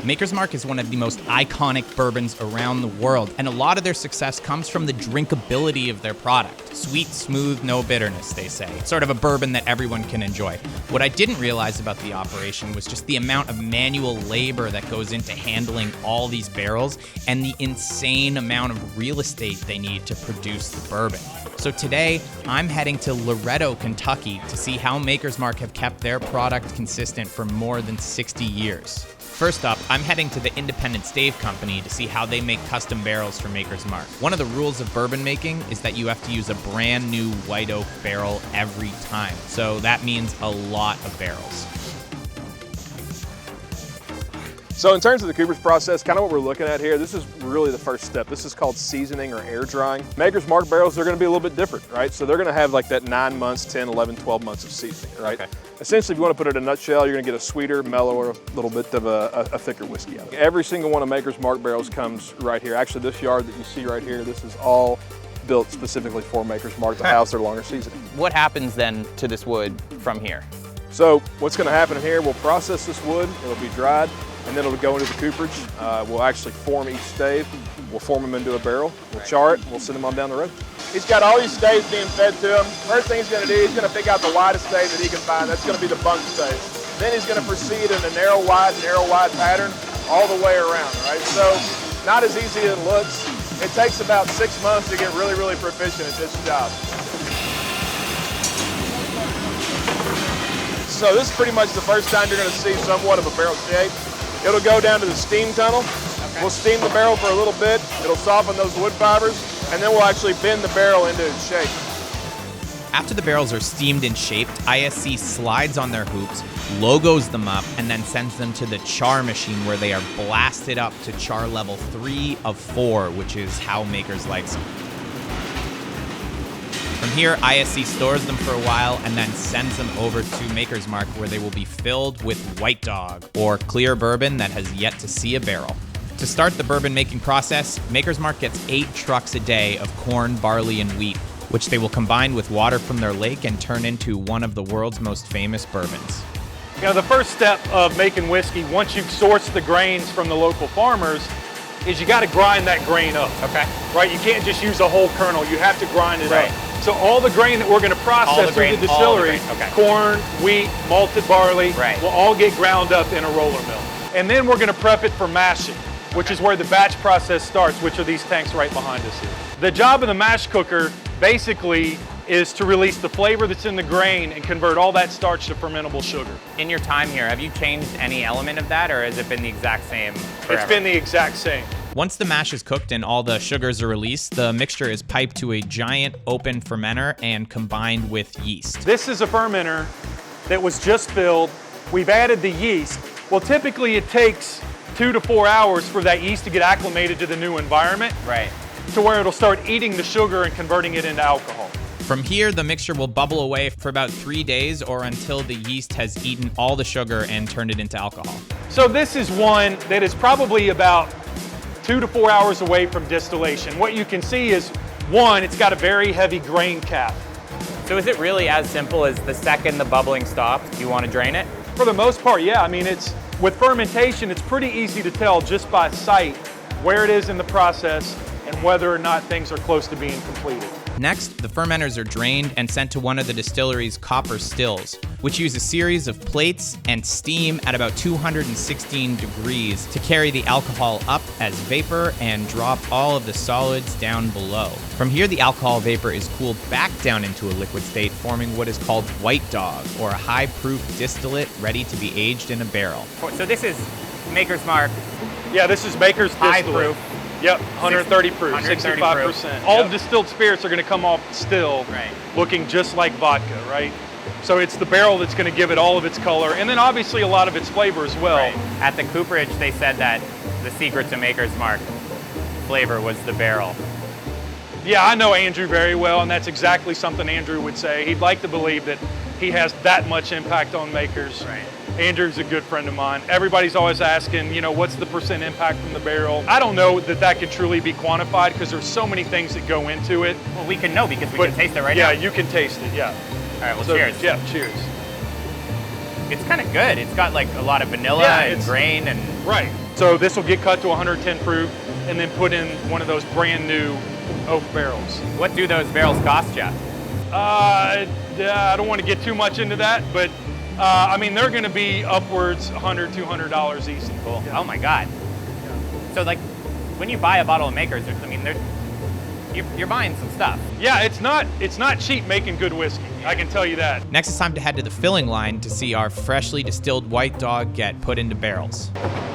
Maker's Mark is one of the most iconic bourbons around the world, and a lot of their success comes from the drinkability of their product. Sweet, smooth, no bitterness, they say. Sort of a bourbon that everyone can enjoy. What I didn't realize about the operation was just the amount of manual labor that goes into handling all these barrels and the insane amount of real estate they need to produce the bourbon. So today, I'm heading to Loretto, Kentucky to see how Maker's Mark have kept their product consistent for more than 60 years. First up, I'm heading to the Independent Stave Company to see how they make custom barrels for Maker's Mark. One of the rules of bourbon making is that you have to use a brand new white oak barrel every time. So that means a lot of barrels. So in terms of the cooperage process, kind of what we're looking at here, this is really the first step. This is called seasoning or air drying. Maker's Mark barrels, they're gonna be a little bit different, right? So they're gonna have like that 9 months, 10, 11, 12 months of seasoning, right? Okay. Essentially, if you wanna put it in a nutshell, you're gonna get a sweeter, mellower, little bit of a thicker whiskey out of it. Every single one of Maker's Mark barrels comes right here. Actually, this yard that you see right here, this is all built specifically for Maker's Mark to house their longer seasoning. What happens then to this wood from here? So what's gonna happen here, we'll process this wood, it'll be dried, and then it'll go into the cooperage. We'll actually form each stave. We'll form them into a barrel. We'll char it, we'll send them on down the road. He's got all these staves being fed to him. First thing he's gonna do, he's gonna pick out the widest stave that he can find. That's gonna be the bunk stave. Then he's gonna proceed in a narrow wide pattern all the way around, right? So, not as easy as it looks. It takes about 6 months to get really, really proficient at this job. So this is pretty much the first time you're gonna see somewhat of a barrel shape. It'll go down to the steam tunnel. Okay. We'll steam the barrel for a little bit. It'll soften those wood fibers, and then we'll actually bend the barrel into its shape. After the barrels are steamed and shaped, ISC slides on their hoops, logos them up, and then sends them to the char machine where they are blasted up to char level 3 of 4, which is how Makers likes them. From here, ISC stores them for a while and then sends them over to Maker's Mark where they will be filled with White Dog, or clear bourbon that has yet to see a barrel. To start the bourbon making process, Maker's Mark gets 8 trucks a day of corn, barley, and wheat, which they will combine with water from their lake and turn into one of the world's most famous bourbons. You know, the first step of making whiskey, once you've sourced the grains from the local farmers, is you got to grind that grain up. Okay. Right? You can't just use a whole kernel. You have to grind it up. So all the grain that we're going to process through the distillery, corn, wheat, malted barley, will all get ground up in a roller mill. And then we're going to prep it for mashing, which is where the batch process starts, which are these tanks right behind us here. The job of the mash cooker basically is to release the flavor that's in the grain and convert all that starch to fermentable sugar. In your time here, have you changed any element of that, or has it been the exact same forever? It's been the exact same. Once the mash is cooked and all the sugars are released, the mixture is piped to a giant open fermenter and combined with yeast. This is a fermenter that was just filled. We've added the yeast. Well, typically it takes 2 to 4 hours for that yeast to get acclimated to the new environment. Right. To where it'll start eating the sugar and converting it into alcohol. From here, the mixture will bubble away for about 3 days or until the yeast has eaten all the sugar and turned it into alcohol. So this is one that is probably about 2 to 4 hours away from distillation. What you can see is, one, it's got a very heavy grain cap. So is it really as simple as the second the bubbling stops, you want to drain it? For the most part, yeah. I mean, with fermentation, it's pretty easy to tell just by sight where it is in the process and whether or not things are close to being completed. Next, the fermenters are drained and sent to one of the distillery's copper stills, which use a series of plates and steam at about 216 degrees to carry the alcohol up as vapor and drop all of the solids down below. From here, the alcohol vapor is cooled back down into a liquid state, forming what is called White Dog, or a high-proof distillate ready to be aged in a barrel. So this is Maker's Mark. Yeah, this is Maker's distillate. High-proof. Yep, 130 proof, 65%. All distilled spirits are going to come off still, looking just like vodka, right? So it's the barrel that's going to give it all of its color, and then obviously a lot of its flavor as well. Right. At the cooperage, they said that the secret to Maker's Mark flavor was the barrel. Yeah, I know Andrew very well, and that's exactly something Andrew would say. He'd like to believe that he has that much impact on Makers. Right. Andrew's a good friend of mine. Everybody's always asking, you know, what's the percent impact from the barrel? I don't know that that can truly be quantified because there's so many things that go into it. Well, we can know because we can taste it right now. Yeah, you can taste it, yeah. All right, well, cheers. Yeah, cheers. It's kind of good. It's got like a lot of vanilla and grain and... Right. So this will get cut to 110 proof and then put in one of those brand new oak barrels. What do those barrels cost you? I don't want to get too much into that, but I mean, they're going to be upwards $100, $200 easy. Cool. Oh my God. So like, when you buy a bottle of Makers, I mean, you're buying some stuff. Yeah, it's not cheap making good whiskey. I can tell you that. Next, it's time to head to the filling line to see our freshly distilled White Dog get put into barrels.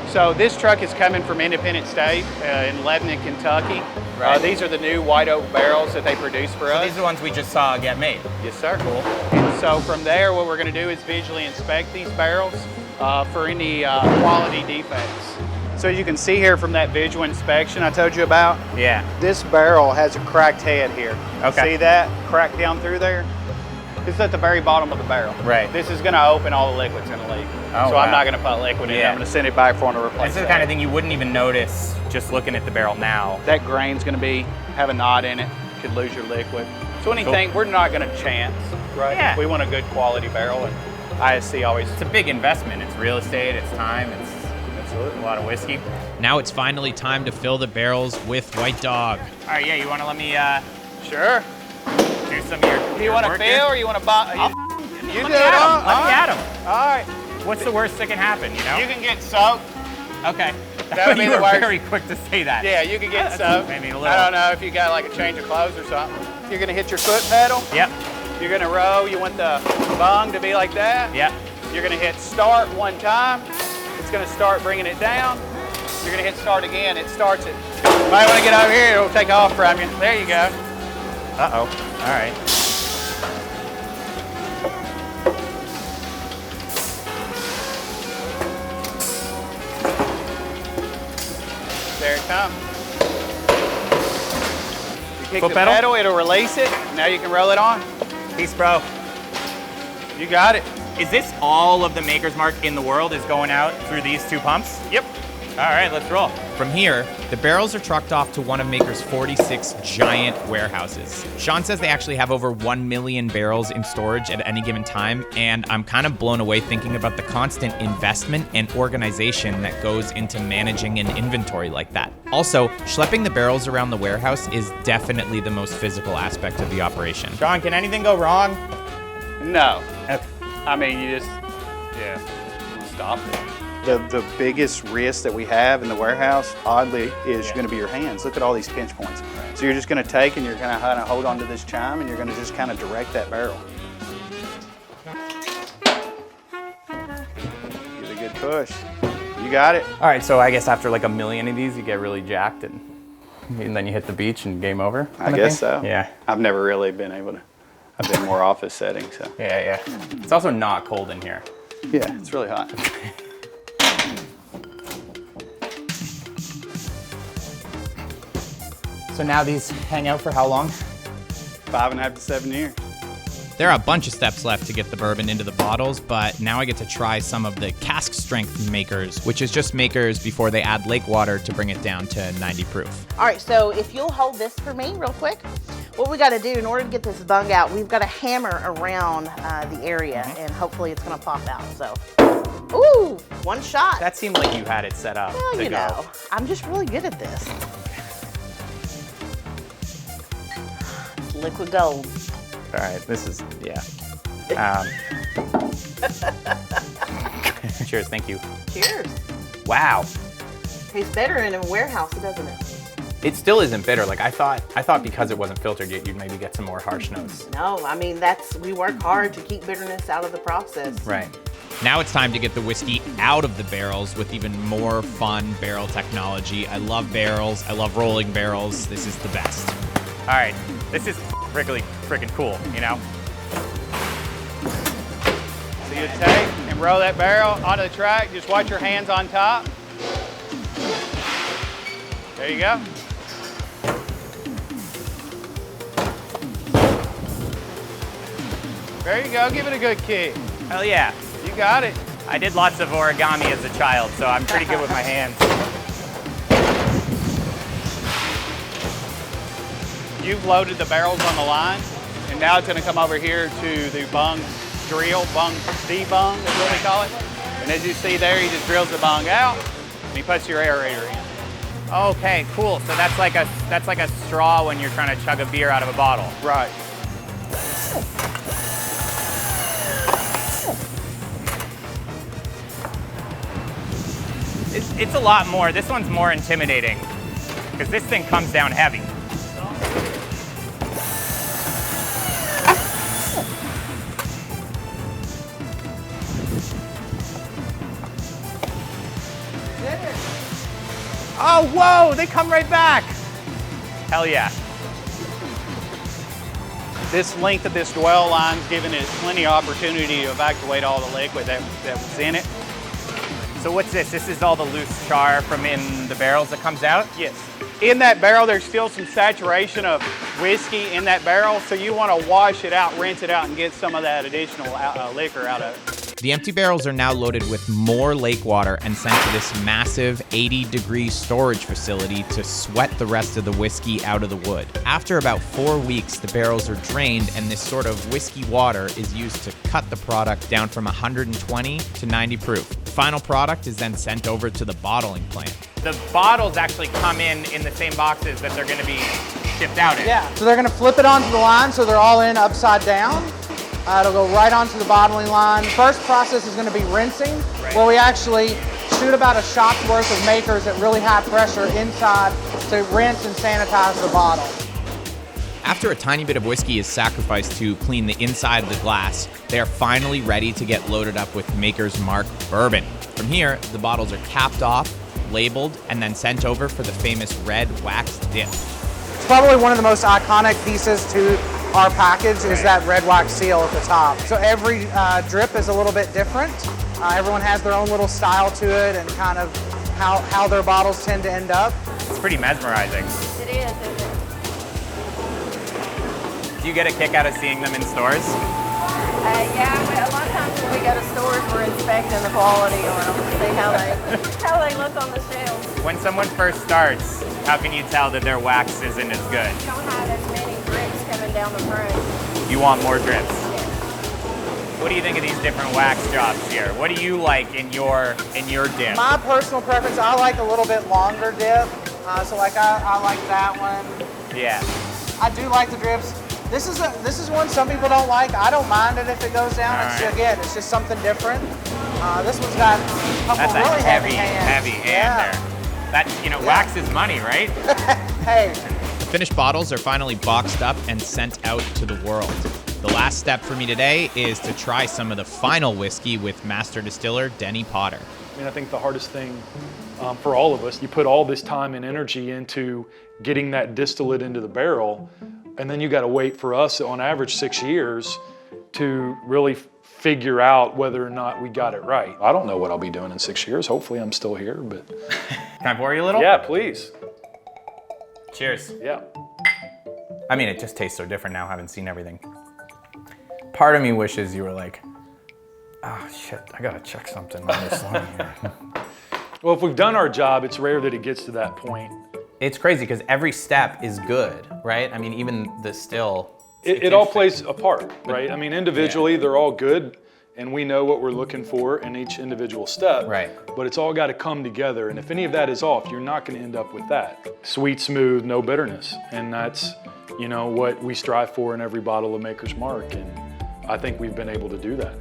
So this truck is coming from Independent State in Lebanon, Kentucky. Right. These are the new white oak barrels that they produce for us. These are the ones we just saw get made. Yes, sir. Cool. And so from there, what we're going to do is visually inspect these barrels for any quality defects. So you can see here from that visual inspection I told you about, Yeah. this barrel has a cracked head here. Okay. See that crack down through there? It's at the very bottom of the barrel. Right. This is going to open all the liquid's going to leak. Oh, so wow. I'm not going to put liquid in. Yeah. I'm going to send it back for them to replace This is the that. kind of thing you wouldn't even notice just looking at the barrel now. That grain's going to have a knot in it. Could lose your liquid. So anything, we're not going to chance, right? Yeah. We want a good quality barrel, and ISC always. It's a big investment. It's real estate, it's time, it's a lot of whiskey. Now it's finally time to fill the barrels with White Dog. All right, yeah, you want to let me Sure. do some of your Do you want to work fill here? or you want to buy? You Let do me it at 'em. all. Let me at 'em. All right. What's the worst that can happen, you know? You can get soaked. Okay. That would be you the were worst. very quick to say that. Yeah, you can get That's soaked. maybe a little. I don't know if you got like a change of clothes or something. You're going to hit your foot pedal. Yep. You're going to row. You want the bung to be like that. Yep. You're going to hit start one time. It's going to start bringing it down. You're going to hit start again. It starts it. You might want to get over here. It'll take off from you. There you go. Uh-oh. All right. There it comes. You kick Foot the pedal? pedal, it'll release it. Now you can roll it on. Peace, bro. You got it. Is this all of the Maker's Mark in the world is going out through these two pumps? Yep. All right, let's roll. From here, the barrels are trucked off to one of Maker's 46 giant warehouses. Sean says they actually have over 1 million barrels in storage at any given time, and I'm kind of blown away thinking about the constant investment and organization that goes into managing an inventory like that. Also, schlepping the barrels around the warehouse is definitely the most physical aspect of the operation. Sean, can anything go wrong? No. Okay. I mean, you just, stop it. The biggest risk that we have in the warehouse, oddly, is going to be your hands. Look at all these pinch points. Right. So you're just going to take and you're going to kind of hold onto this chime and you're going to just kind of direct that barrel. Give it a good push. You got it. All right, so I guess after like a million of these, you get really jacked and then you hit the beach and game over? I guess so. Yeah. I've never really been able to. I've been more office setting, so. Yeah. It's also not cold in here. Yeah, it's really hot. So now these hang out for how long? 5.5 to 7 years. There are a bunch of steps left to get the bourbon into the bottles, but now I get to try some of the cask strength makers, which is just makers before they add lake water to bring it down to 90 proof. All right, so if you'll hold this for me real quick. What we got to do in order to get this bung out, we've got to hammer around the area, and hopefully it's going to pop out. So, ooh, one shot. That seemed like you had it set up. Well, to you go. know, I'm just really good at this. It's liquid gold. All right, this is, yeah. Cheers, thank you. Cheers. Wow. Tastes better in a warehouse, doesn't it? It still isn't bitter. Like I thought because it wasn't filtered yet, you'd maybe get some more harsh notes. No, I mean, we work hard to keep bitterness out of the process. Right. Now it's time to get the whiskey out of the barrels with even more fun barrel technology. I love barrels. I love rolling barrels. This is the best. All right, this is really freaking cool, you know? So you take and roll that barrel onto the track. Just watch your hands on top. There you go. There you go. Give it a good kick. Hell yeah. You got it. I did lots of origami as a child, so I'm pretty good with my hands. You've loaded the barrels on the line, and now it's going to come over here to the bung drill, bung debung is what we call it. And as you see there, he just drills the bung out, And he puts your aerator in. Okay, cool. So that's like a straw when you're trying to chug a beer out of a bottle. Right. It's a lot more. This one's more intimidating because this thing comes down heavy. Oh, whoa, they come right back. Hell yeah. This length of this dwell line's giving it plenty of opportunity to evacuate all the liquid that was in it. So what's this? This is all the loose char from in the barrels that comes out? Yes. In that barrel, there's still some saturation of whiskey in that barrel, so you want to wash it out, rinse it out, and get some of that additional liquor out of it. The empty barrels are now loaded with more lake water and sent to this massive 80-degree storage facility to sweat the rest of the whiskey out of the wood. After about 4 weeks, the barrels are drained, and this sort of whiskey water is used to cut the product down from 120 to 90 proof. The final product is then sent over to the bottling plant. The bottles actually come in the same boxes that they're going to be shipped out in. Yeah, so they're going to flip it onto the line so they're all in upside down. It'll go right onto the bottling line. First process is going to be rinsing, where we actually shoot about a shot's worth of makers at really high pressure inside to rinse and sanitize the bottle. After a tiny bit of whiskey is sacrificed to clean the inside of the glass, they are finally ready to get loaded up with Maker's Mark bourbon. From here, the bottles are capped off, labeled, and then sent over for the famous red wax dip. It's probably one of the most iconic pieces to our package is that red wax seal at the top. So every drip is a little bit different. Everyone has their own little style to it and kind of how their bottles tend to end up. It's pretty mesmerizing. It is, isn't it? Do you get a kick out of seeing them in stores? Yeah, but a lot of times when we go to stores, we're inspecting the quality on them to see how they look on the shelves. When someone first starts, how can you tell that their wax isn't as good? You don't have as many drips coming down the front. You want more drips? Yeah. What do you think of these different wax jobs here? What do you like in your dip? My personal preference, I like a little bit longer dip. So like I like that one. Yeah. I do like the drips. This is one some people don't like. I don't mind it if it goes down. All right. Again, it's just something different. This one's got a couple That's really a heavy hands. hand there. That, wax is money, right? Hey. The finished bottles are finally boxed up and sent out to the world. The last step for me today is to try some of the final whiskey with master distiller Denny Potter. I mean, I think the hardest thing for all of us, you put all this time and energy into getting that distillate into the barrel, and then you got to wait for us, on average, 6 years to really figure out whether or not we got it right. I don't know what I'll be doing in 6 years. Hopefully I'm still here, but. Can I pour you a little? Yeah, please. Cheers. Yeah. I mean, it just tastes so different now, having seen everything. Part of me wishes you were like, oh shit, I gotta check something on this one here. Well, if we've done our job, it's rare that it gets to that point. It's crazy because every step is good, right? I mean, even the still. It all plays a part, right? I mean, individually, they're all good, and we know what we're looking for in each individual step. Right. But it's all got to come together, and if any of that is off, you're not going to end up with that. Sweet, smooth, no bitterness, and that's, what we strive for in every bottle of Maker's Mark, and I think we've been able to do that.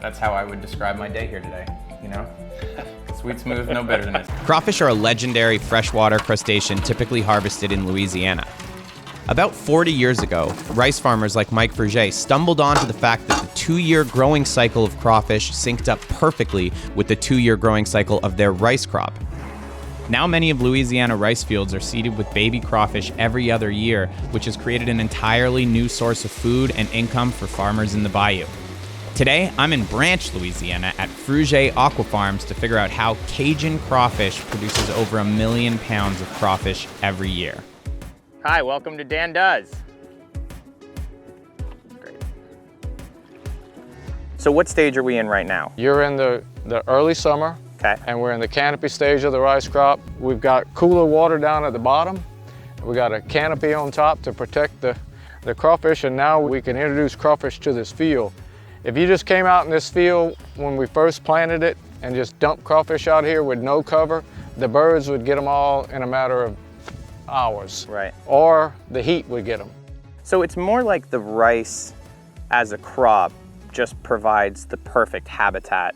That's how I would describe my day here today, Sweet, smooth, no bitterness. Crawfish are a legendary freshwater crustacean typically harvested in Louisiana. About 40 years ago, rice farmers like Mike Verger stumbled onto the fact that the 2-year growing cycle of crawfish synced up perfectly with the 2-year growing cycle of their rice crop. Now many of Louisiana rice fields are seeded with baby crawfish every other year, which has created an entirely new source of food and income for farmers in the bayou. Today, I'm in Branch, Louisiana at Fruget Aqua Farms to figure out how Cajun crawfish produces over 1 million pounds of crawfish every year. Hi, welcome to Dan Does. Great. So what stage are we in right now? You're in the early summer, Okay. and we're in the canopy stage of the rice crop. We've got cooler water down at the bottom. We got a canopy on top to protect the crawfish, and now we can introduce crawfish to this field. If you just came out in this field when we first planted it and just dumped crawfish out here with no cover, the birds would get them all in a matter of hours. Right. Or the heat would get them. So it's more like the rice as a crop just provides the perfect habitat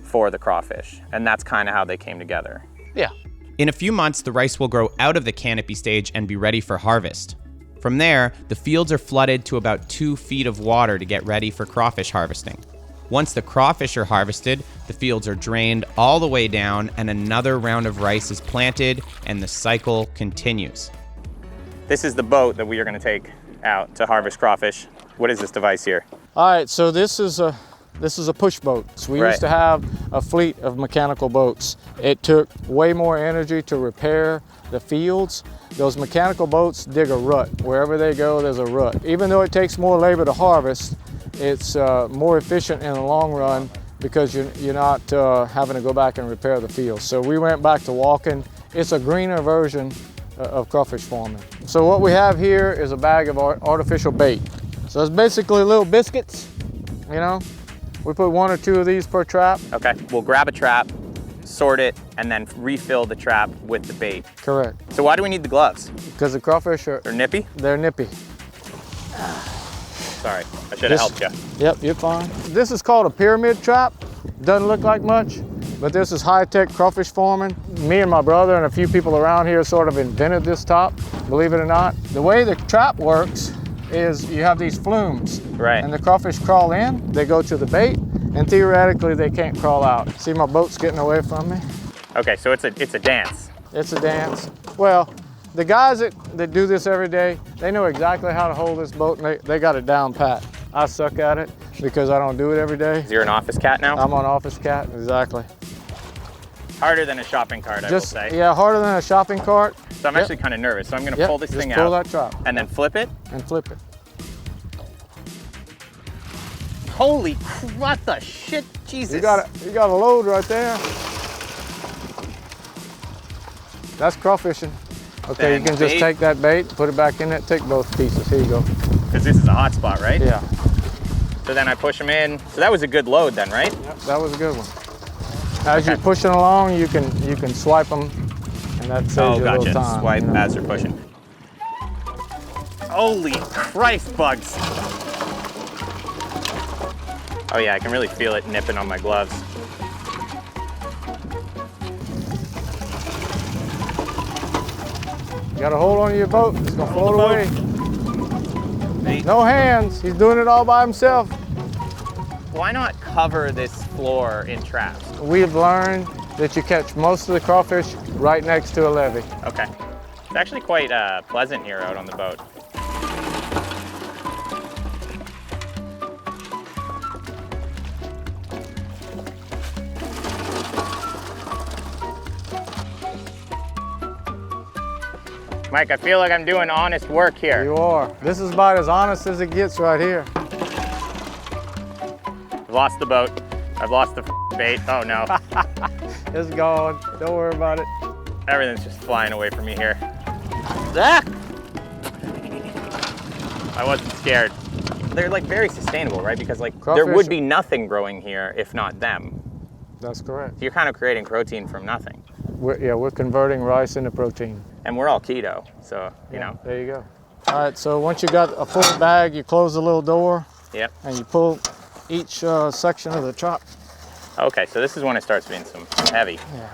for the crawfish. And that's kind of how they came together. Yeah. In a few months, the rice will grow out of the canopy stage and be ready for harvest. From there, the fields are flooded to about 2 feet of water to get ready for crawfish harvesting. Once the crawfish are harvested, the fields are drained all the way down and another round of rice is planted and the cycle continues. This is the boat that we are going to take out to harvest crawfish. What is this device here? All right, so this is a push boat. So we used to have a fleet of mechanical boats. It took way more energy to repair the fields. Those mechanical boats dig a rut. Wherever they go, there's a rut. Even though it takes more labor to harvest, it's more efficient in the long run because you're not having to go back and repair the field. So we went back to walking. It's a greener version of crawfish farming. So what we have here is a bag of artificial bait. So it's basically little biscuits, you know. We put 1 or 2 of these per trap. Okay, we'll grab a trap, sort it, and then refill the trap with the bait. Correct. So why do we need the gloves? Because the crawfish are... They're nippy? They're nippy. Sorry, I should have helped you. Yep, you're fine. This is called a pyramid trap. Doesn't look like much, but this is high-tech crawfish farming. Me and my brother and a few people around here sort of invented this top, believe it or not. The way the trap works is you have these flumes. Right. And the crawfish crawl in, they go to the bait, and theoretically they can't crawl out. See my boat's getting away from me? Okay, so it's a dance. It's a dance. Well, the guys that do this every day, they know exactly how to hold this boat, and they got it down pat. I suck at it because I don't do it every day. You're an office cat now? I'm an office cat, exactly. Harder than a shopping cart, I will say. Yeah, harder than a shopping cart. So I'm actually kind of nervous. So I'm going to pull this thing out. Pull that trap. And then flip it? And flip it. Holy, what the shit, Jesus. You got a load right there. That's crawfishing. Okay, Then you can just take that bait, put it back in it, take both pieces. Here you go. Because this is a hot spot, right? Yeah. So then I push them in. So that was a good load then, right? Yep, that was a good one. As you're pushing along, you can swipe them, and that saves you a little time. Swipe as they're pushing. Holy Christ, bugs. Oh yeah, I can really feel it nipping on my gloves. You got a hold on your boat, it's gonna float away. No hands, he's doing it all by himself. Why not cover this floor in traps? We've learned that you catch most of the crawfish right next to a levee. Okay. It's actually quite pleasant here out on the boat. Mike, I feel like I'm doing honest work here. You are. This is about as honest as it gets right here. I've lost the boat. I've lost the bait. Oh no. It's gone. Don't worry about it. Everything's just flying away from me here. Ah! I wasn't scared. They're like very sustainable, right? Because like crawfish, there would be nothing growing here if not them. That's correct. You're kind of creating protein from nothing. We're converting rice into protein. And we're all keto, so, you know. There you go. All right, so once you got a full bag, you close the little door. Yep. And you pull each section of the trap. Okay, so this is when it starts being some heavy. Yeah.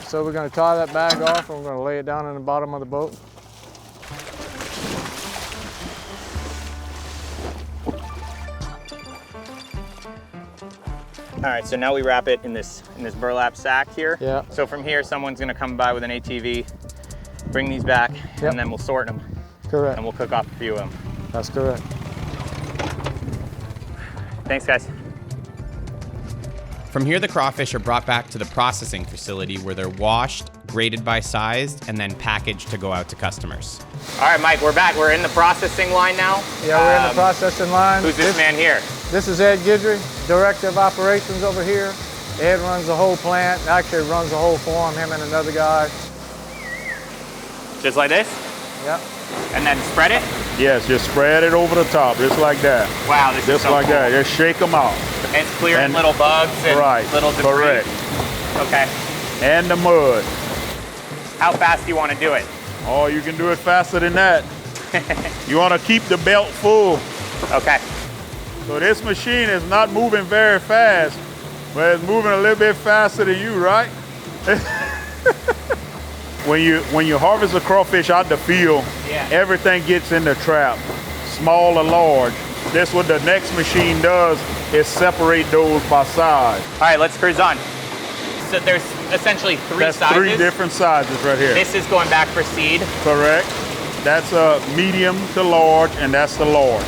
So we're going to tie that bag off and we're going to lay it down in the bottom of the boat. All right, so now we wrap it in this burlap sack here. Yeah. So from here, someone's gonna come by with an ATV, bring these back, and then we'll sort them. Correct. And we'll cook off a few of them. That's correct. Thanks, guys. From here, the crawfish are brought back to the processing facility where they're washed, graded by size, and then packaged to go out to customers. All right, Mike, we're back. We're in the processing line now. Yeah, we're in the processing line. Who's this man here? This is Ed Guidry, Director of Operations over here. Ed runs the whole plant, actually runs the whole farm, him and another guy. Just like this? Yep. And then spread it? Yes, just spread it over the top, just like that. Wow, this is so like cool. that, just shake them out. And it's clearing little bugs and little debris. Correct. Okay. and the mud. How fast do you want to do it? Oh, you can do it faster than that. You want to keep the belt full. Okay. So this machine is not moving very fast, but it's moving a little bit faster than you, right? When you harvest a crawfish out the field, everything gets in the trap, small or large. That's what the next machine does, is separate those by size. All right, let's cruise on. So there's essentially three sizes. 3 different sizes right here. This is going back for seed. Correct. That's a medium to large, and that's the large.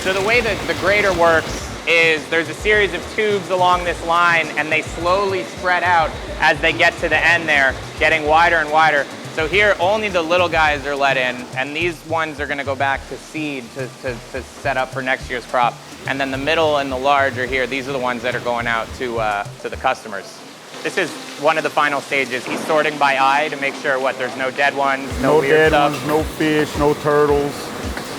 So the way that the grater works is there's a series of tubes along this line, and they slowly spread out as they get to the end there, getting wider and wider. So here, only the little guys are let in, and these ones are gonna go back to seed to set up for next year's crop. And then the middle and the large are here. These are the ones that are going out to the customers. This is one of the final stages. He's sorting by eye to make sure there's no dead ones, no weird dead stuff. ones, no fish, no turtles.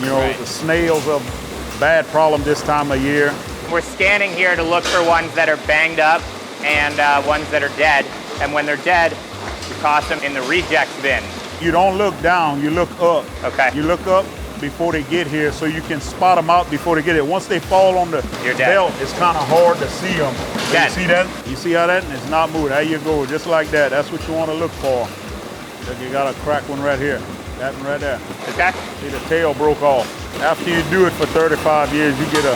You know, the snails are a bad problem this time of year. We're scanning here to look for ones that are banged up and ones that are dead. And when they're dead, we toss them in the rejects bin. You don't look down, you look up. Okay. You look up before they get here so you can spot them out before they get here. Once they fall on the belt, it's kind of hard to see them. So you see that? You see how that? And it's not moving. There you go, just like that. That's what you want to look for. Look, you got a crack one right here. That one right there. Okay. See, the tail broke off. After you do it for 35 years, you get to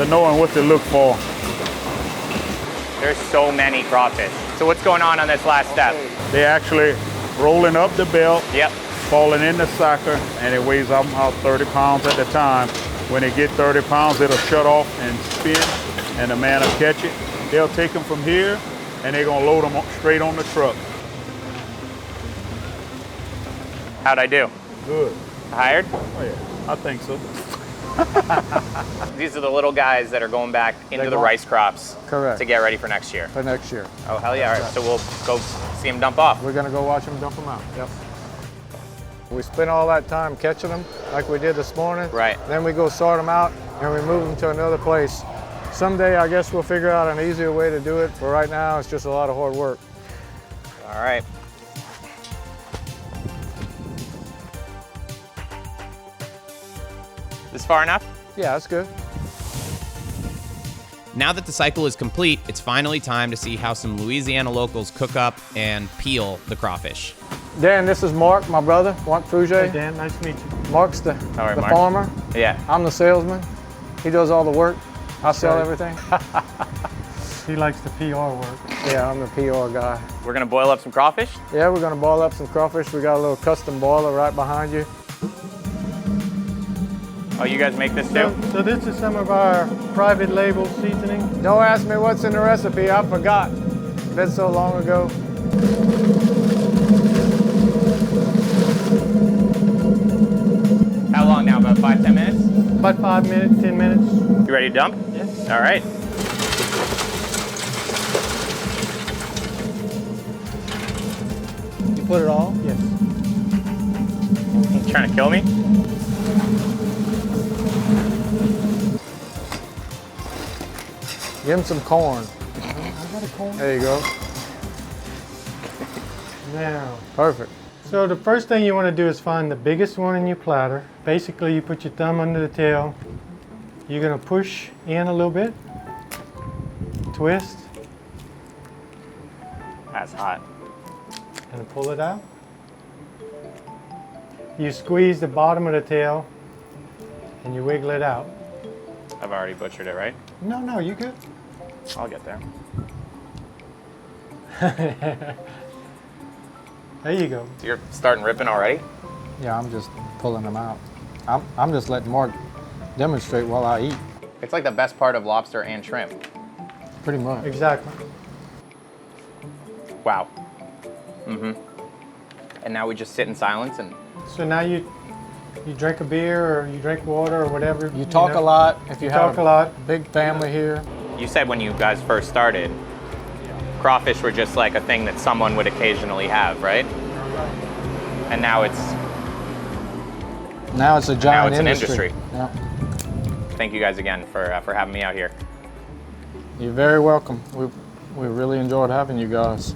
knowing what to look for. There's so many crawfish. So what's going on this last step? They're actually rolling up the belt, yep, falling in the sucker, and it weighs about 30 pounds at a time. When they get 30 pounds, it'll shut off and spin, and the man will catch it. They'll take them from here, and they're gonna load them straight on the truck. How'd I do? Good. Hired? Oh yeah, I think so. These are the little guys that are going back into the rice crops. Correct. To get ready for next year. For next year. Oh, hell yeah. All right, so we'll go see them dump off. We're gonna go watch them dump them out. Yep. We spend all that time catching them like we did this morning. Right. Then we go sort them out and we move them to another place. Someday I guess we'll figure out an easier way to do it, but right now it's just a lot of hard work. All right. This far enough? Yeah, that's good. Now that the cycle is complete, it's finally time to see how some Louisiana locals cook up and peel the crawfish. Dan, this is Mark, my brother, Mark Frugier. Hey Dan, nice to meet you. Mark's the Mark. farmer. Yeah. I'm the salesman. He does all the work. I sell everything. He likes the PR work. Yeah, I'm the PR guy. We're gonna boil up some crawfish? Yeah, we're gonna boil up some crawfish. We got a little custom boiler right behind you. Oh, you guys make this too? So this is some of our private label seasoning. Don't ask me what's in the recipe, I forgot. It's been so long ago. How long now, about 5-10 minutes? About 5 minutes, 10 minutes. You ready to dump? Yes. All right. You put it all? Yes. You trying to kill me? Give him some corn. I got a corn. There you go. Now. Perfect. So the first thing you want to do is find the biggest one in your platter. Basically, you put your thumb under the tail. You're going to push in a little bit. Twist. That's hot. And pull it out. You squeeze the bottom of the tail and you wiggle it out. I've already butchered it, right? No, you good. I'll get there. There you go. So you're starting ripping already? Yeah, I'm just pulling them out. I'm just letting Mark demonstrate while I eat. It's like the best part of lobster and shrimp. Pretty much. Exactly. Wow. Mm-hmm. And now we just sit in silence and... So now you drink a beer or you drink water or whatever. You talk a lot. If you have talk a lot. Big family here. You said when you guys first started, crawfish were just like a thing that someone would occasionally have, right? And now it's a giant an industry. Yeah. Thank you guys again for having me out here. You're very welcome. We really enjoyed having you guys.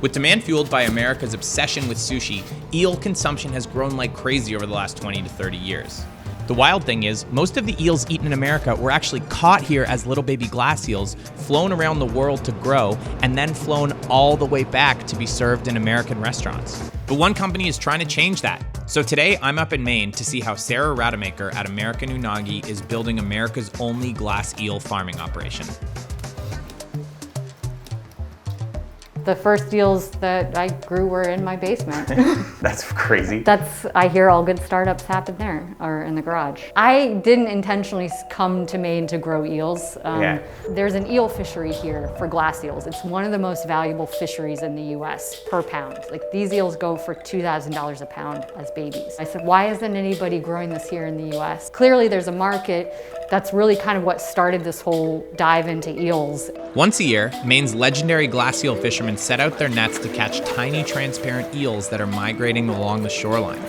With demand fueled by America's obsession with sushi, eel consumption has grown like crazy over the last 20 to 30 years. The wild thing is, most of the eels eaten in America were actually caught here as little baby glass eels, flown around the world to grow, and then flown all the way back to be served in American restaurants. But one company is trying to change that. So today, I'm up in Maine to see how Sarah Rademacher at American Unagi is building America's only glass eel farming operation. The first eels that I grew were in my basement. That's crazy. I hear all good startups happen there, or in the garage. I didn't intentionally come to Maine to grow eels. There's an eel fishery here for glass eels. It's one of the most valuable fisheries in the US per pound. Like, these eels go for $2,000 a pound as babies. I said, why isn't anybody growing this here in the US? Clearly there's a market. That's really kind of what started this whole dive into eels. Once a year, Maine's legendary glass eel fishermen set out their nets to catch tiny transparent eels that are migrating along the shoreline.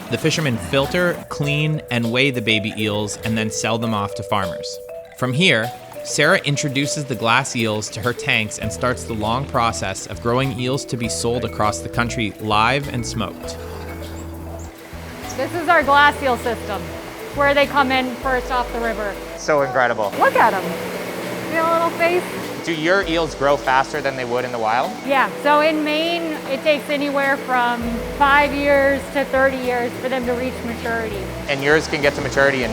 The fishermen filter, clean, and weigh the baby eels and then sell them off to farmers. From here, Sarah introduces the glass eels to her tanks and starts the long process of growing eels to be sold across the country live and smoked. This is our glass eel system, where they come in first off the river. So incredible. Look at them. See a little face? Do your eels grow faster than they would in the wild? Yeah, so in Maine, it takes anywhere from 5 years to 30 years for them to reach maturity. And yours can get to maturity in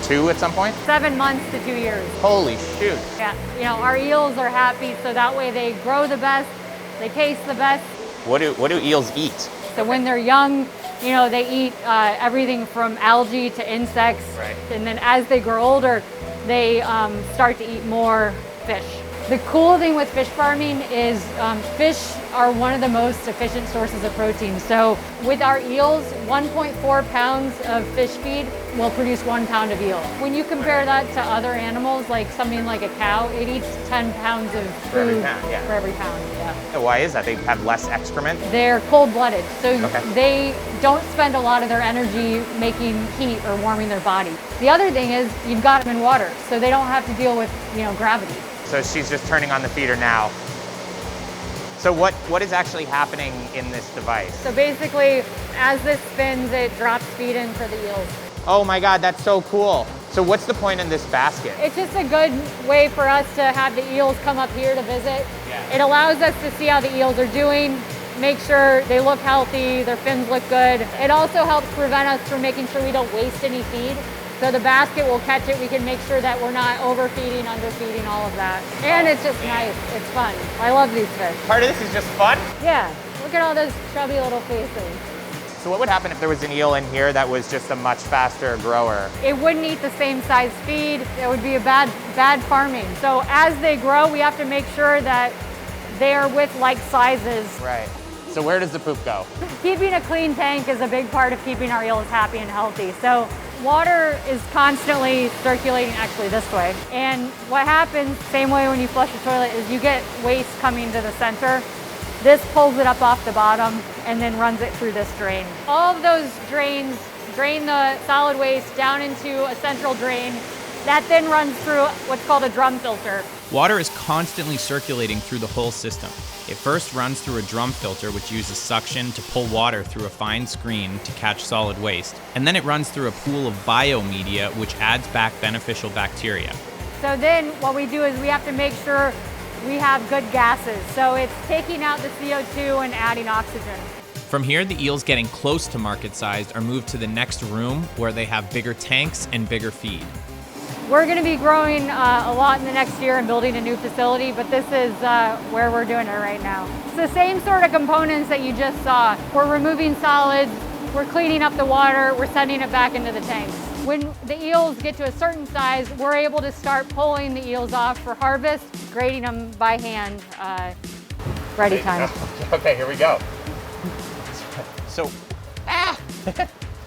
2 at some point? 7 months to 2 years. Holy shoot. Yeah, our eels are happy, so that way they grow the best, they taste the best. What do eels eat? So when they're young, they eat everything from algae to insects. Right. And then as they grow older, they start to eat more fish. The cool thing with fish farming is fish are one of the most efficient sources of protein. So with our eels, 1.4 pounds of fish feed will produce 1 pound of eel. When you compare that to other animals, like something like a cow, it eats 10 pounds of food for every pound. Yeah. For every pound, yeah. Why is that? They have less excrement? They're cold-blooded, so they don't spend a lot of their energy making heat or warming their body. The other thing is you've got them in water, so they don't have to deal with gravity. So she's just turning on the feeder now. So what is actually happening in this device? So basically, as this spins, it drops feed in for the eels. Oh my God, that's so cool. So what's the point in this basket? It's just a good way for us to have the eels come up here to visit. Yeah. It allows us to see how the eels are doing, make sure they look healthy, their fins look good. It also helps prevent us from making sure we don't waste any feed. So the basket will catch it. We can make sure that we're not overfeeding, underfeeding, all of that. And it's just nice. It's fun. I love these fish. Part of this is just fun? Yeah. Look at all those chubby little faces. So what would happen if there was an eel in here that was just a much faster grower? It wouldn't eat the same size feed. It would be a bad farming. So as they grow, we have to make sure that they're with like sizes. Right. So where does the poop go? Keeping a clean tank is a big part of keeping our eels happy and healthy. So water is constantly circulating actually this way. And what happens, same way when you flush the toilet, is you get waste coming to the center. This pulls it up off the bottom and then runs it through this drain. All of those drains drain the solid waste down into a central drain that then runs through what's called a drum filter. Water is constantly circulating through the whole system. It first runs through a drum filter, which uses suction to pull water through a fine screen to catch solid waste. And then it runs through a pool of biomedia, which adds back beneficial bacteria. So then what we do is we have to make sure we have good gases. So it's taking out the CO2 and adding oxygen. From here, the eels getting close to market sized are moved to the next room where they have bigger tanks and bigger feed. We're going to be growing a lot in the next year and building a new facility, but this is where we're doing it right now. It's the same sort of components that you just saw. We're removing solids, we're cleaning up the water, we're sending it back into the tanks. When the eels get to a certain size, we're able to start pulling the eels off for harvest, grading them by hand. Ready time. Okay, here we go. So,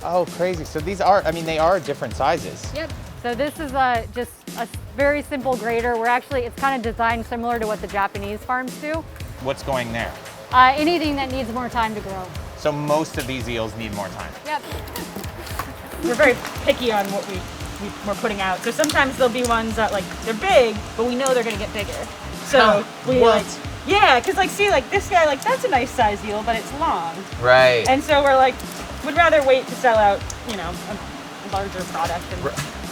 oh, crazy. So these are, they are different sizes. Yep. So this is just a very simple grater. It's kind of designed similar to what the Japanese farms do. What's going there? Anything that needs more time to grow. So most of these eels need more time. Yep. We're very picky on what we're putting out. So sometimes there'll be ones that they're big, but we know they're gonna get bigger. So Yeah, because like, see, like this guy, like that's a nice size eel, but it's long. Right. And so we're like, would rather wait to sell out, you know, a larger product and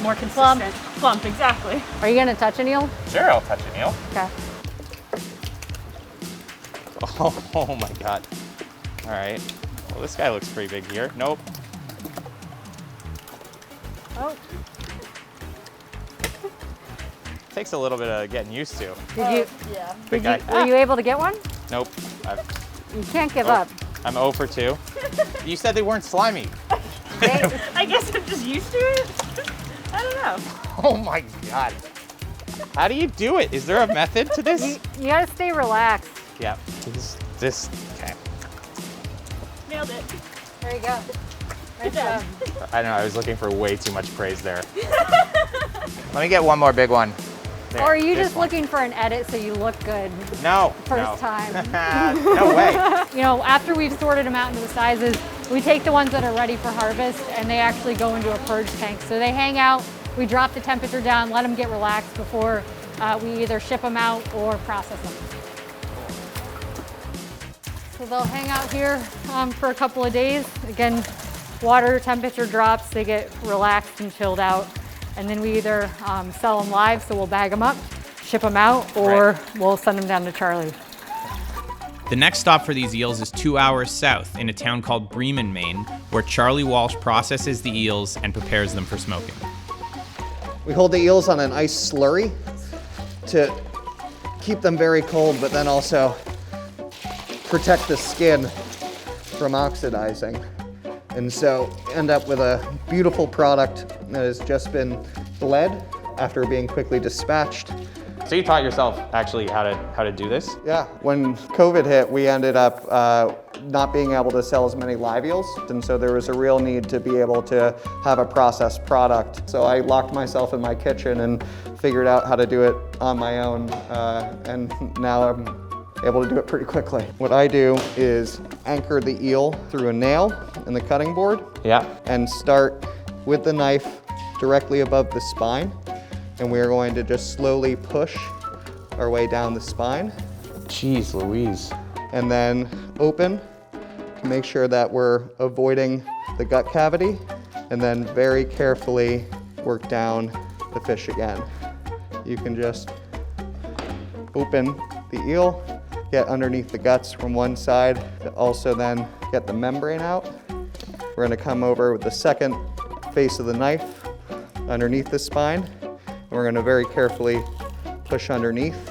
more consistent. Plump, exactly. Are you gonna touch an eel? Sure, I'll touch an eel. Okay. Oh my God. All right. Well, this guy looks pretty big here. Nope. Oh. Takes a little bit of getting used to. Did you? Yeah. Big guy. Were you able to get one? Nope. You can't give up. I'm 0 for 2. You said they weren't slimy. I guess I'm just used to it. I don't know. Oh my God. How do you do it? Is there a method to this? You gotta stay relaxed. Yeah. This, okay. Nailed it. There you go. Good job. I don't know, I was looking for way too much praise there. Let me get one more big one. There, Or are you this just one. looking for an edit so you look good? No. First time. No way. You know, after we've sorted them out into the sizes, we take the ones that are ready for harvest and they actually go into a purge tank. So they hang out, we drop the temperature down, let them get relaxed before we either ship them out or process them. So they'll hang out here for a couple of days. Again, water temperature drops, they get relaxed and chilled out. And then we either sell them live, so we'll bag them up, ship them out, or we'll send them down to Charlie. The next stop for these eels is 2 hours south in a town called Bremen, Maine, where Charlie Walsh processes the eels and prepares them for smoking. We hold the eels on an ice slurry to keep them very cold, but then also protect the skin from oxidizing. And so end up with a beautiful product that has just been bled after being quickly dispatched. So you taught yourself actually how to do this? Yeah, when COVID hit, we ended up not being able to sell as many live eels, and so there was a real need to be able to have a processed product. So I locked myself in my kitchen and figured out how to do it on my own, and now I'm able to do it pretty quickly. What I do is anchor the eel through a nail in the cutting board. Yeah. And start with the knife directly above the spine. And we are going to just slowly push our way down the spine. Jeez Louise. And then open to make sure that we're avoiding the gut cavity. And then very carefully work down the fish again. You can just open the eel, get underneath the guts from one side to also then get the membrane out. We're gonna come over with the second face of the knife underneath the spine. And we're gonna very carefully push underneath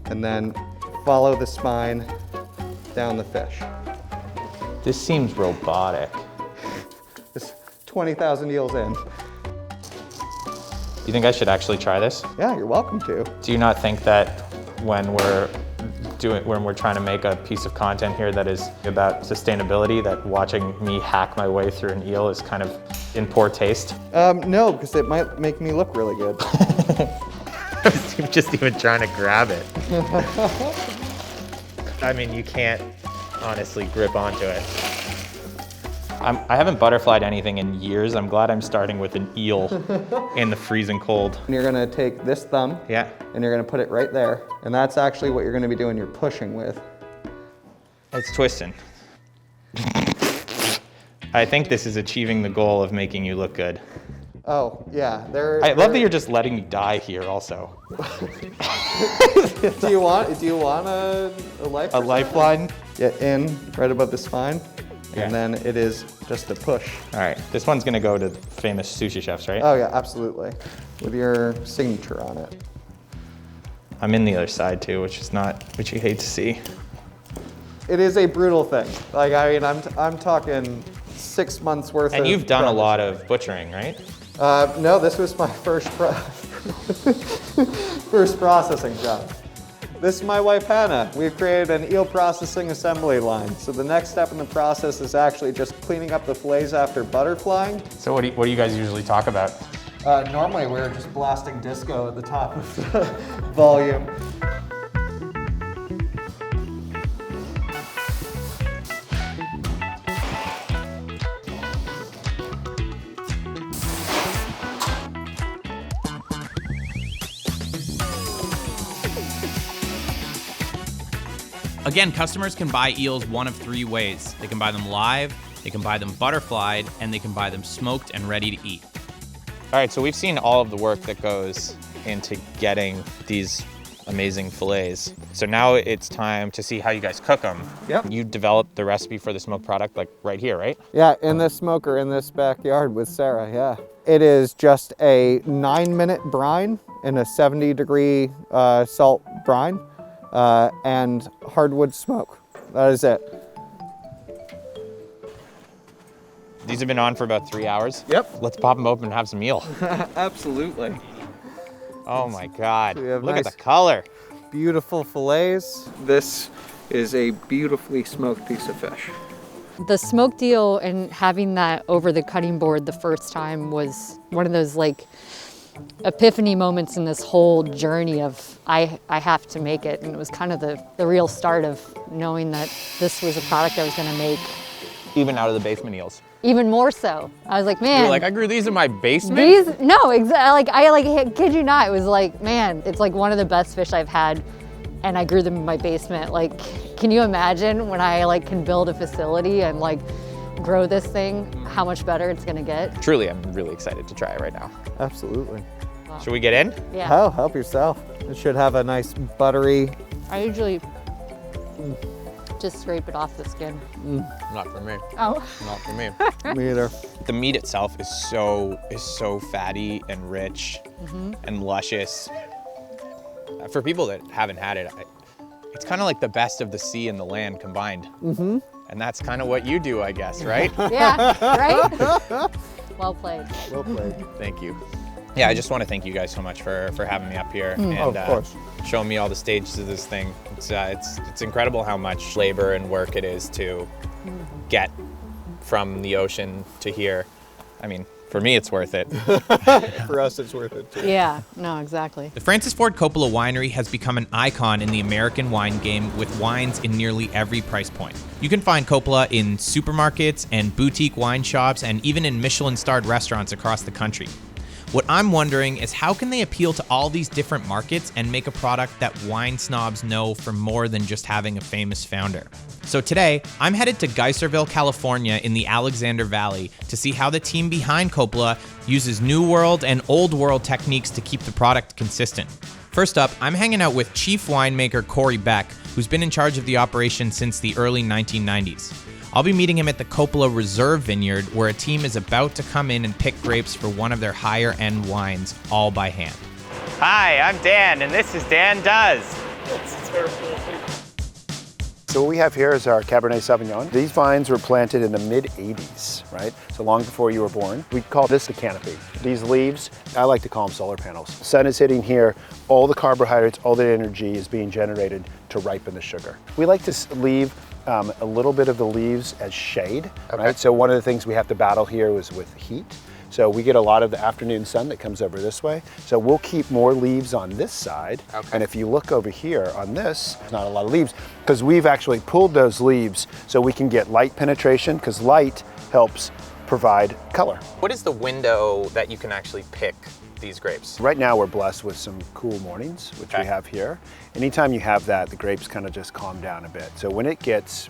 and then follow the spine down the fish. This seems robotic. There's 20,000 eels in. You think I should actually try this? Yeah, you're welcome to. Do you not think that when we're trying to make a piece of content here that is about sustainability, that watching me hack my way through an eel is kind of in poor taste? No, because it might make me look really good. I was just even trying to grab it. I mean, you can't honestly grip onto it. I haven't butterflied anything in years. I'm glad I'm starting with an eel in the freezing cold. And you're gonna take this thumb, yeah, and you're gonna put it right there. And that's actually what you're gonna be doing your pushing with. It's twisting. I think this is achieving the goal of making you look good. Oh, yeah. I love that you're just letting me die here also. Do you want a lifeline? A lifeline? Get in right above the spine. Yeah. And then it is just a push. All right, this one's gonna go to famous sushi chefs, right? Oh yeah, absolutely. With your signature on it. I'm in the other side too, which you hate to see. It is a brutal thing. Like, I mean, I'm talking 6 months worth of. And you've done a lot of butchering, right? No, this was my first processing job. This is my wife, Hannah. We've created an eel processing assembly line. So the next step in the process is actually just cleaning up the fillets after butterflying. So what do you guys usually talk about? Normally we're just blasting disco at the top of the volume. Again, customers can buy eels one of 3 ways. They can buy them live, they can buy them butterflied, and they can buy them smoked and ready to eat. All right, so we've seen all of the work that goes into getting these amazing fillets. So now it's time to see how you guys cook them. Yep. You developed the recipe for the smoked product like right here, right? Yeah, in this smoker in this backyard with Sarah, yeah. It is just a 9-minute brine in a 70-degree salt brine and hardwood smoke. That is it. These have been on for about 3 hours. Yep. Let's pop them open and have some eel. Absolutely. Oh my God, We have look nice, at the color. beautiful fillets. This is a beautifully smoked piece of fish. The smoked eel and having that over the cutting board the first time was one of those like epiphany moments in this whole journey of I have to make it. And it was kind of the real start of knowing that this was a product I was gonna make. Even out of the basement eels. Even more so. I was like, man. You're like, I grew these in my basement? These, no, exactly. I kid you not, it was like, man, it's like one of the best fish I've had and I grew them in my basement. Like, can you imagine when I like can build a facility and like grow this thing, how much better it's gonna get? Truly, I'm really excited to try it right now. Absolutely. Wow. Should we get in? Yeah. Oh, help yourself. It should have a nice buttery. I usually just scrape it off the skin. Not for me. Oh. Not for me. Me either. The meat itself is so fatty and rich and luscious. For people that haven't had it, it's kind of like the best of the sea and the land combined. And that's kind of what you do, I guess, right? Yeah, right? Well played. Well played. Thank you. Yeah, I just want to thank you guys so much for having me up here and of course. showing me all the stages of this thing. It's incredible how much labor and work it is to get from the ocean to here. I mean, for me, it's worth it. For us, it's worth it too. Yeah, no, exactly. The Francis Ford Coppola Winery has become an icon in the American wine game with wines in nearly every price point. You can find Coppola in supermarkets and boutique wine shops and even in Michelin-starred restaurants across the country. What I'm wondering is how can they appeal to all these different markets and make a product that wine snobs know for more than just having a famous founder? So today, I'm headed to Geyserville, California in the Alexander Valley to see how the team behind Coppola uses New World and Old World techniques to keep the product consistent. First up, I'm hanging out with Chief Winemaker Corey Beck, who's been in charge of the operation since the early 1990s. I'll be meeting him at the Coppola Reserve Vineyard, where a team is about to come in and pick grapes for one of their higher-end wines, all by hand. Hi, I'm Dan, and this is Dan Does. So what we have here is our Cabernet Sauvignon. These vines were planted in the mid-'80s, right? So long before you were born. We call this the canopy. These leaves, I like to call them solar panels. The sun is hitting here, all the carbohydrates, all the energy is being generated to ripen the sugar. We like to leave a little bit of the leaves as shade, right? So one of the things we have to battle here is with heat. So we get a lot of the afternoon sun that comes over this way. So we'll keep more leaves on this side. And if you look over here on this, there's not a lot of leaves because we've actually pulled those leaves so we can get light penetration because light helps provide color. What is the window that you can actually pick these grapes? Right now we're blessed with some cool mornings, which we have here. Anytime you have that, the grapes kind of just calm down a bit. So when it gets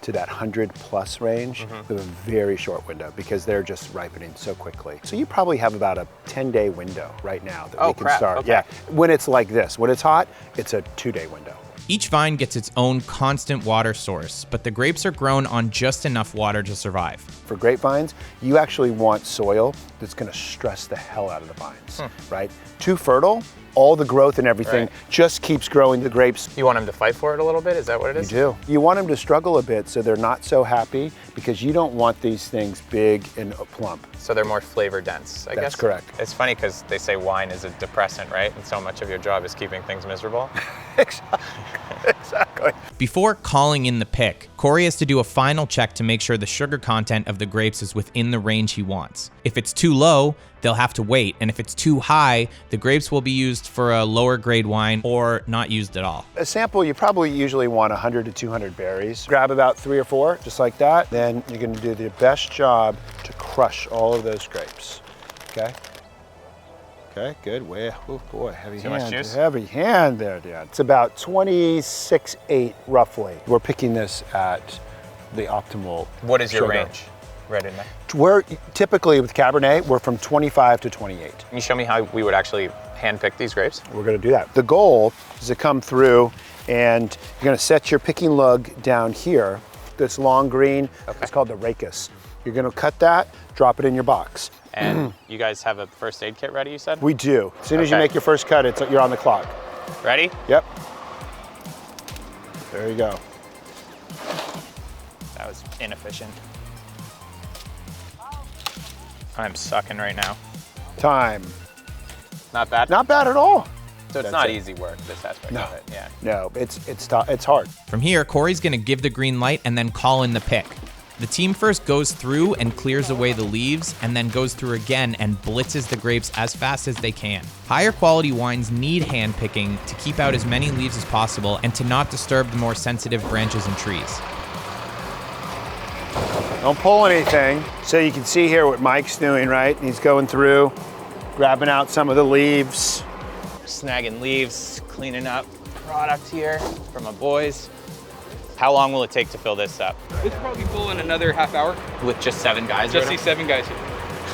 to that 100+ range, we have a very short window because they're just ripening so quickly. So you probably have about a 10-day window right now that we can start. Yeah, when it's like this, when it's hot, it's a 2-day window. Each vine gets its own constant water source, but the grapes are grown on just enough water to survive. For grapevines, you actually want soil that's going to stress the hell out of the vines, right? Too fertile, all the growth and everything just keeps growing the grapes. You want them to fight for it a little bit? Is that what it is? You do. You want them to struggle a bit so they're not so happy because you don't want these things big and plump. So they're more flavor dense, I guess? That's correct. It's funny because they say wine is a depressant, right? And so much of your job is keeping things miserable. Exactly. Before calling in the pick, Corey has to do a final check to make sure the sugar content of the grapes is within the range he wants. If it's too low, they'll have to wait, and if it's too high, the grapes will be used for a lower grade wine or not used at all. A sample, you probably usually want 100 to 200 berries. Grab about 3 or 4, just like that. Then you're gonna do the best job to crush all of those grapes, okay? Okay, good. Way, oh boy, heavy Too hand. much juice? Heavy hand there, Dad. It's about 26.8 roughly. We're picking this at the optimal. What is your sugar. range? Right in there. We're typically with Cabernet, we're from 25 to 28. Can you show me how we would actually handpick these grapes? We're gonna do that. The goal is to come through and you're gonna set your picking lug down here, this long green, it's called the rachis. You're gonna cut that, drop it in your box. And you guys have a first aid kit ready, you said? We do. As soon as you make your first cut, you're on the clock. Ready? Yep. There you go. That was inefficient. I'm sucking right now. Time. Not bad? Not bad at all. So it's not easy work, this aspect of it, yeah. No, it's hard. From here, Corey's gonna give the green light and then call in the pick. The team first goes through and clears away the leaves, and then goes through again and blitzes the grapes as fast as they can. Higher quality wines need hand picking to keep out as many leaves as possible and to not disturb the more sensitive branches and trees. Don't pull anything. So you can see here what Mike's doing, right? He's going through, grabbing out some of the leaves. Snagging leaves, cleaning up product here for my boys. How long will it take to fill this up? It's probably full in another half hour. With just 7 guys? Just these 7 guys here.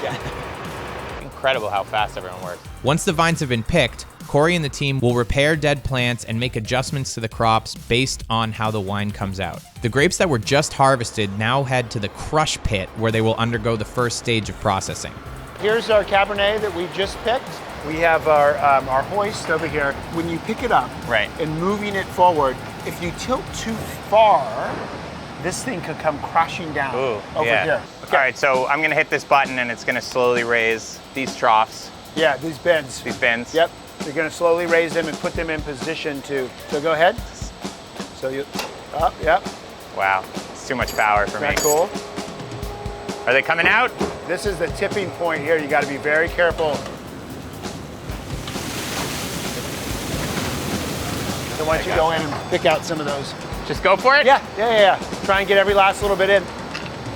Yeah. Incredible how fast everyone works. Once the vines have been picked, Corey and the team will repair dead plants and make adjustments to the crops based on how the wine comes out. The grapes that were just harvested now head to the crush pit where they will undergo the first stage of processing. Here's our Cabernet that we just picked. We have our hoist over here. When you pick it up and moving it forward, if you tilt too far, this thing could come crashing down over here. Okay. All right, so I'm gonna hit this button and it's gonna slowly raise these troughs. Yeah, these bins. These bins. Yep. You're gonna slowly raise them and put them in position to, so go ahead. So you, up, yep. Wow, it's too much power for me. Isn't that cool? Are they coming out? This is the tipping point here. You gotta be very careful. So why don't you go in and pick out some of those. Just go for it? Yeah. Try and get every last little bit in.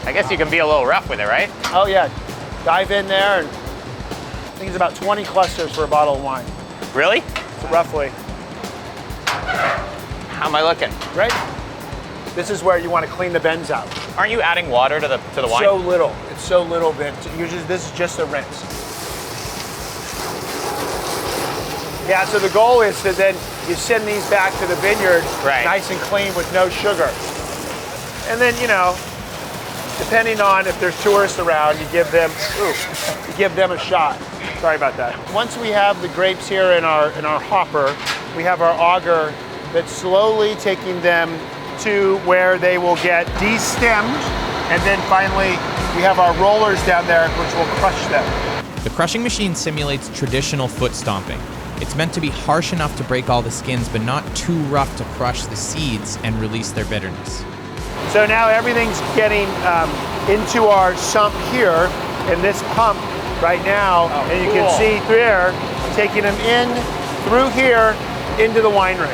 I guess you can be a little rough with it, right? Oh yeah. Dive in there, and I think it's about 20 clusters for a bottle of wine. Really? So roughly. How am I looking? Right? This is where you want to clean the bends out. Aren't you adding water to the wine? So little. It's so little bit. This is just a rinse. Yeah, so the goal is to then you send these back to the vineyard nice and clean with no sugar. And then, you know, depending on if there's tourists around, you give them a shot. Sorry about that. Once we have the grapes here in our hopper, we have our auger that's slowly taking them to where they will get destemmed, and then finally we have our rollers down there which will crush them. The crushing machine simulates traditional foot stomping. It's meant to be harsh enough to break all the skins, but not too rough to crush the seeds and release their bitterness. So now everything's getting into our sump here, in this pump right now, and you can see through there, taking them in through here into the winery.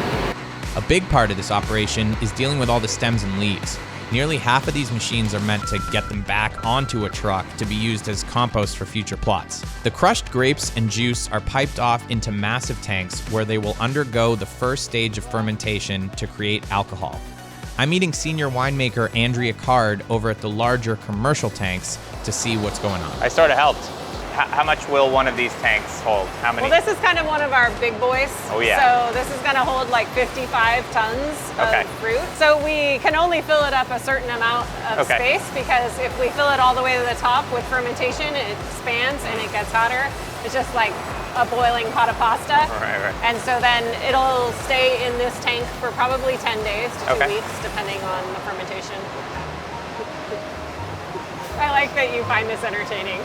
A big part of this operation is dealing with all the stems and leaves. Nearly half of these machines are meant to get them back onto a truck to be used as compost for future plots. The crushed grapes and juice are piped off into massive tanks where they will undergo the first stage of fermentation to create alcohol. I'm meeting senior winemaker Andrea Card over at the larger commercial tanks to see what's going on. I sort of helped. How much will one of these tanks hold? How many? Well, this is kind of one of our big boys. Oh, yeah. So this is going to hold like 55 tons of fruit. So we can only fill it up a certain amount of space, because if we fill it all the way to the top with fermentation, it expands and it gets hotter. It's just like a boiling pot of pasta. Right. And so then it'll stay in this tank for probably 10 days to 2 weeks, depending on the fermentation. I like that you find this entertaining.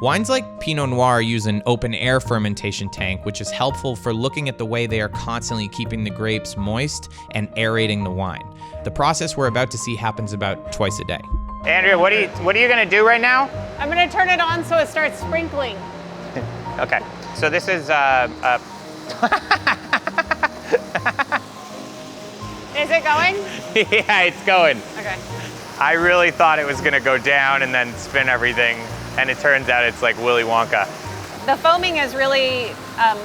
Wines like Pinot Noir use an open-air fermentation tank, which is helpful for looking at the way they are constantly keeping the grapes moist and aerating the wine. The process we're about to see happens about twice a day. Andrea, what are you gonna do right now? I'm gonna turn it on so it starts sprinkling. Okay, so this is Is it going? yeah, it's going. Okay. I really thought it was gonna go down and then spin everything, and it turns out it's like Willy Wonka. The foaming is really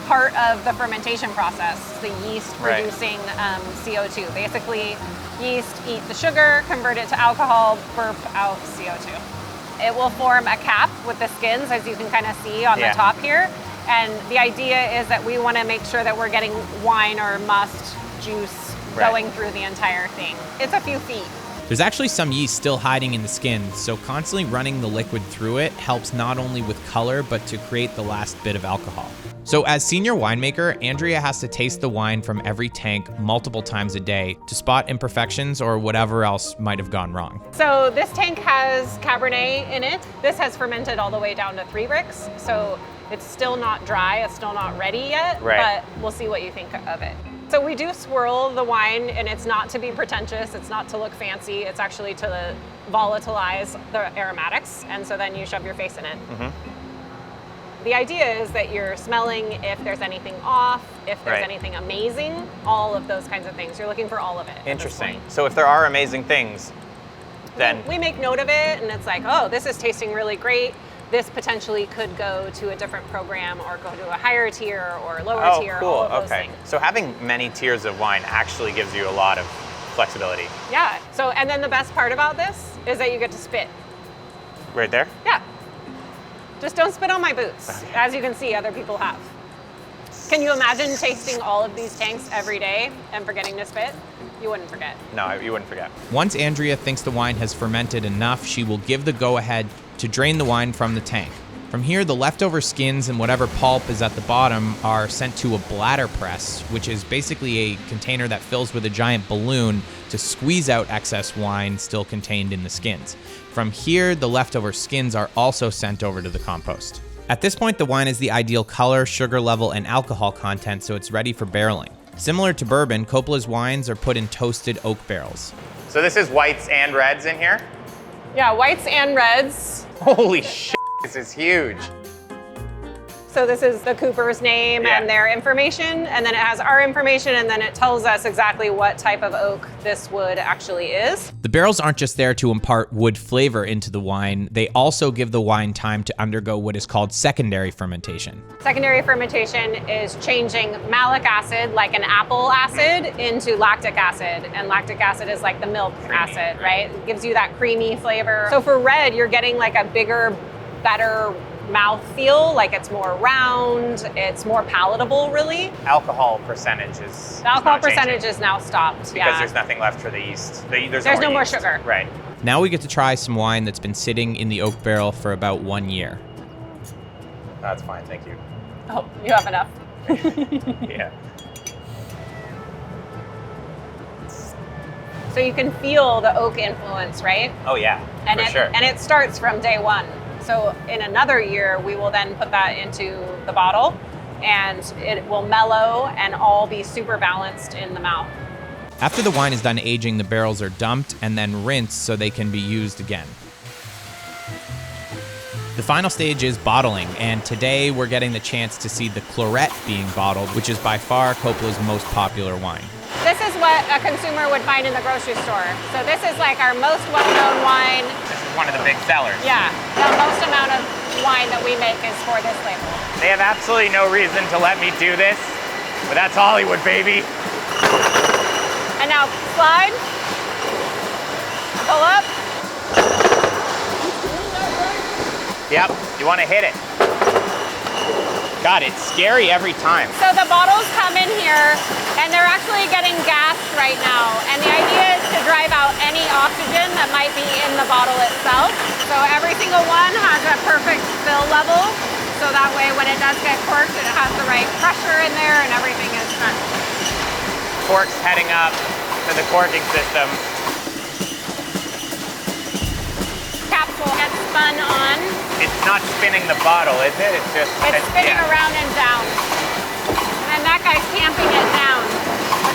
part of the fermentation process, the yeast reducing CO2. Basically, yeast eat the sugar, convert it to alcohol, burp out CO2. It will form a cap with the skins, as you can kind of see on the top here. And the idea is that we want to make sure that we're getting wine or must juice going through the entire thing. It's a few feet. There's actually some yeast still hiding in the skin, so constantly running the liquid through it helps not only with color, but to create the last bit of alcohol. So as senior winemaker, Andrea has to taste the wine from every tank multiple times a day to spot imperfections or whatever else might have gone wrong. So this tank has Cabernet in it. This has fermented all the way down to 3 brix, so it's still not dry, it's still not ready yet, but we'll see what you think of it. So we do swirl the wine, and it's not to be pretentious, it's not to look fancy, it's actually to volatilize the aromatics, and so then you shove your face in it. The idea is that you're smelling if there's anything off, if there's anything amazing, all of those kinds of things. You're looking for all of it. Interesting. So if there are amazing things, then... We make note of it, and it's like, oh, this is tasting really great. This potentially could go to a different program or go to a higher tier or lower tier, all of those things. So having many tiers of wine actually gives you a lot of flexibility. Yeah, so, and then the best part about this is that you get to spit. Right there? Yeah. Just don't spit on my boots. As you can see, other people have. Can you imagine tasting all of these tanks every day and forgetting to spit? You wouldn't forget. No, you wouldn't forget. Once Andrea thinks the wine has fermented enough, she will give the go-ahead to drain the wine from the tank. From here, the leftover skins and whatever pulp is at the bottom are sent to a bladder press, which is basically a container that fills with a giant balloon to squeeze out excess wine still contained in the skins. From here, the leftover skins are also sent over to the compost. At this point, the wine is the ideal color, sugar level, and alcohol content, so it's ready for barreling. Similar to bourbon, Coppola's wines are put in toasted oak barrels. So this is whites and reds in here? Yeah, whites and reds. Holy shit, this is huge. So this is the cooper's name and their information, and then it has our information, and then it tells us exactly what type of oak this wood actually is. The barrels aren't just there to impart wood flavor into the wine, they also give the wine time to undergo what is called secondary fermentation. Secondary fermentation is changing malic acid, like an apple acid, into lactic acid, and lactic acid is like the milk acid, right? It gives you that creamy flavor. So for red, you're getting like a bigger, better mouth feel, like it's more round, it's more palatable, really. Alcohol percentage is The alcohol percentage is now stopped, because there's nothing left for the yeast. There's no more yeast. sugar. Right. Now we get to try some wine that's been sitting in the oak barrel for about 1 year. That's fine, thank you. Oh, you have enough. Yeah. So you can feel the oak influence, right? Oh yeah, And for sure. And it starts from day one. So in another year, we will then put that into the bottle, and it will mellow and all be super balanced in the mouth. After the wine is done aging, the barrels are dumped and then rinsed so they can be used again. The final stage is bottling, and today we're getting the chance to see the Claret being bottled, which is by far Coppola's most popular wine. This is what a consumer would find in the grocery store. So this is like our most well-known wine. This is one of the big sellers. Yeah, the most amount of wine that we make is for this label. They have absolutely no reason to let me do this, but that's Hollywood, baby. And now slide, pull up. Yep, you want to hit it. God, it's scary every time. So the bottles come in here, and they're actually getting gassed right now. And the idea is to drive out any oxygen that might be in the bottle itself. So every single one has a perfect fill level. So that way when it does get corked, it has the right pressure in there and everything is done. Cork's heading up to the corking system. Capsule gets spun on. It's not spinning the bottle, is it? It's just... It's spinning around and down. And then that guy's tamping it down.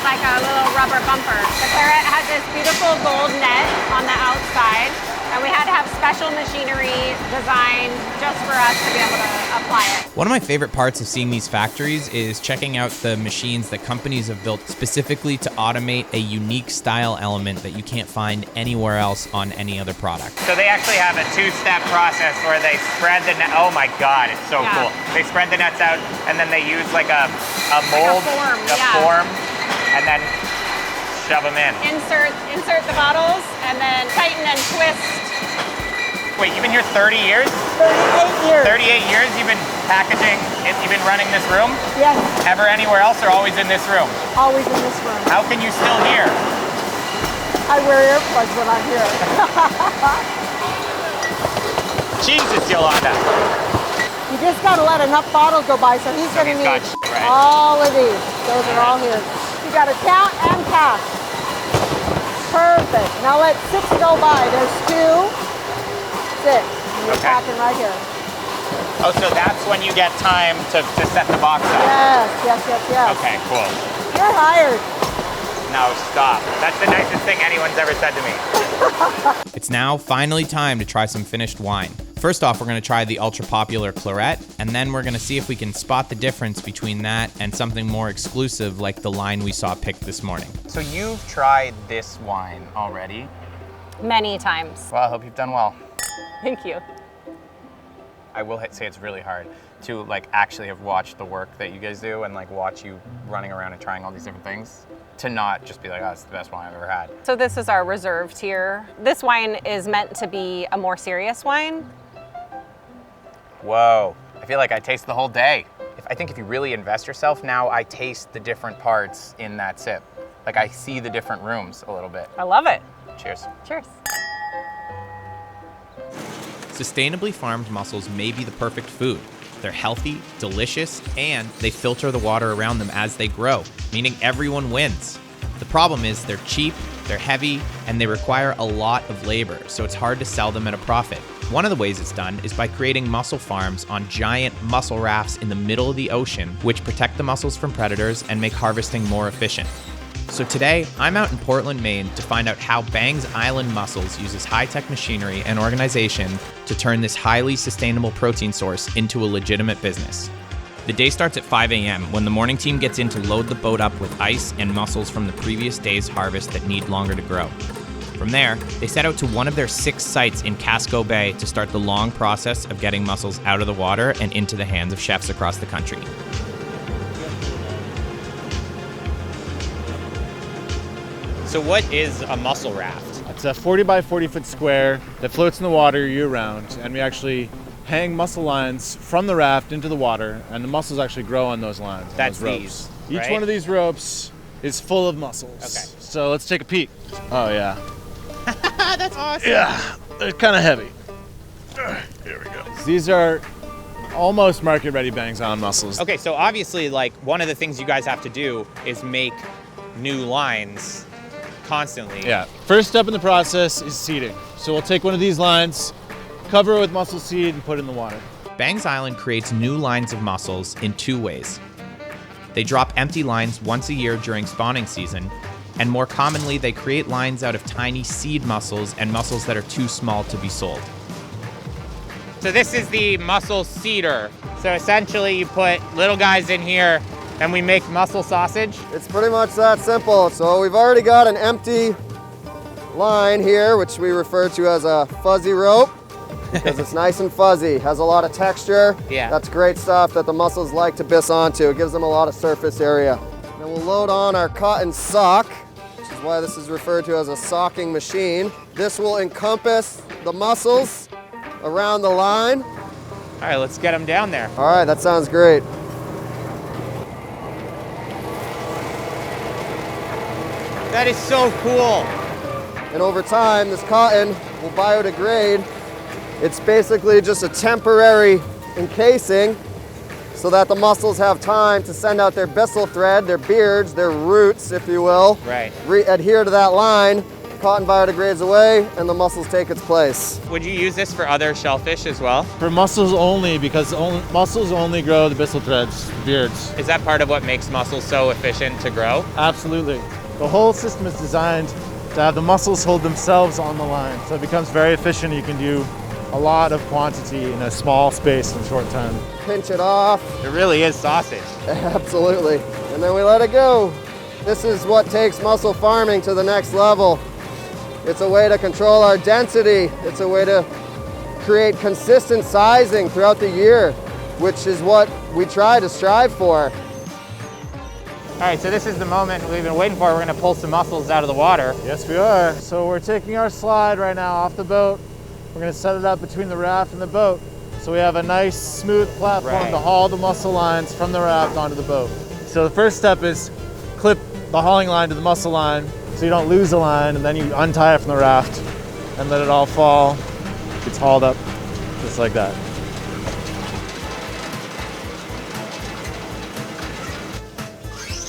with like a little rubber bumper. The claret has this beautiful gold net on the outside, and we had to have special machinery designed just for us to be able to apply it. One of my favorite parts of seeing these factories is checking out the machines that companies have built specifically to automate a unique style element that you can't find anywhere else on any other product. So they actually have a two-step process where they spread the net. Oh my God, it's so cool. They spread the nets out and then they use like a mold, like a form, and then shove them in. Insert the bottles and then tighten and twist. Wait, you've been here 30 years? 38 years. 38 years you've been packaging, you've been running this room? Yes. Ever anywhere else or always in this room? Always in this room. How can you still hear? I wear earplugs when I'm here. Jesus, Yolanda. You just gotta let enough bottles go by, so he's gonna need all of these. Those are all his. You gotta count and pass. Perfect. Now let 6 go by. There's 2. 6. You're packing right here. Oh, so that's when you get time to set the box up? Yes. Okay, cool. You're hired. No, stop. That's the nicest thing anyone's ever said to me. It's now finally time to try some finished wine. First off, we're gonna try the ultra popular claret, and then we're gonna see if we can spot the difference between that and something more exclusive like the line we saw picked this morning. So you've tried this wine already? Many times. Well, I hope you've done well. Thank you. I will say it's really hard to like actually have watched the work that you guys do and like watch you running around and trying all these different things, to not just be like, oh, it's the best wine I've ever had. So this is our reserve tier. This wine is meant to be a more serious wine. Whoa, I feel like I taste the whole day. I think if you really invest yourself, now I taste the different parts in that sip. Like I see the different rooms a little bit. I love it. Cheers. Cheers. Sustainably farmed mussels may be the perfect food. They're healthy, delicious, and they filter the water around them as they grow, meaning everyone wins. The problem is they're cheap, they're heavy, and they require a lot of labor, so it's hard to sell them at a profit. One of the ways it's done is by creating mussel farms on giant mussel rafts in the middle of the ocean, which protect the mussels from predators and make harvesting more efficient. So today, I'm out in Portland, Maine to find out how Bangs Island Mussels uses high-tech machinery and organization to turn this highly sustainable protein source into a legitimate business. The day starts at 5 a.m. when the morning team gets in to load the boat up with ice and mussels from the previous day's harvest that need longer to grow. From there, they set out to one of their 6 sites in Casco Bay to start the long process of getting mussels out of the water and into the hands of chefs across the country. So what is a mussel raft? It's a 40 by 40 foot square that floats in the water year round, and we actually hang mussel lines from the raft into the water, and the mussels actually grow on those lines. That's those these, Each right? one of these ropes is full of mussels. Okay. So let's take a peek. Oh yeah. That's awesome. Yeah, they're kind of heavy. Here we go. These are almost market ready Bangs Island mussels. Okay, so obviously like one of the things you guys have to do is make new lines constantly. Yeah. First step in the process is seeding. So we'll take one of these lines, cover it with mussel seed, and put it in the water. Bangs Island creates new lines of mussels in 2 ways. They drop empty lines once a year during spawning season, and more commonly, they create lines out of tiny seed mussels and mussels that are too small to be sold. So this is the mussel seeder. So essentially you put little guys in here and we make mussel sausage? It's pretty much that simple. So we've already got an empty line here, which we refer to as a fuzzy rope, because it's nice and fuzzy, has a lot of texture. Yeah. That's great stuff that the mussels like to biss onto. It gives them a lot of surface area. Then we'll load on our cotton sock, which is why this is referred to as a socking machine. This will encompass the mussels around the line. All right, let's get them down there. All right, that sounds great. That is so cool. And over time, this cotton will biodegrade. It's basically just a temporary encasing so that the mussels have time to send out their byssal thread, their beards, their roots, if you will. Right. Adhere to that line, cotton biodegrades away, and the mussels take its place. Would you use this for other shellfish as well? For mussels only, because mussels only grow the byssal threads, the beards. Is that part of what makes mussels so efficient to grow? Absolutely. The whole system is designed to have the mussels hold themselves on the line. So it becomes very efficient. You can do a lot of quantity in a small space in a short time. Pinch it off. It really is sausage. Absolutely. And then we let it go. This is what takes mussel farming to the next level. It's a way to control our density. It's a way to create consistent sizing throughout the year, which is what we try to strive for. All right, so this is the moment we've been waiting for. We're gonna pull some mussels out of the water. Yes, we are. So we're taking our slide right now off the boat. We're gonna set it up between the raft and the boat. So we have a nice smooth platform to haul the mussel lines from the raft onto the boat. So the first step is clip the hauling line to the mussel line so you don't lose a line, and then you untie it from the raft and let it all fall. It's hauled up just like that.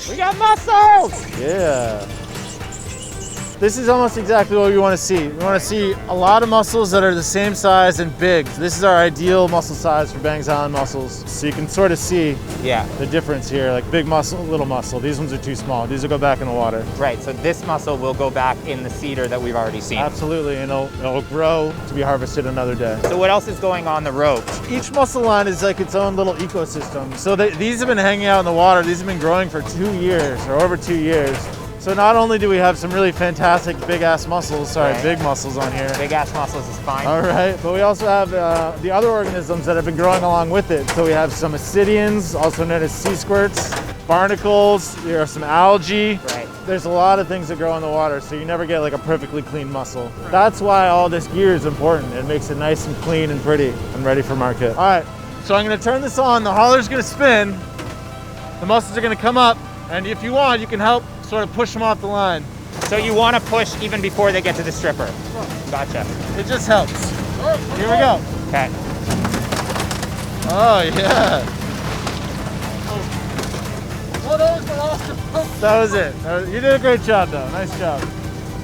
We got mussels! Yeah. This is almost exactly what we want to see. We want to see a lot of mussels that are the same size and big. This is our ideal mussel size for Bangs Island mussels. So you can sort of see the difference here, like big mussel, little mussel. These ones are too small. These will go back in the water. Right, so this mussel will go back in the cedar that we've already seen. Absolutely, and it'll grow to be harvested another day. So what else is going on the rope? Each mussel line is like its own little ecosystem. So these have been hanging out in the water. These have been growing for 2 years or over 2 years. So not only do we have some really fantastic big-ass mussels, big mussels on here. Big-ass mussels is fine. All right, but we also have the other organisms that have been growing along with it. So we have some ascidians, also known as sea squirts, barnacles, there are some algae. Right. There's a lot of things that grow in the water, so you never get like a perfectly clean mussel. That's why all this gear is important. It makes it nice and clean and pretty and ready for market. All right, so I'm gonna turn this on. The hauler's gonna spin. The mussels are gonna come up, and if you want, you can help sort of push them off the line. So you want to push even before they get to the stripper? Gotcha. It just helps. Here we go. Okay. Oh, yeah. That was it. You did a great job, though. Nice job.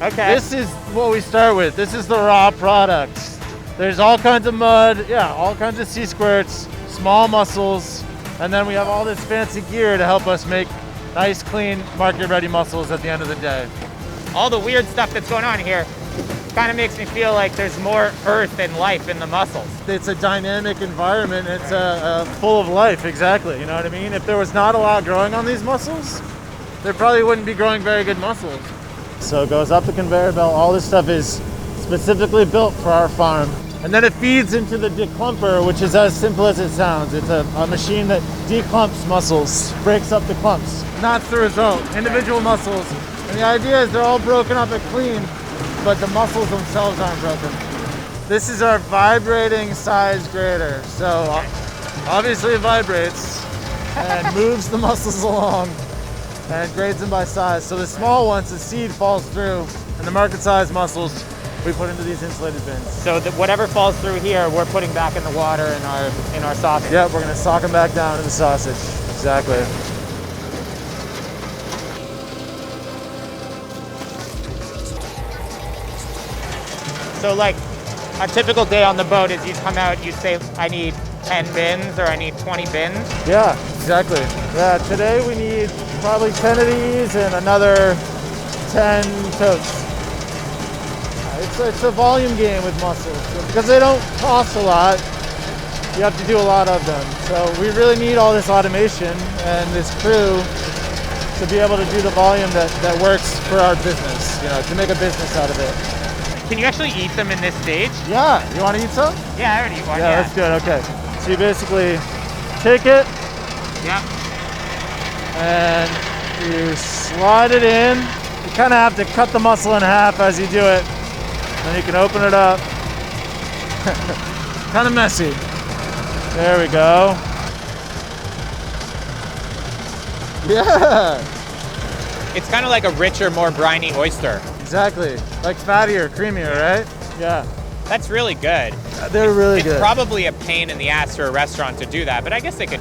Okay. This is what we start with. This is the raw product. There's all kinds of mud, all kinds of sea squirts, small mussels, and then we have all this fancy gear to help us make nice, clean, market-ready mussels at the end of the day. All the weird stuff that's going on here kind of makes me feel like there's more earth and life in the mussels. It's a dynamic environment. It's full of life, exactly. You know what I mean? If there was not a lot growing on these mussels, there probably wouldn't be growing very good mussels. So it goes up the conveyor belt. All this stuff is specifically built for our farm. And then it feeds into the declumper, which is as simple as it sounds. It's a machine that declumps mussels, breaks up the clumps. And that's the result, individual mussels. And the idea is they're all broken up and clean, but the mussels themselves aren't broken. This is our vibrating size grader. So obviously it vibrates and moves the mussels along and grades them by size. So the small ones, the seed falls through, and the market size mussels we put into these insulated bins. So whatever falls through here, we're putting back in the water in our sausage. Yep, we're gonna sock them back down in the sausage. Exactly. So like a typical day on the boat is you'd come out, you'd say, I need 10 bins or I need 20 bins. Yeah, exactly. Yeah, today we need probably 10 of these and another 10 totes. It's a volume game with mussels. Because they don't cost a lot, you have to do a lot of them. So we really need all this automation and this crew to be able to do the volume that works for our business, to make a business out of it. Can you actually eat them in this stage? Yeah, you want to eat some? Yeah, I already eat one. Yeah, that's good, okay. So you basically take it. Yeah. And you slide it in. You kind of have to cut the mussel in half as you do it. Then you can open it up. Kind of messy. There we go. Yeah. It's kind of like a richer, more briny oyster. Exactly. Like fattier, creamier, right? Yeah. That's really good. They're really good. It's probably a pain in the ass for a restaurant to do that, but I guess they could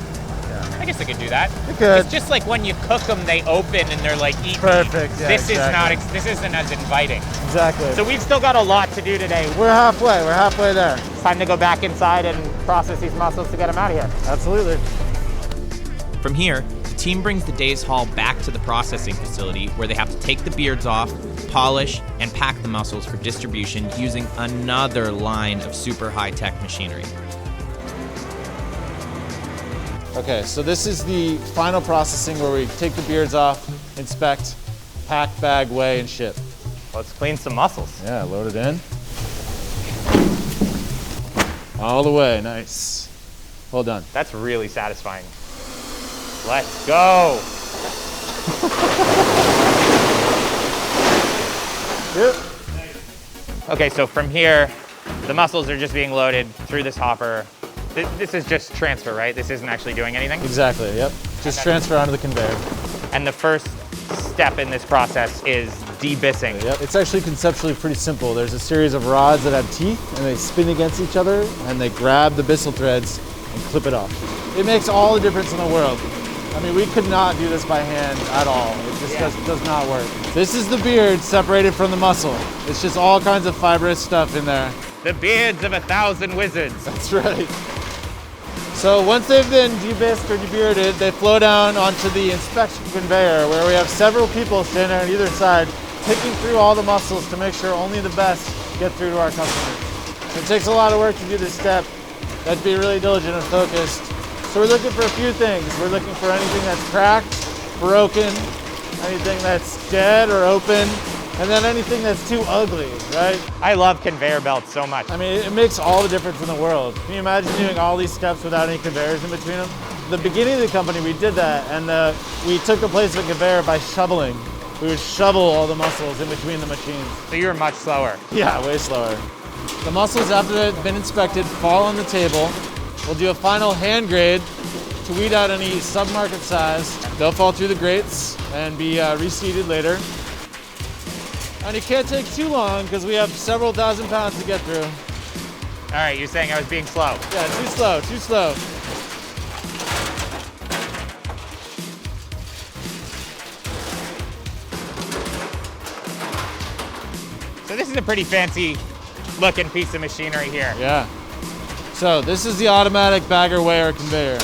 guess I could do that. You could. It's just like when you cook them, they open and they're like eating. Perfect. Yeah, this exactly. this isn't as inviting. Exactly. So we've still got a lot to do today. We're halfway. We're halfway there. It's time to go back inside and process these mussels to get them out of here. Absolutely. From here, the team brings the day's haul back to the processing facility where they have to take the beards off, polish, and pack the mussels for distribution using another line of super high-tech machinery. Okay, so this is the final processing where we take the beards off, inspect, pack, bag, weigh, and ship. Let's clean some mussels. Yeah, load it in. All the way, nice. Well done. That's really satisfying. Let's go. Yep. Okay, so from here, the mussels are just being loaded through this hopper. This is just transfer, right? This isn't actually doing anything? Exactly, yep. Just transfer onto the conveyor. And the first step in this process is debissing. Yep. It's actually conceptually pretty simple. There's a series of rods that have teeth and they spin against each other and they grab the bissel threads and clip it off. It makes all the difference in the world. I mean, we could not do this by hand at all. It just does not work. This is the beard separated from the mussel. It's just all kinds of fibrous stuff in there. The beards of 1,000 wizards. That's right. So once they've been debissed or debearded, they flow down onto the inspection conveyor where we have several people standing on either side picking through all the mussels to make sure only the best get through to our customers. It takes a lot of work to do this step. You have to be really diligent and focused. So we're looking for a few things. We're looking for anything that's cracked, broken, anything that's dead or open, and then anything that's too ugly, right? I love conveyor belts so much. I mean, it makes all the difference in the world. Can you imagine doing all these steps without any conveyors in between them? The beginning of the company, we did that, and we took the place of a conveyor by shoveling. We would shovel all the mussels in between the machines. So you were much slower. Yeah, way slower. The mussels, after they've been inspected, fall on the table. We'll do a final hand grade to weed out any sub-market size. They'll fall through the grates and be reseeded later. And it can't take too long because we have several thousand pounds to get through. All right, you're saying I was being slow. Yeah, too slow, too slow. So this is a pretty fancy looking piece of machinery here. Yeah. So this is the automatic bagger weigher conveyor.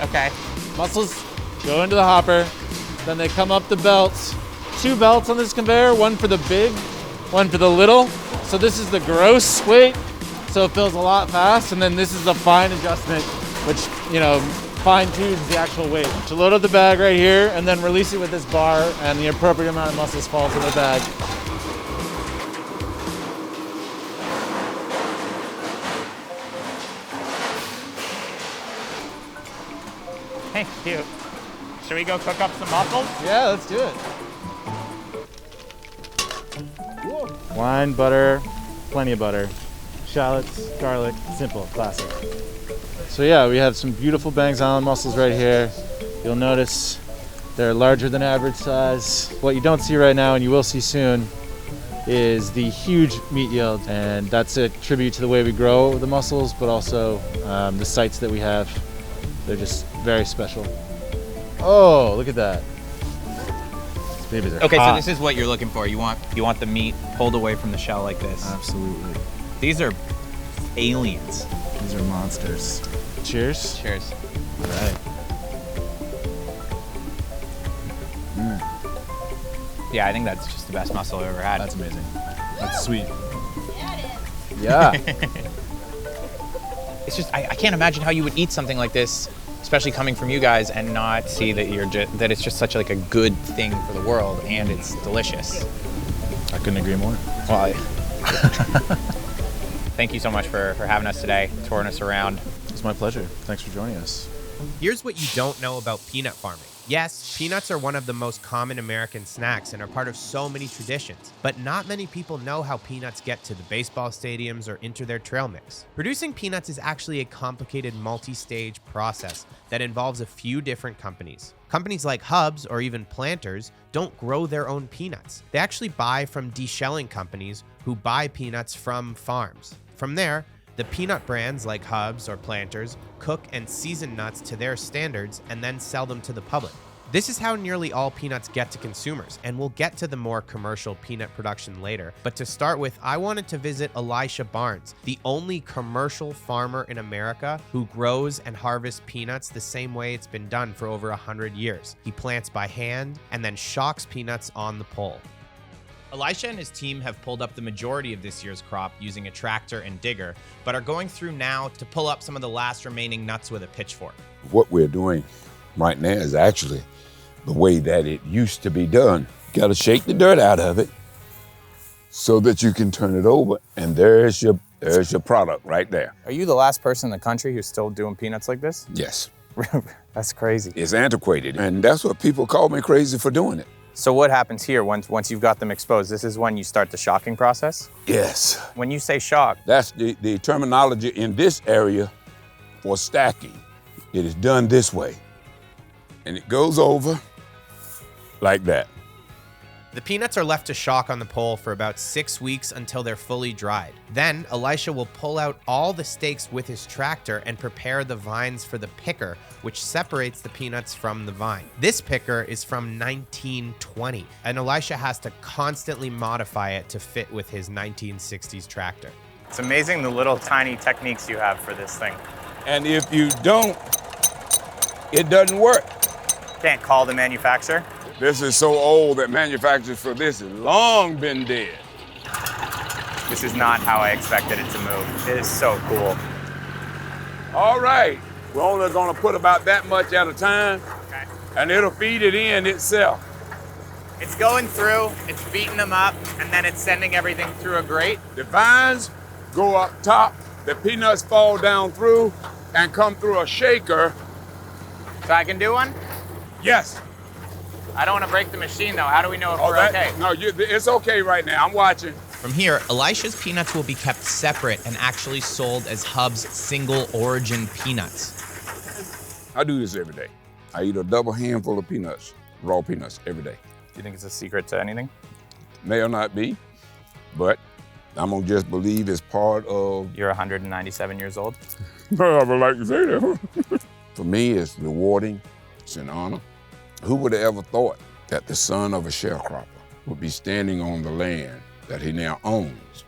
Okay. Mussels go into the hopper, then they come up the belts. 2 belts on this conveyor, one for the big, one for the little. So this is the gross weight, so it fills a lot fast, and then this is the fine adjustment, which, you know, fine tunes the actual weight. To load up the bag right here, and then release it with this bar, and the appropriate amount of mussels falls in the bag. Thank you. Should we go cook up some mussels? Yeah, let's do it. Wine, butter, plenty of butter. Shallots, garlic, simple, classic. So yeah, we have some beautiful Bangs Island mussels right here. You'll notice they're larger than average size. What you don't see right now, and you will see soon, is the huge meat yield. And that's a tribute to the way we grow the mussels, but also the sites that we have. They're just very special. Oh, look at that. These babies are Okay, hot. so this is what you're looking for. You want the meat pulled away from the shell like this. Absolutely. These are aliens. These are monsters. Cheers. Cheers. All right. Yeah, I think that's just the best mussel I've ever had. That's amazing. That's sweet. Yeah. It's just, I can't imagine how you would eat something like this, especially coming from you guys, and not see that that it's just such like a good thing for the world, and it's delicious. I couldn't agree more. Well, thank you so much for having us today, touring us around. It's my pleasure. Thanks for joining us. Here's what you don't know about peanut farming. Yes, peanuts are one of the most common American snacks and are part of so many traditions, but not many people know how peanuts get to the baseball stadiums or into their trail mix. Producing peanuts is actually a complicated multi-stage process that involves a few different companies. Companies like Hubs or even Planters don't grow their own peanuts. They actually buy from deshelling companies who buy peanuts from farms. From there, The peanut brands like Hubs or Planters cook and season nuts to their standards and then sell them to the public. This is how nearly all peanuts get to consumers, and we'll get to the more commercial peanut production later. But to start with, I wanted to visit Elisha Barnes, the only commercial farmer in America who grows and harvests peanuts the same way it's been done for over 100 years. He plants by hand and then shocks peanuts on the pole. Elisha and his team have pulled up the majority of this year's crop using a tractor and digger, but are going through now to pull up some of the last remaining nuts with a pitchfork. What we're doing right now is actually the way that it used to be done. You gotta shake the dirt out of it so that you can turn it over, and there's your product right there. Are you the last person in the country who's still doing peanuts like this? Yes. That's crazy. It's antiquated, and that's what people call me crazy for doing it. So what happens here once you've got them exposed? This is when you start the shocking process? Yes. When you say shock, that's the terminology in this area for stacking. It is done this way, and it goes over like that. The peanuts are left to shock on the pole for about 6 weeks until they're fully dried. Then Elisha will pull out all the stakes with his tractor and prepare the vines for the picker, which separates the peanuts from the vine. This picker is from 1920, and Elisha has to constantly modify it to fit with his 1960s tractor. It's amazing the little tiny techniques you have for this thing. And if you don't, it doesn't work. Can't call the manufacturer? This is so old that manufacturers for this has long been dead. This is not how I expected it to move. It is so cool. All right, we're only gonna put about that much at a time, okay, and it'll feed it in itself. It's going through, it's beating them up, and then it's sending everything through a grate. The vines go up top, the peanuts fall down through and come through a shaker. So I can do one? Yes. I don't want to break the machine though. How do we know if we're okay? No, it's okay right now. I'm watching. From here, Elisha's peanuts will be kept separate and actually sold as Hub's single origin peanuts. I do this every day. I eat a double handful of peanuts, raw peanuts, every day. Do you think it's a secret to anything? May or not be, but I'm gonna just believe it's part of... You're 197 years old? I would like to say that. For me, it's rewarding, it's an honor. Who would have ever thought that the son of a sharecropper would be standing on the land that he now owns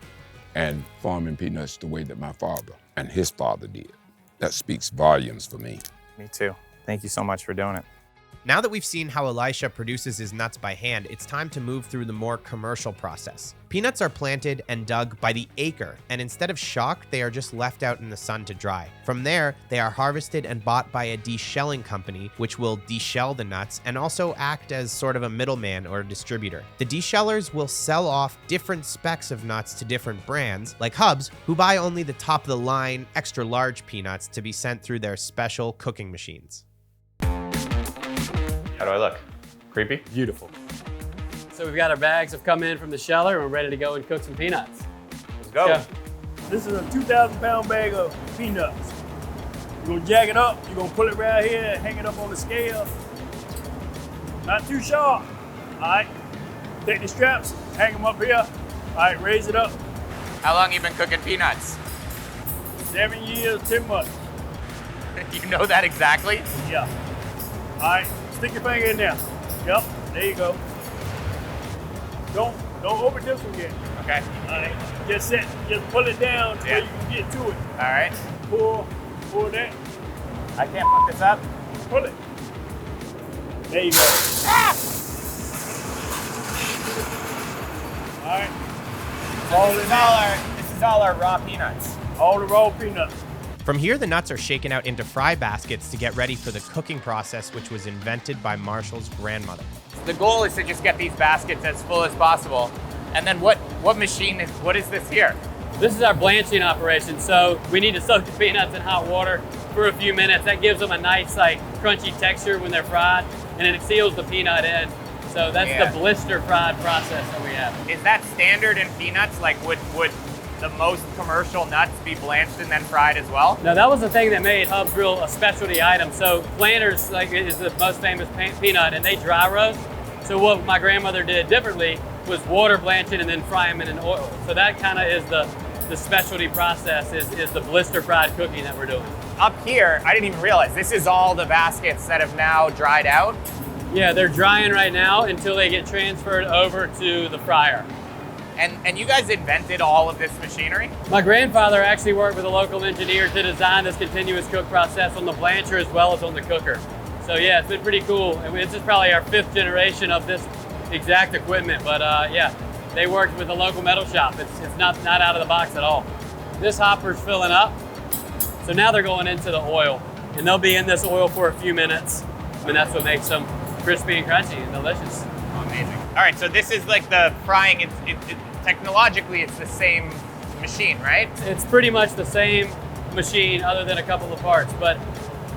and farming peanuts the way that my father and his father did? That speaks volumes for me. Me too. Thank you so much for doing it. Now that we've seen how Elisha produces his nuts by hand, it's time to move through the more commercial process. Peanuts are planted and dug by the acre, and instead of shocked, they are just left out in the sun to dry. From there, they are harvested and bought by a deshelling company, which will deshell the nuts and also act as sort of a middleman or a distributor. The deshellers will sell off different specs of nuts to different brands, like Hubs, who buy only the top of the line, extra large peanuts to be sent through their special cooking machines. How do I look? Creepy? Beautiful. So we've got our bags have come in from the sheller and we're ready to go and cook some peanuts. Let's go. This is a 2,000-pound bag of peanuts. You're gonna jack it up, you're gonna pull it right here, hang it up on the scale. Not too sharp. All right, take the straps, hang them up here. All right, raise it up. How long you been cooking peanuts? 7 years, 10 months. Do you know that exactly? Yeah. All right, stick your finger in there. Yep, there you go. Don't open this one yet. Okay. All right, just pull it down so you can get to it. All right. Pull that. I can't fuck this up. Pull it. There you go. Ah! All right. This is all our raw peanuts. All the raw peanuts. From here, the nuts are shaken out into fry baskets to get ready for the cooking process, which was invented by Marshall's grandmother. The goal is to just get these baskets as full as possible. And then what is this here? This is our blanching operation. So we need to soak the peanuts in hot water for a few minutes. That gives them a nice, like, crunchy texture when they're fried, and it seals the peanut in. So that's the blister fried process that we have. Is that standard in peanuts? Like, would the most commercial nuts be blanched and then fried as well? No, that was the thing that made Hub's Real a specialty item. So Planters is the most famous peanut, and they dry roast. So what my grandmother did differently was water blanch it and then fry them in an oil. So that kind of is the specialty process is the blister fried cooking that we're doing. Up here, I didn't even realize, this is all the baskets that have now dried out? Yeah, they're drying right now until they get transferred over to the fryer. And you guys invented all of this machinery? My grandfather actually worked with a local engineer to design this continuous cook process on the blancher as well as on the cooker. So yeah, it's been pretty cool. And this is probably our 5th generation of this exact equipment, but yeah, they worked with a local metal shop. It's not out of the box at all. This hopper's filling up, so now they're going into the oil, and they'll be in this oil for a few minutes, and that's what makes them crispy and crunchy and delicious. Amazing. All right, so this is like the frying, technologically it's the same machine, right? It's pretty much the same machine other than a couple of parts, but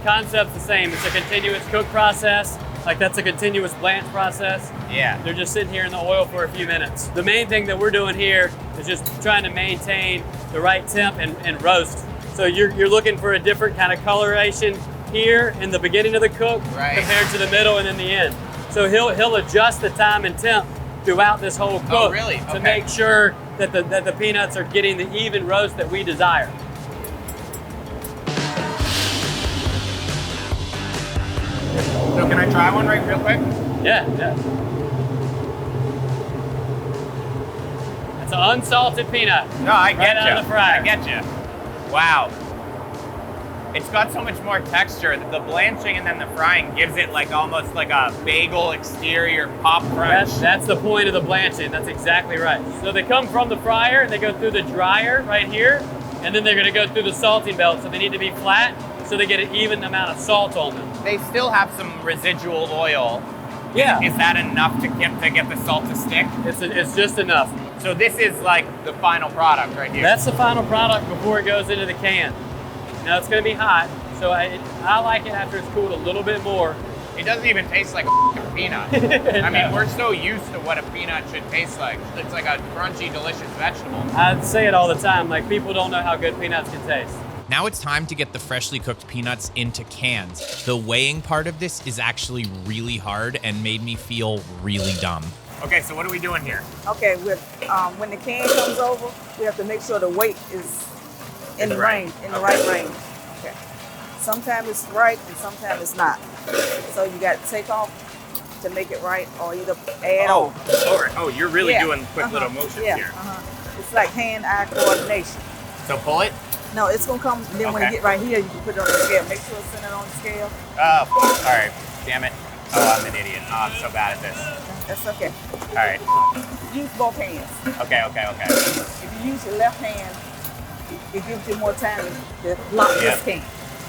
concept's the same. It's a continuous cook process. Like that's a continuous blanch process. Yeah. They're just sitting here in the oil for a few minutes. The main thing that we're doing here is just trying to maintain the right temp and roast. So you're looking for a different kind of coloration here in the beginning of the cook compared to the middle and in the end. So he'll adjust the time and temp throughout this whole cook to make sure that the peanuts are getting the even roast that we desire. So can I try one real quick? Yeah. It's an unsalted peanut. No, I get right out of the fryer. I get you. Wow. It's got so much more texture. The blanching and then the frying gives it like almost like a bagel exterior pop crunch. That's the point of the blanching. That's exactly right. So they come from the fryer and they go through the dryer right here, and then they're going to go through the salting belt. So they need to be flat so they get an even amount of salt on them. They still have some residual oil. Yeah. Is that enough to get the salt to stick? It's just enough. So this is like the final product right here. That's the final product before it goes into the can. Now it's going to be hot, so I like it after it's cooled a little bit more. It doesn't even taste like a peanut. I mean, we're so used to what a peanut should taste like. It's like a crunchy, delicious vegetable. I say it all the time, like people don't know how good peanuts can taste. Now it's time to get the freshly cooked peanuts into cans. The weighing part of this is actually really hard and made me feel really dumb. Okay, so what are we doing here? Okay, when the can comes over, we have to make sure the weight is in the range, in the right range. Okay. Sometimes it's right and sometimes it's not. So you got to take off to make it right, or either add on. Oh, you're really doing quick little motions here. It's like hand-eye coordination. So pull it? No, it's gonna come. Then when you get right here, you can put it on the scale. Make sure it's centered on the scale. Oh, all right. Damn it. Oh, I'm an idiot. Oh, I'm so bad at this. That's okay. All right. Use both hands. Okay. If you use your left hand, it gives you more time to block this can.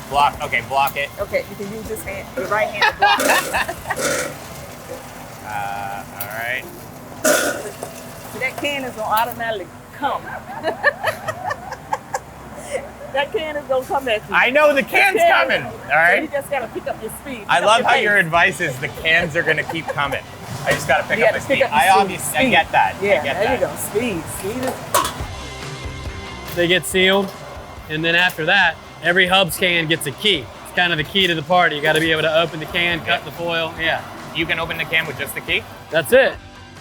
Block it. Okay, you can use this hand, your right hand to block it. All right. So that can is gonna automatically come. That can is gonna come at you. I know the can's coming. All right. So you just gotta pick up your speed. I love how your advice is the cans are gonna keep coming. I just gotta pick up my speed. I get that. Yeah, I get there that. you go. Speed is. They get sealed, and then after that, every Hubs can gets a key. It's kind of the key to the party. You got to be able to open the can, cut the foil. Yeah. You can open the can with just the key? That's it.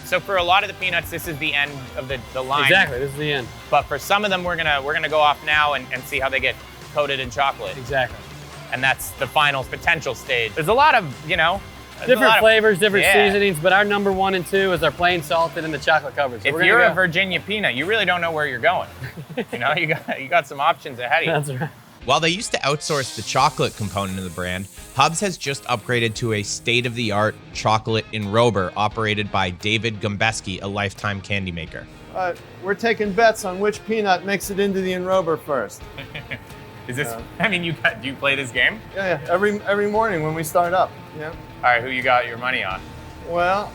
So for a lot of the peanuts, this is the end of the line. Exactly, this is the end. But for some of them, we're gonna go off now and see how they get coated in chocolate. Exactly. And that's the final potential stage. There's a lot of, different flavors, different seasonings, but our number 1 and 2 is our plain salted and the chocolate covered. So if you're a Virginia peanut, you really don't know where you're going. You got some options ahead of you. That's right. While they used to outsource the chocolate component of the brand, Hubs has just upgraded to a state-of-the-art chocolate enrober operated by David Gombeski, a lifetime candy maker. We're taking bets on which peanut makes it into the enrober first. Is this? Do you play this game? Yeah. Every morning when we start up. Yeah. All right, who you got your money on? Well,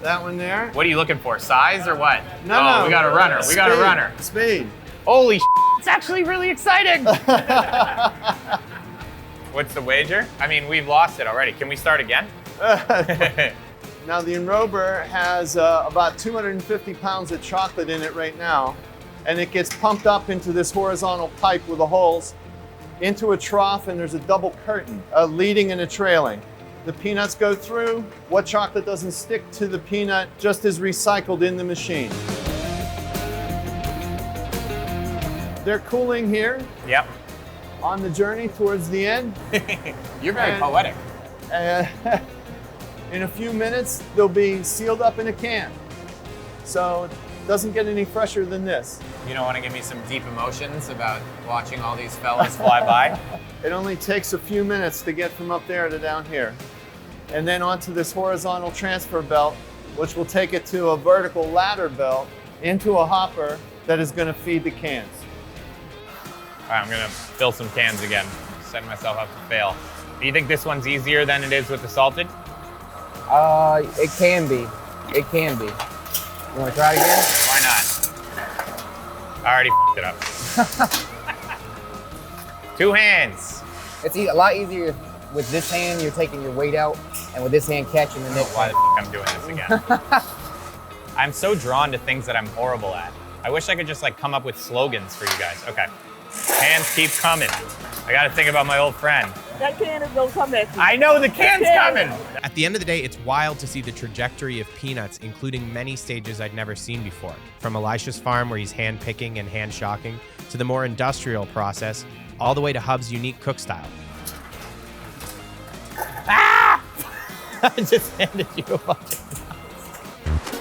that one there. What are you looking for? Size or what? No. We got a runner. Speed. We got a runner. Speed. Holy it's actually really exciting. What's the wager? We've lost it already. Can we start again? Now the enrober has about 250 pounds of chocolate in it right now, and it gets pumped up into this horizontal pipe with the holes into a trough, and there's a double curtain, a leading and a trailing. The peanuts go through. What chocolate doesn't stick to the peanut just is recycled in the machine. they're cooling here. Yep. On the journey towards the end. You're very poetic. In a few minutes, they'll be sealed up in a can. So it doesn't get any fresher than this. You don't want to give me some deep emotions about watching all these fellas fly by? It only takes a few minutes to get from up there to down here. And then onto this horizontal transfer belt, which will take it to a vertical ladder belt into a hopper that is going to feed the cans. All right, I'm going to fill some cans again, setting myself up to fail. Do you think this one's easier than it is with the salted? It can be. It can be. You want to try it again? Why not? I already f***ed it up. 2 hands. It's a lot easier with this hand. You're taking your weight out, and with this hand catching the next. Why the f*** I'm doing this again? I'm so drawn to things that I'm horrible at. I wish I could just like come up with slogans for you guys. Okay. Hands keep coming. I got to think about my old friend. That can is gonna come at you. I know the can's coming. At the end of the day, it's wild to see the trajectory of peanuts, including many stages I'd never seen before. From Elisha's farm, where he's hand picking and hand shocking, to the more industrial process, all the way to Hub's unique cook style. Ah! I just handed you a bunch of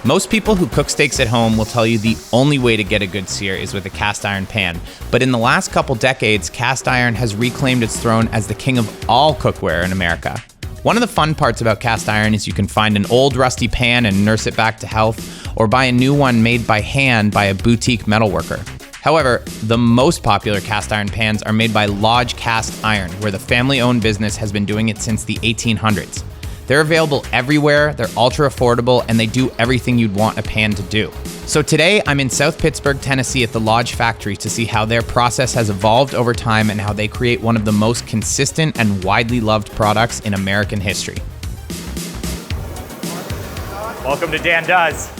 Most people who cook steaks at home will tell you the only way to get a good sear is with a cast iron pan. But in the last couple decades, cast iron has reclaimed its throne as the king of all cookware in America. One of the fun parts about cast iron is you can find an old rusty pan and nurse it back to health, or buy a new one made by hand by a boutique metalworker. However, the most popular cast iron pans are made by Lodge Cast Iron, where the family-owned business has been doing it since the 1800s. They're available everywhere, they're ultra affordable, and they do everything you'd want a pan to do. So today, I'm in South Pittsburgh, Tennessee at the Lodge factory to see how their process has evolved over time and how they create one of the most consistent and widely loved products in American history. Welcome to Dan Does.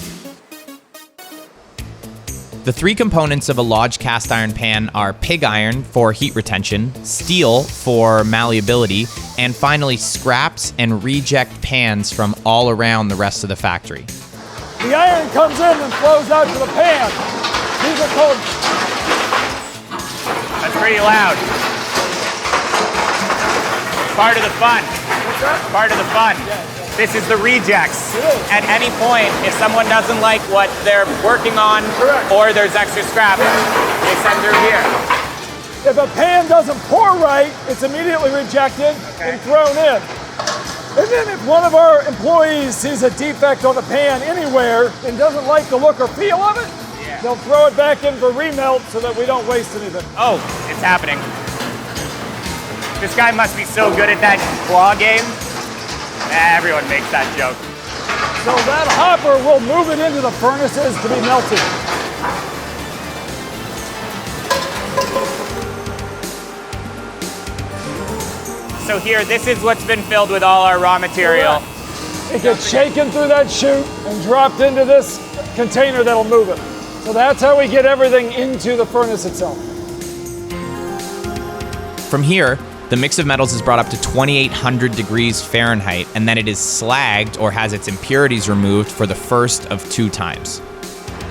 The 3 components of a Lodge cast iron pan are pig iron for heat retention, steel for malleability, and finally scraps and reject pans from all around the rest of the factory. The iron comes in and flows out to the pan. These are called... That's pretty loud. Part of the fun. What's that? Part of the fun. Yeah. This is the rejects. At any point, if someone doesn't like what they're working on, or there's extra scrap, they send through here. If a pan doesn't pour right, it's immediately rejected and thrown in. And then if one of our employees sees a defect on the pan anywhere and doesn't like the look or feel of it, they'll throw it back in for remelt so that we don't waste anything. Oh, it's happening. This guy must be so good at that claw game. Everyone makes that joke. So that hopper will move it into the furnaces to be melted. So here, this is what's been filled with all our raw material. It gets shaken through that chute and dropped into this container that'll move it. So that's how we get everything into the furnace itself. From here, the mix of metals is brought up to 2,800 degrees Fahrenheit, and then it is slagged or has its impurities removed for the first of 2 times.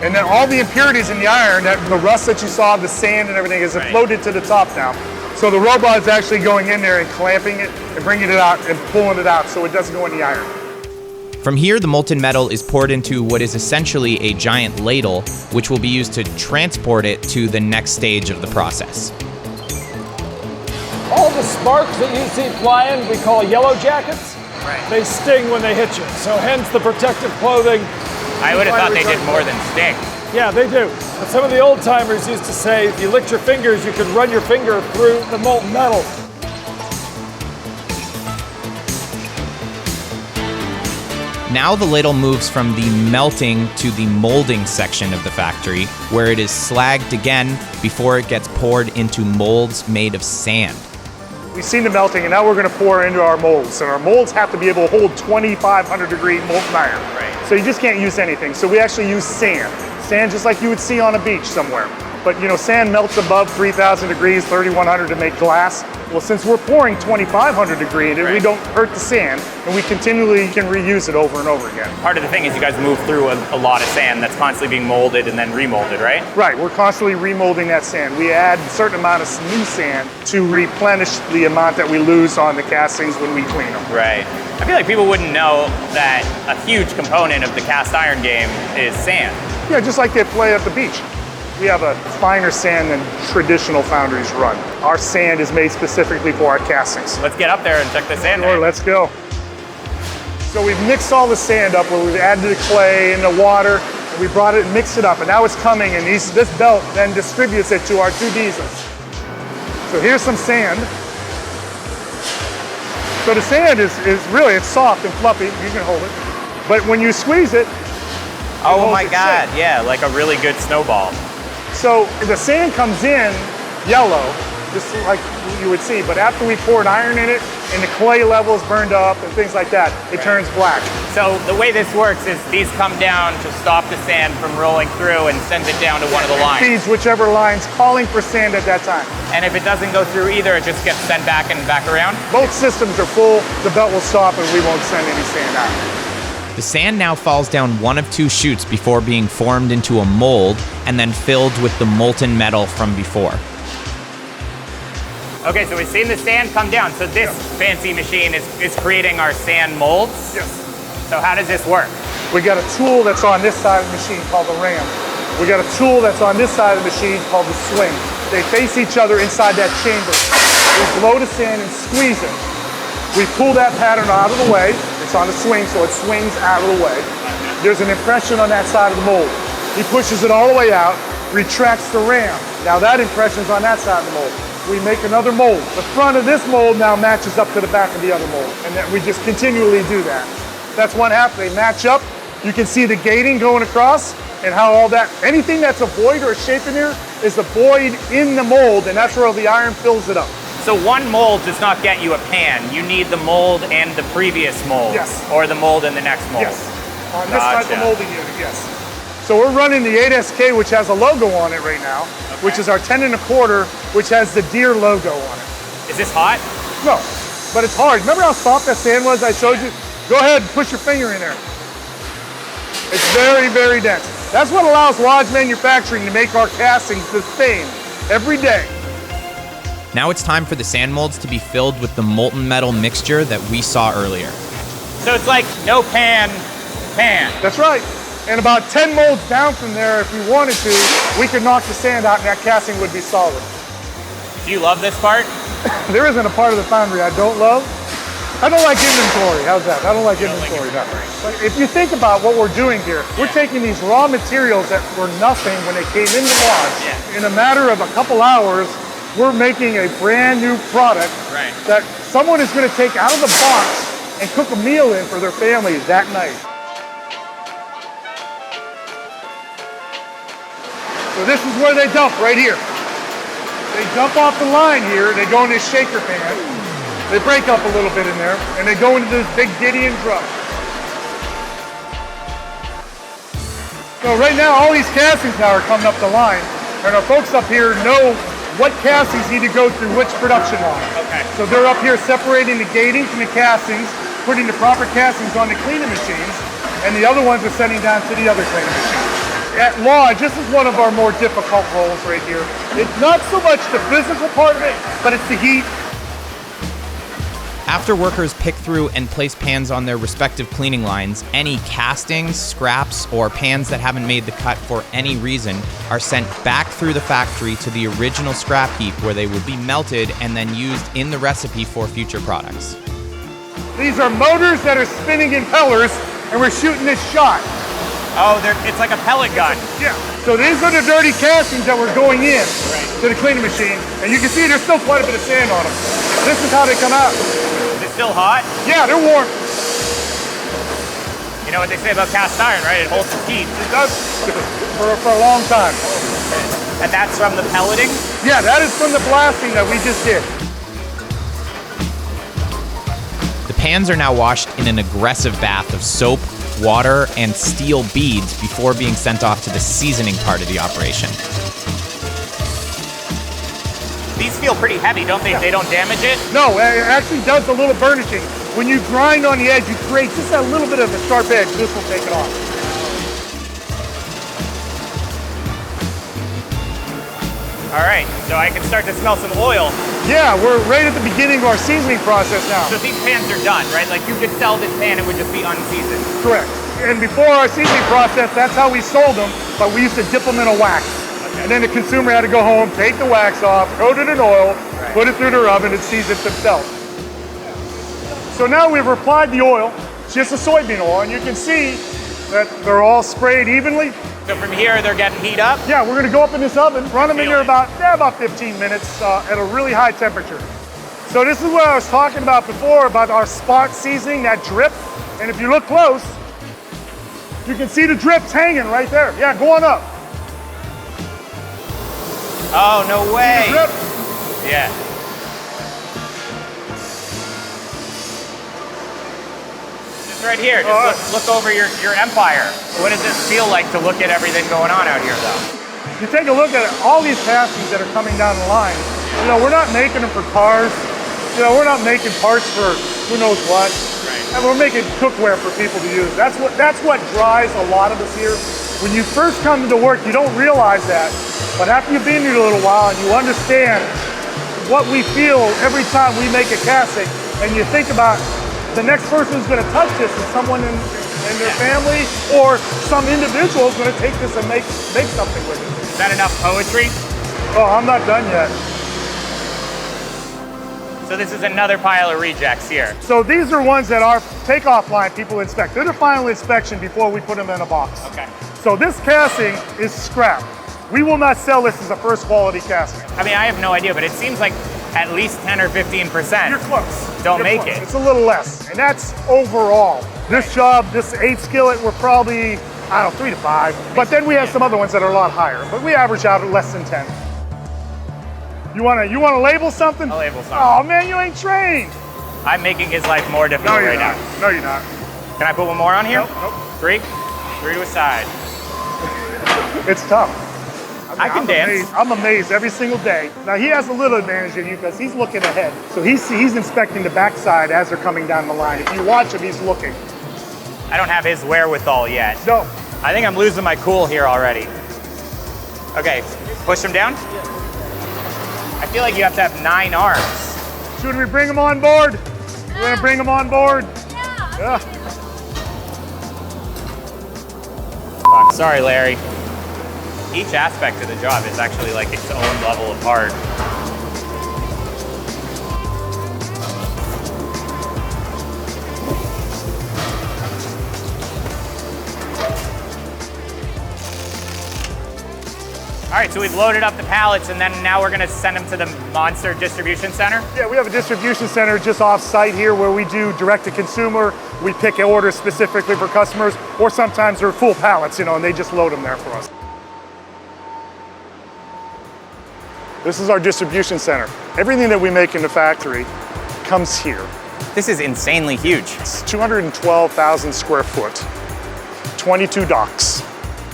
And then all the impurities in the iron, the rust that you saw, the sand and everything, is floated to the top now. So the robot is actually going in there and clamping it and bringing it out and pulling it out so it doesn't go in the iron. From here, the molten metal is poured into what is essentially a giant ladle, which will be used to transport it to the next stage of the process. All the sparks that you see flying, we call yellow jackets. They sting when they hit you, so hence the protective clothing. I would have thought they did more than sting. Yeah, they do. But some of the old timers used to say if you licked your fingers, you could run your finger through the molten metal. Now the ladle moves from the melting to the molding section of the factory, where it is slagged again before it gets poured into molds made of sand. We've seen the melting, and now we're going to pour into our molds. And our molds have to be able to hold 2,500 degree molten iron. So you just can't use anything. So we actually use sand. Sand just like you would see on a beach somewhere. But you know, sand melts above 3,000 degrees, 3,100 to make glass. Well, since we're pouring 2,500 degree, we don't hurt the sand, and we continually can reuse it over and over again. Part of the thing is you guys move through a lot of sand that's constantly being molded and then remolded, right? Right, we're constantly remolding that sand. We add a certain amount of new sand to replenish the amount that we lose on the castings when we clean them. Right. I feel like people wouldn't know that a huge component of the cast iron game is sand. Yeah, just like they play at the beach. We have a finer sand than traditional foundries run. Our sand is made specifically for our castings. Let's get up there and check the sand. Sure, let's go. So we've mixed all the sand up where we've added the clay and the water, and we brought it and mixed it up, and now it's coming, and this belt then distributes it to our two diesels. So here's some sand. So the sand is really, it's soft and fluffy, you can hold it. But when you squeeze it, oh my God, yeah, like a really good snowball. So the sand comes in yellow, just like you would see, but after we poured iron in it and the clay level is burned up and things like that, it turns black. So the way this works is these come down to stop the sand from rolling through and sends it down to one of the lines. Feeds whichever line's calling for sand at that time. And if it doesn't go through either, it just gets sent back and back around? Both systems are full, the belt will stop and we won't send any sand out. The sand now falls down one of two chutes before being formed into a mold and then filled with the molten metal from before. Okay, so we've seen the sand come down. So this fancy machine is creating our sand molds? Yes. So how does this work? We got a tool that's on this side of the machine called the ram. We got a tool that's on this side of the machine called the swing. They face each other inside that chamber. We blow the sand and squeeze it. We pull that pattern out of the way. It's on the swing, so it swings out of the way. There's an impression on that side of the mold. He pushes it all the way out, retracts the ram. Now that impression's on that side of the mold. We make another mold. The front of this mold now matches up to the back of the other mold. And then we just continually do that. That's one half, they match up. You can see the gating going across and how all that, anything that's a void or a shape in here is a void in the mold, and that's where the iron fills it up. So one mold does not get you a pan. You need the mold and the previous mold. Yes. Or the mold and the next mold. Yes. On this type of molding unit, yes. So we're running the 8SK, which has a logo on it right now, which is our 10 1/4, which has the deer logo on it. Is this hot? No, but it's hard. Remember how soft that sand was I showed you? Go ahead and push your finger in there. It's very, very dense. That's what allows Lodge Manufacturing to make our castings the same every day. Now it's time for the sand molds to be filled with the molten metal mixture that we saw earlier. So it's like no pan, pan. That's right. And about 10 molds down from there, if we wanted to, we could knock the sand out and that casting would be solid. Do you love this part? There isn't a part of the foundry I don't love. I don't like inventory. How's that? I don't like inventory. No. But if you think about what we're doing here, we're taking these raw materials that were nothing when they came into Lodge. In a matter of a couple hours, we're making a brand new product that someone is going to take out of the box and cook a meal in for their families that night. So this is where they dump, right here. They dump off the line here, they go in this shaker pan, they break up a little bit in there, and they go into this big Gideon drum. So right now, all these castings now are coming up the line, and our folks up here know what castings need to go through which production line. Okay. So they're up here separating the gating from the castings, putting the proper castings on the cleaning machines, and the other ones are sending down to the other cleaning machines. At Lodge, this is one of our more difficult roles right here. It's not so much the physical part of it, but it's the heat. After workers pick through and place pans on their respective cleaning lines, any castings, scraps, or pans that haven't made the cut for any reason are sent back through the factory to the original scrap heap where they will be melted and then used in the recipe for future products. These are motors that are spinning impellers, and we're shooting this shot. Oh, it's like a pellet gun. Yeah. So these are the dirty castings that were going in to the cleaning machine, and you can see there's still quite a bit of sand on them. This is how they come out. Is it still hot? Yeah, they're warm. You know what they say about cast iron, right? It holds its heat. It does for a long time. And that's from the pelleting? Yeah, that is from the blasting that we just did. The pans are now washed in an aggressive bath of soap, water, and steel beads before being sent off to the seasoning part of the operation. These feel pretty heavy, don't they? Yeah. They don't damage it? No, it actually does a little burnishing. When you grind on the edge, you create just a little bit of a sharp edge. This will take it off. All right, so I can start to smell some oil. Yeah, we're right at the beginning of our seasoning process now. So these pans are done, right? Like you could sell this pan, it would just be unseasoned. Correct. And before our seasoning process, that's how we sold them, but we used to dip them in a wax. And then the consumer had to go home, take the wax off, coat it in oil, put it through their oven, and season it themselves. So now we've applied the oil, just a soybean oil, and you can see that they're all sprayed evenly. So from here, they're getting heat up? Yeah, we're gonna go up in this oven, run them in there about 15 minutes at a really high temperature. So this is what I was talking about before, about our spot seasoning, that drip. And if you look close, you can see the drips hanging right there. Yeah, go on up. Oh, no way. Drip. Yeah. Just right here, just look over your empire. What does it feel like to look at everything going on out here, though? You take a look at all these castings that are coming down the line. You know, we're not making them for cars. You know, we're not making parts for who knows what. Right. And we're making cookware for people to use. That's what drives a lot of us here. When you first come into work, you don't realize that. But after you've been here a little while and you understand what we feel every time we make a casting, and you think about the next person who's going to touch this is someone in their family, or some individual is going to take this and make something with it. Is that enough poetry? Oh, I'm not done yet. So this is another pile of rejects here. So these are ones that our takeoff line people inspect. They're the final inspection before we put them in a box. Okay. So this casting is scrap. We will not sell this as a first quality casting. I mean, I have no idea, but it seems like at least 10 or 15%. You're close. Don't You're make close. it. It's a little less, and that's overall. This job, this 8 skillet, we're probably, I don't know, 3 to 5. But then we have some other ones that are a lot higher, but we average out at less than 10. You wanna label something? I'll label something. Oh man, you ain't trained. I'm making his life more difficult right now. No, you're not. Can I put one more on here? Nope. 3? 3 to a side. It's tough. I can dance. I'm amazed every single day. Now he has a little advantage in you because he's looking ahead. So he's inspecting the backside as they're coming down the line. If you watch him, he's looking. I don't have his wherewithal yet. No. I think I'm losing my cool here already. Okay, push him down. I feel like you have to have 9 arms. Should we bring him on board? You want to bring him on board? Yeah. Fuck, sorry, Larry. Each aspect of the job is actually like its own level of art. All right, so we've loaded up the pallets, and then now we're gonna send them to the Monster Distribution Center? Yeah, we have a distribution center just off-site here where we do direct-to-consumer. We pick orders specifically for customers, or sometimes they're full pallets, you know, and they just load them there for us. This is our distribution center. Everything that we make in the factory comes here. This is insanely huge. It's 212,000 square foot, 22 docks.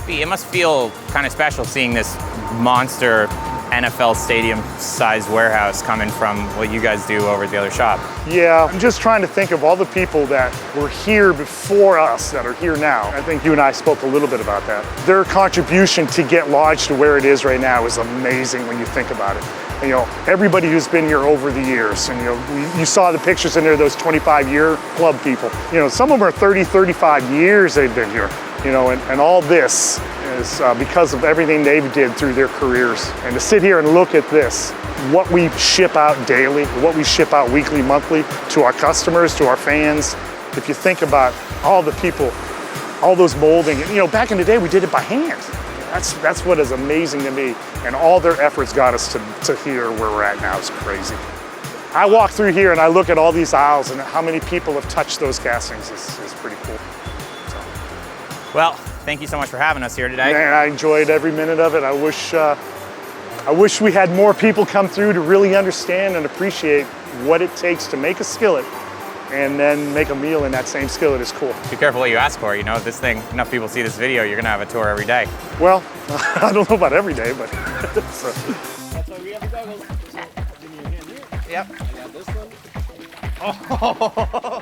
It must feel kind of special seeing this monster NFL stadium sized warehouse coming from what you guys do over at the other shop. Yeah, I'm just trying to think of all the people that were here before us that are here now. I think you and I spoke a little bit about that. Their contribution to get Lodge to where it is right now is amazing when you think about it. And, you know, everybody who's been here over the years, and you know, you saw the pictures in there, those 25-year club people. You know, some of them are 30, 35 years they've been here. You know, and all this is because of everything they did through their careers. And to sit here and look at this, what we ship out daily, what we ship out weekly, monthly, to our customers, to our fans, if you think about all the people, all those molding, you know, back in the day we did it by hand. That's what is amazing to me. And all their efforts got us to here where we're at now. It's crazy. I walk through here and I look at all these aisles and how many people have touched those castings is pretty cool. Well, thank you so much for having us here today. Man, I enjoyed every minute of it. I wish we had more people come through to really understand and appreciate what it takes to make a skillet and then make a meal in that same skillet is cool. Be careful what you ask for. You know, if this thing, enough people see this video, you're gonna have a tour every day. Well, I don't know about every day, but. So. Yep.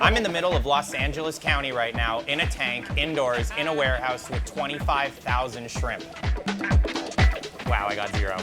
I'm in the middle of Los Angeles County right now, in a tank, indoors, in a warehouse with 25,000 shrimp. Wow, I got 0.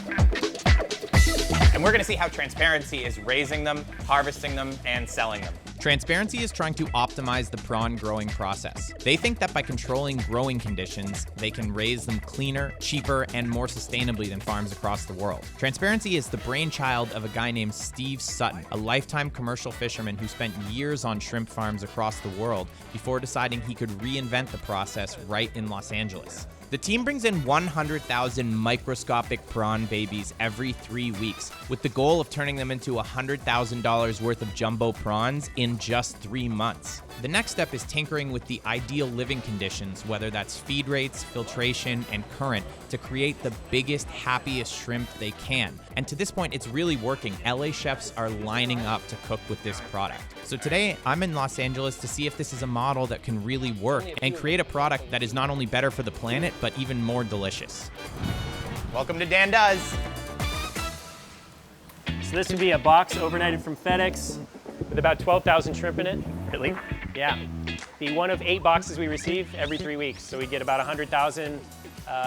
And we're gonna see how TransparentSea is raising them, harvesting them, and selling them. TransparentSea is trying to optimize the prawn growing process. They think that by controlling growing conditions, they can raise them cleaner, cheaper, and more sustainably than farms across the world. TransparentSea is the brainchild of a guy named Steve Sutton, a lifetime commercial fisherman who spent years on shrimp farms across the world before deciding he could reinvent the process right in Los Angeles. The team brings in 100,000 microscopic prawn babies every 3 weeks, with the goal of turning them into $100,000 worth of jumbo prawns in just 3 months. The next step is tinkering with the ideal living conditions, whether that's feed rates, filtration, and current, to create the biggest, happiest shrimp they can. And to this point, it's really working. LA chefs are lining up to cook with this product. So today, I'm in Los Angeles to see if this is a model that can really work and create a product that is not only better for the planet, but even more delicious. Welcome to Dan Does. So this would be a box overnighted from FedEx with about 12,000 shrimp in it. Really? Yeah. Be one of 8 boxes we receive every 3 weeks. So we get about 100,000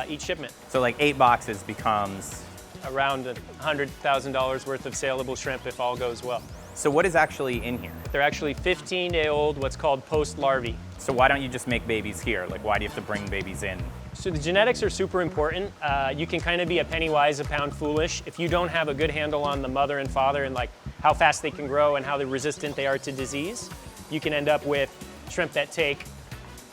each shipment. So like 8 boxes becomes? Around $100,000 worth of saleable shrimp if all goes well. So what is actually in here? They're actually 15-day-old, what's called post-larvae. So why don't you just make babies here? Like, why do you have to bring babies in? So the genetics are super important. You can kind of be a penny wise, a pound foolish. If you don't have a good handle on the mother and father and like how fast they can grow and how resistant they are to disease, you can end up with shrimp that take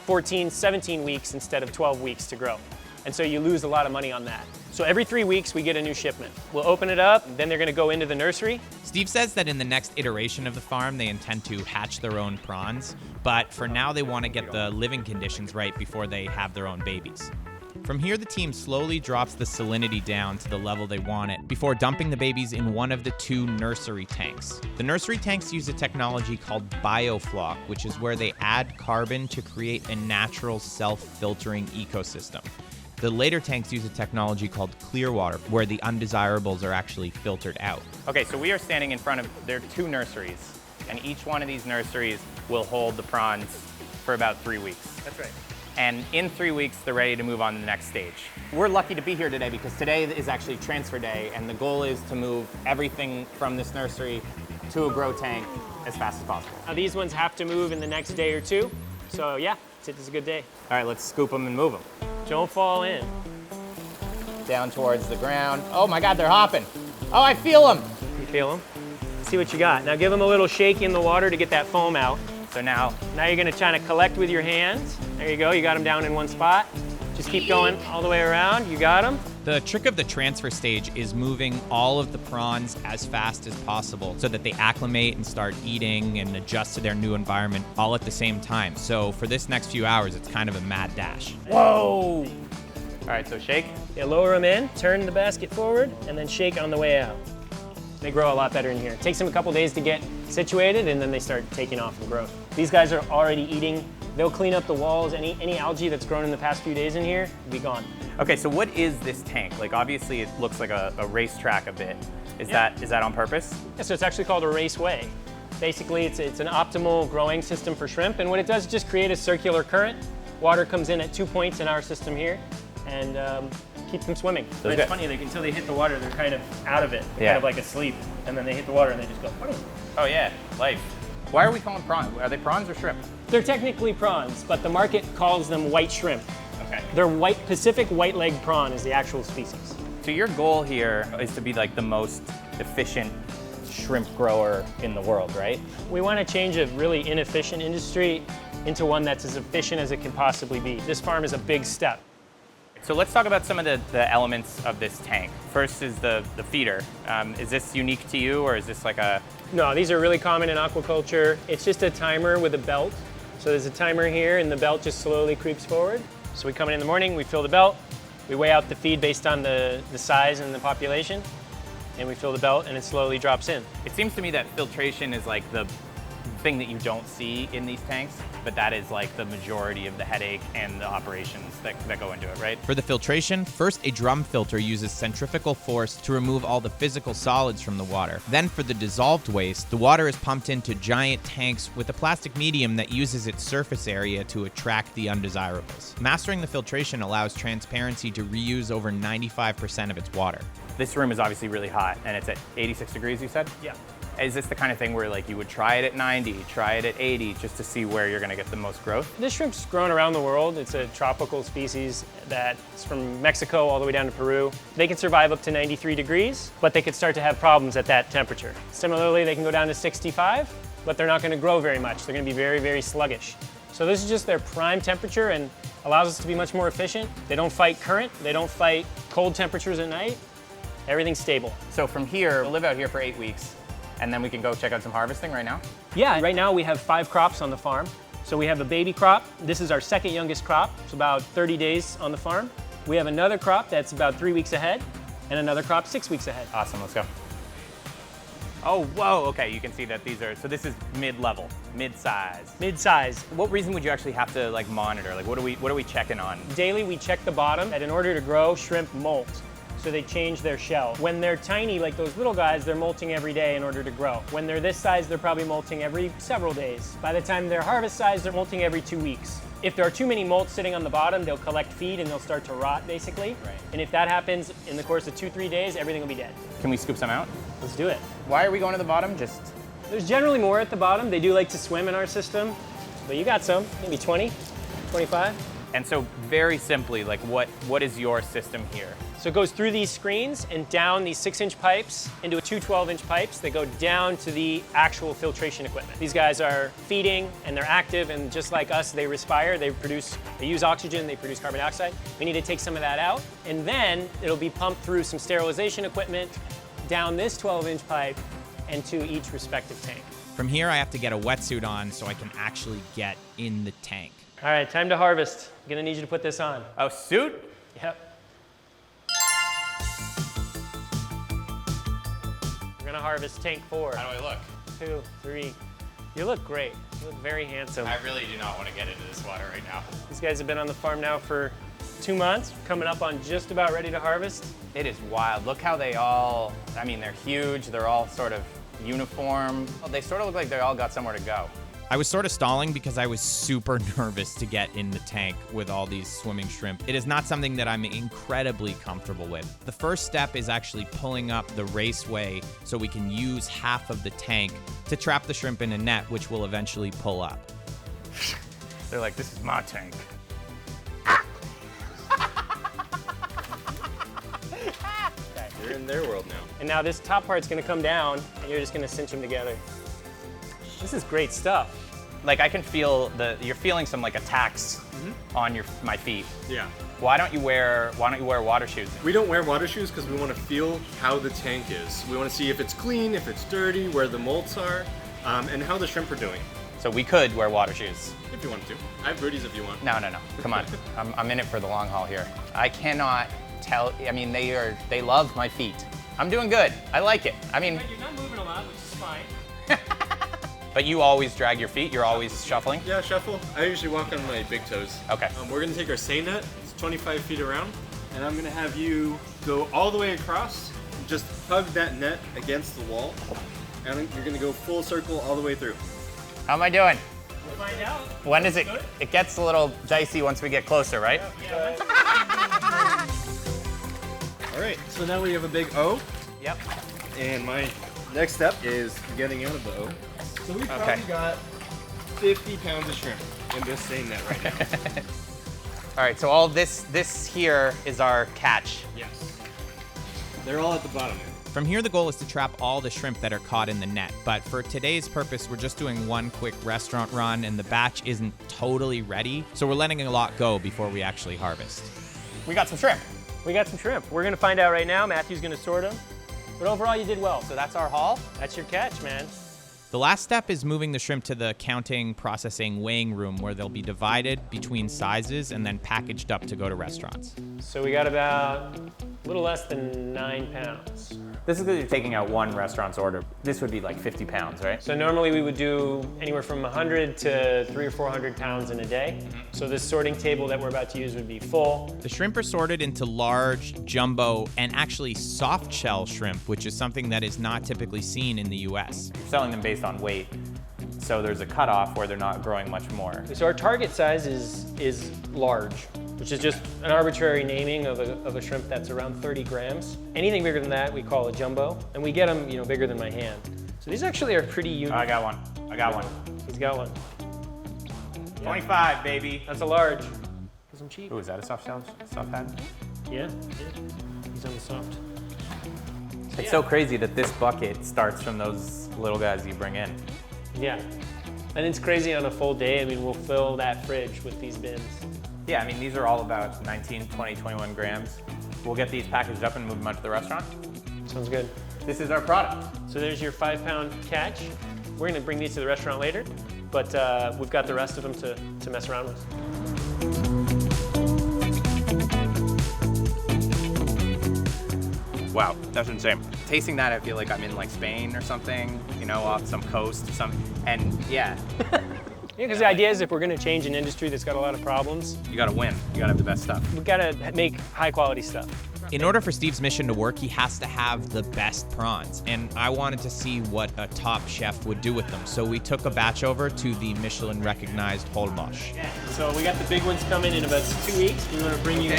14, 17 weeks instead of 12 weeks to grow. And so you lose a lot of money on that. So every 3 weeks we get a new shipment. We'll open it up, then they're gonna go into the nursery. Steve says that in the next iteration of the farm, they intend to hatch their own prawns, but for now they want to get the living conditions right before they have their own babies. From here, the team slowly drops the salinity down to the level they want it before dumping the babies in one of the 2 nursery tanks. The nursery tanks use a technology called biofloc, which is where they add carbon to create a natural self-filtering ecosystem. The later tanks use a technology called clear water, where the undesirables are actually filtered out. Okay, so we are standing in front of, there are 2 nurseries, and each one of these nurseries will hold the prawns for about 3 weeks. That's right. And in 3 weeks, they're ready to move on to the next stage. We're lucky to be here today because today is actually transfer day, and the goal is to move everything from this nursery to a grow tank as fast as possible. Now these ones have to move in the next day or 2. So yeah, it's a good day. All right, let's scoop them and move them. Don't fall in. Down towards the ground. Oh my God, they're hopping. Oh, I feel them. You feel them? See what you got. Now give them a little shake in the water to get that foam out. So now you're gonna try to collect with your hands. There you go, you got them down in one spot. Just keep going all the way around, you got them. The trick of the transfer stage is moving all of the prawns as fast as possible so that they acclimate and start eating and adjust to their new environment all at the same time. So for this next few hours, it's kind of a mad dash. Whoa! All right, so shake. Yeah, lower them in, turn the basket forward, and then shake on the way out. They grow a lot better in here. It takes them a couple days to get situated, and then they start taking off and grow. These guys are already eating. They'll clean up the walls. Any algae that's grown in the past few days in here will be gone. Okay, so what is this tank? Like, obviously it looks like a racetrack a bit. Is that on purpose? Yeah, so it's actually called a raceway. Basically, it's an optimal growing system for shrimp, and what it does is just create a circular current. Water comes in at 2 points in our system here, and keeps them swimming. But it's funny, until they hit the water, they're kind of out of it, kind of like asleep, and then they hit the water and they just go, boom. Oh yeah, life. Why are we calling prawns? Are they prawns or shrimp? They're technically prawns, but the market calls them white shrimp. Okay. They're Pacific white-legged prawn is the actual species. So your goal here is to be like the most efficient shrimp grower in the world, right? We want to change a really inefficient industry into one that's as efficient as it can possibly be. This farm is a big step. So let's talk about some of the elements of this tank. First is the feeder. Is this unique to you, or is this like a... No, these are really common in aquaculture. It's just a timer with a belt. So there's a timer here, and the belt just slowly creeps forward. So we come in the morning, we fill the belt, we weigh out the feed based on the size and the population, and we fill the belt, and it slowly drops in. It seems to me that filtration is like the thing that you don't see in these tanks, but that is like the majority of the headache and the operations that go into it, right? For the filtration, first a drum filter uses centrifugal force to remove all the physical solids from the water. Then for the dissolved waste, the water is pumped into giant tanks with a plastic medium that uses its surface area to attract the undesirables. Mastering the filtration allows TransparentSea to reuse over 95% of its water. This room is obviously really hot, and it's at 86 degrees, you said? Yeah. Is this the kind of thing where like you would try it at 90, try it at 80, just to see where you're gonna get the most growth? This shrimp's grown around the world. It's a tropical species that's from Mexico all the way down to Peru. They can survive up to 93 degrees, but they could start to have problems at that temperature. Similarly, they can go down to 65, but they're not gonna grow very much. They're gonna be very, very sluggish. So this is just their prime temperature and allows us to be much more efficient. They don't fight current, they don't fight cold temperatures at night. Everything's stable. So from here, we'll live out here for 8 weeks, and then we can go check out some harvesting right now? Yeah, right now we have 5 crops on the farm. So we have a baby crop. This is our second youngest crop. It's about 30 days on the farm. We have another crop that's about 3 weeks ahead, and another crop 6 weeks ahead. Awesome, let's go. Oh, whoa, okay, you can see that these are, so this is mid-level, mid-size. Mid-size. What reason would you actually have to like monitor? Like what are we checking on? Daily we check the bottom, and in order to grow, shrimp molt. So they change their shell. When they're tiny, like those little guys, they're molting every day in order to grow. When they're this size, they're probably molting every several days. By the time they're harvest size, they're molting every 2 weeks. If there are too many molts sitting on the bottom, they'll collect feed and they'll start to rot, basically. Right. And if that happens in the course of 2-3 days, everything will be dead. Can we scoop some out? Let's do it. Why are we going to the bottom? Just There's generally more at the bottom. They do like to swim in our system, but you got some, maybe 20, 25. And so very simply, like what is your system here? So it goes through these screens and down these 6-inch pipes into 2 12-inch pipes that go down to the actual filtration equipment. These guys are feeding and they're active, and just like us, they respire, they use oxygen, they produce carbon dioxide. We need to take some of that out, and then it'll be pumped through some sterilization equipment down this 12-inch pipe and to each respective tank. From here, I have to get a wetsuit on so I can actually get in the tank. All right, time to harvest. I'm gonna need you to put this on. Oh, suit? Yep. We're gonna harvest tank 4. How do I look? 2, 3. You look great. You look very handsome. I really do not want to get into this water right now. These guys have been on the farm now for 2 months, coming up on just about ready to harvest. It is wild. Look how they all, I mean, they're huge. They're all sort of uniform. They sort of look like they all got somewhere to go. I was sort of stalling because I was super nervous to get in the tank with all these swimming shrimp. It is not something that I'm incredibly comfortable with. The first step is actually pulling up the raceway so we can use half of the tank to trap the shrimp in a net, which will eventually pull up. They're like, this is my tank. Okay. You're in their world now. And now this top part's gonna come down, and you're just gonna cinch them together. This is great stuff. Like I can feel you're feeling some like attacks on my feet. Yeah. Why don't you wear water shoes? We don't wear water shoes because we want to feel how the tank is. We want to see if it's clean, if it's dirty, where the molts are, and how the shrimp are doing. So we could wear water shoes. If you want to. I have booties if you want. No. Come on. I'm in it for the long haul here. I cannot tell. I mean, they love my feet. I'm doing good. I like it. I mean. You're not moving a lot, which is fine. But you always drag your feet? You're always shuffling? Yeah, shuffle. I usually walk on my big toes. Okay. We're gonna take our seine net. It's 25 feet around. And I'm gonna have you go all the way across. Just hug that net against the wall. And you're gonna go full circle all the way through. How am I doing? We'll find out. When does it? It gets a little dicey once we get closer, right? Yeah. All right, so now we have a big O. Yep. And my next step is getting out of the O. So we probably got 50 pounds of shrimp in this seine net right now. All right, so all this here is our catch. Yes. They're all at the bottom. From here, the goal is to trap all the shrimp that are caught in the net. But for today's purpose, we're just doing one quick restaurant run, and the batch isn't totally ready. So we're letting a lot go before we actually harvest. We got some shrimp. We got some shrimp. We're gonna find out right now. Matthew's gonna sort them. But overall, you did well. So that's our haul? That's your catch, man. The last step is moving the shrimp to the counting, processing, weighing room where they'll be divided between sizes and then packaged up to go to restaurants. So we got about A little less than 9 pounds. This is because you're taking out one restaurant's order. This would be like 50 pounds, right? So normally we would do anywhere from 100 to 300 or 400 pounds in a day. So this sorting table that we're about to use would be full. The shrimp are sorted into large, jumbo, and actually soft shell shrimp, which is something that is not typically seen in the US. You're selling them based on weight. So there's a cutoff where they're not growing much more. So our target size is large, which is just an arbitrary naming of a shrimp that's around 30 grams. Anything bigger than that we call a jumbo, and we get them, bigger than my hand. So these actually are pretty unique. I got one. I got one. He's got one. 25, baby. That's a large. Because I'm cheap. Ooh, is that a soft head? Yeah. He's on the soft. It's so crazy that this bucket starts from those little guys you bring in. Yeah. And it's crazy on a full day. I mean, we'll fill that fridge with these bins. Yeah, I mean, these are all about 19, 20, 21 grams. We'll get these packaged up and move them out to the restaurant. Sounds good. This is our product. So there's your 5-pound catch. We're gonna bring these to the restaurant later, but we've got the rest of them to mess around with. Wow, that's insane. Tasting that, I feel like I'm in like Spain or something, off some coast or something. And yeah. Yeah, because the idea is if we're going to change an industry that's got a lot of problems, you got to win. You got to have the best stuff. We got to make high quality stuff. In order for Steve's mission to work, he has to have the best prawns, and I wanted to see what a top chef would do with them. So we took a batch over to the Michelin-recognized Holbosch. So we got the big ones coming in about 2 weeks. We want to bring you